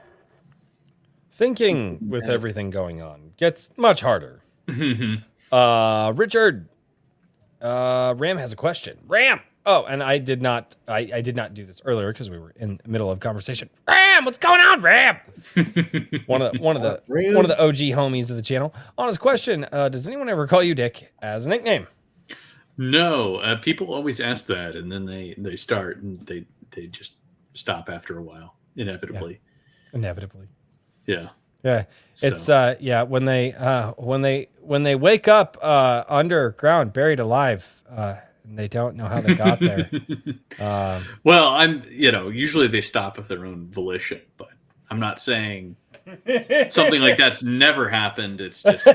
Thinking with everything going on gets much harder. Richard, Ram has a question. Ram, Oh, and I did not do this earlier because we were in the middle of conversation. Ram, what's going on, Ram? one of the OG homies of the channel. Honest question: does anyone ever call you Dick as a nickname? No, people always ask that, and then they start and they just stop after a while, inevitably. Inevitably. Yeah. Yeah. It's when they wake up underground, buried alive, and they don't know how they got there. Well, usually they stop of their own volition, but I'm not saying something like that's never happened. It's just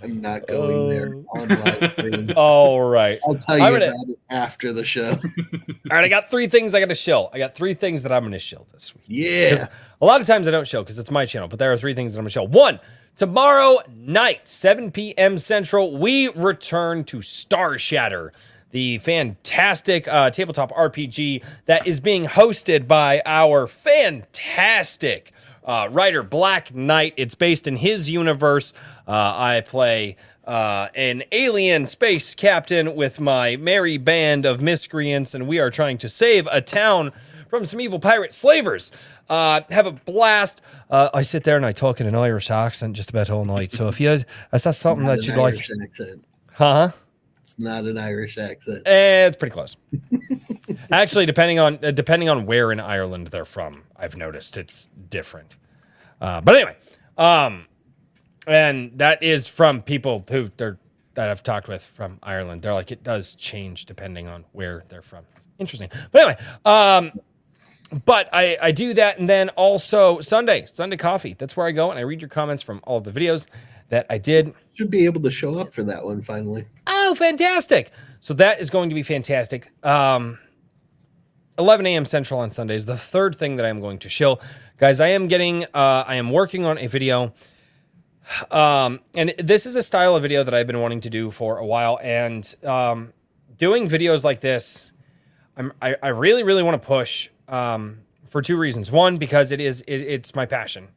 I'm not going there on live stream. All right. I'll tell you about it after the show. All right, I got 3 things I got to shill. I got 3 things that I'm going to shill this week. Yeah. A lot of times I don't show because it's my channel, but there are 3 things that I'm going to show. 1, tomorrow night, 7 p.m. Central, we return to Star Shatter, the fantastic tabletop RPG that is being hosted by our fantastic writer Black Knight. It's based in his universe. I play an alien space captain with my merry band of miscreants, and we are trying to save a town from some evil pirate slavers. Have a blast. I sit there and I talk in an Irish accent just about all night. So if is that something Not that an you'd like? Irish accent. Huh? It's not an Irish accent. It's pretty close. Actually, depending on where in Ireland they're from, I've noticed it's different. But anyway, and that is from people that I've talked with from Ireland. They're like, it does change depending on where they're from. It's interesting. But anyway, but I do that, and then also Sunday coffee. That's where I go and I read your comments from all of the videos that I did. Should be able to show up for that one finally. Oh, fantastic. So that is going to be fantastic. 11 a.m. Central on Sundays. The third thing that I'm going to shill. Guys, I am working on a video. And this is a style of video that I've been wanting to do for a while. And doing videos like this, I really, really want to push for 2 reasons. One, because it's my passion.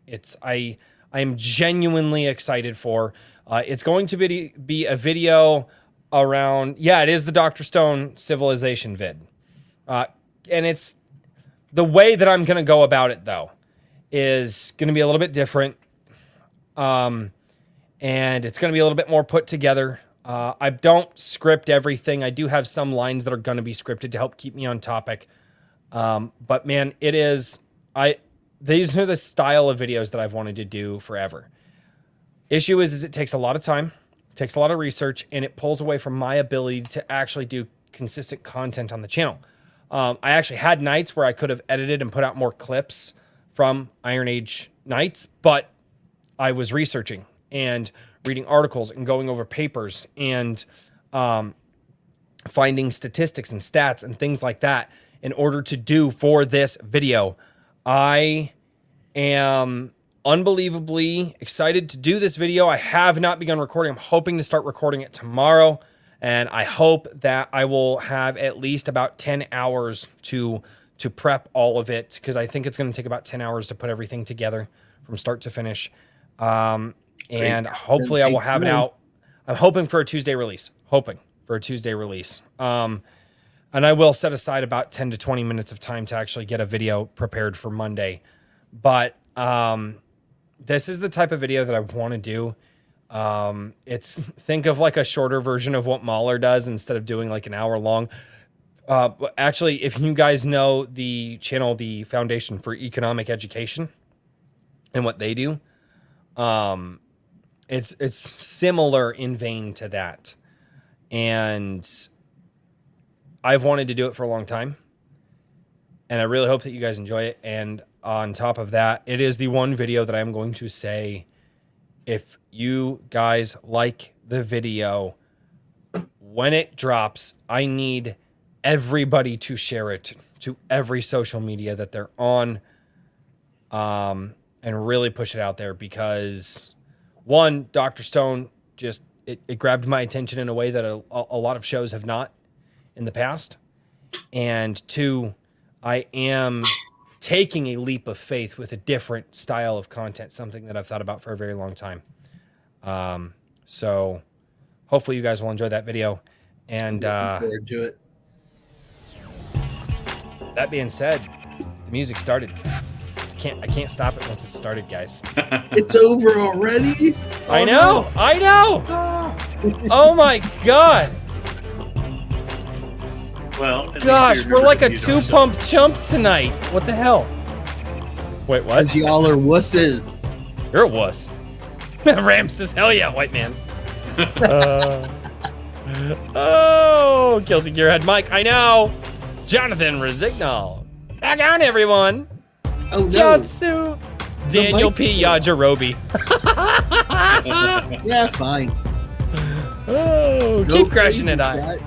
I am genuinely excited for. It's going to be a video around, it is the Dr. Stone Civilization vid. And it's the way that I'm going to go about it, though, is going to be a little bit different. And it's going to be a little bit more put together. I don't script everything. I do have some lines that are going to be scripted to help keep me on topic. But man, these are the style of videos that I've wanted to do forever. Issue is it takes a lot of time, it takes a lot of research, and it pulls away from my ability to actually do consistent content on the channel. I actually had nights where I could have edited and put out more clips from Iron Age nights, but I was researching and reading articles and going over papers and finding statistics and stats and things like that in order to do for this video. I am unbelievably excited to do this video. I have not begun recording. I'm hoping to start recording it tomorrow. And I hope that I will have at least about 10 hours to prep all of it, because I think it's going to take about 10 hours to put everything together from start to finish. And hopefully I will have it out. I'm hoping for a Tuesday release. And I will set aside about 10 to 20 minutes of time to actually get a video prepared for Monday. But this is the type of video that I want to do. Think of like a shorter version of what Mahler does instead of doing like an hour long. Actually, if you guys know the channel, the Foundation for Economic Education, and what they do, it's similar in vein to that. And I've wanted to do it for a long time, and I really hope that you guys enjoy it. And on top of that, it is the one video that I'm going to say, if you guys like the video, when it drops, I need everybody to share it to every social media that they're on, and really push it out there, because one, Dr. Stone just, it grabbed my attention in a way that a lot of shows have not in the past. And 2, I am taking a leap of faith with a different style of content, something that I've thought about for a very long time. So hopefully you guys will enjoy that video. And Looking forward to it. that being said, the music started. I can't stop it once it's started, guys. It's over already. I know. Oh my god. Well, at least Gosh, you we're remember like to a mute 2-pump chump tonight. What the hell? Wait, what? Because y'all are wusses. You're a wuss. Ram says, hell yeah, white man. Oh, Kelsey Gearhead Mike, I know. Jonathan Resignal. Back on, everyone. Oh no. Jotsu. Daniel mic P. still. Yajirobe. Yeah, fine. Oh, Go keep crushing crazy, it, I. chat.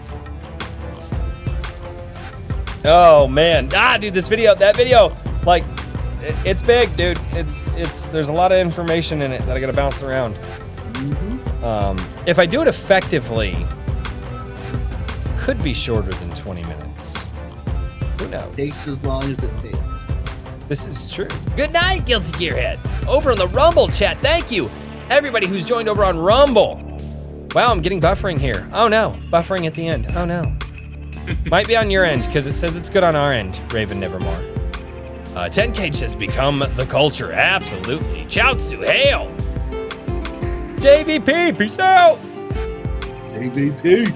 Oh man, dude, that video, like, it's big, dude. It's there's a lot of information in it that I gotta bounce around. If I do it effectively, could be shorter than 20 minutes. Who knows? Takes as long as it takes. This is true. Good night, Guilty Gearhead. Over in the Rumble chat, thank you. Everybody who's joined over on Rumble. Wow, I'm getting buffering here. Oh no, buffering at the end. Oh no. Might be on your end, because it says it's good on our end, Raven Nevermore. 10K has become the culture, absolutely. Chaozu, hail! JVP, peace out! AVP.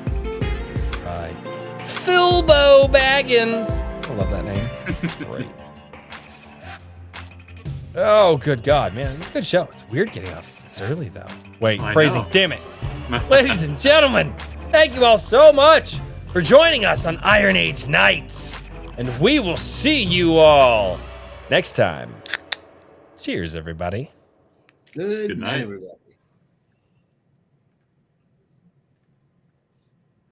Right. Philbo Baggins. I love that name. It's great. Oh, good God, man. It's a good show. It's weird getting up this early, though. Wait, I phrasing. know. Damn it. Ladies and gentlemen, thank you all so much for joining us on Iron Age Nights. And we will see you all next time. Cheers, everybody. Good Good night, night. everybody.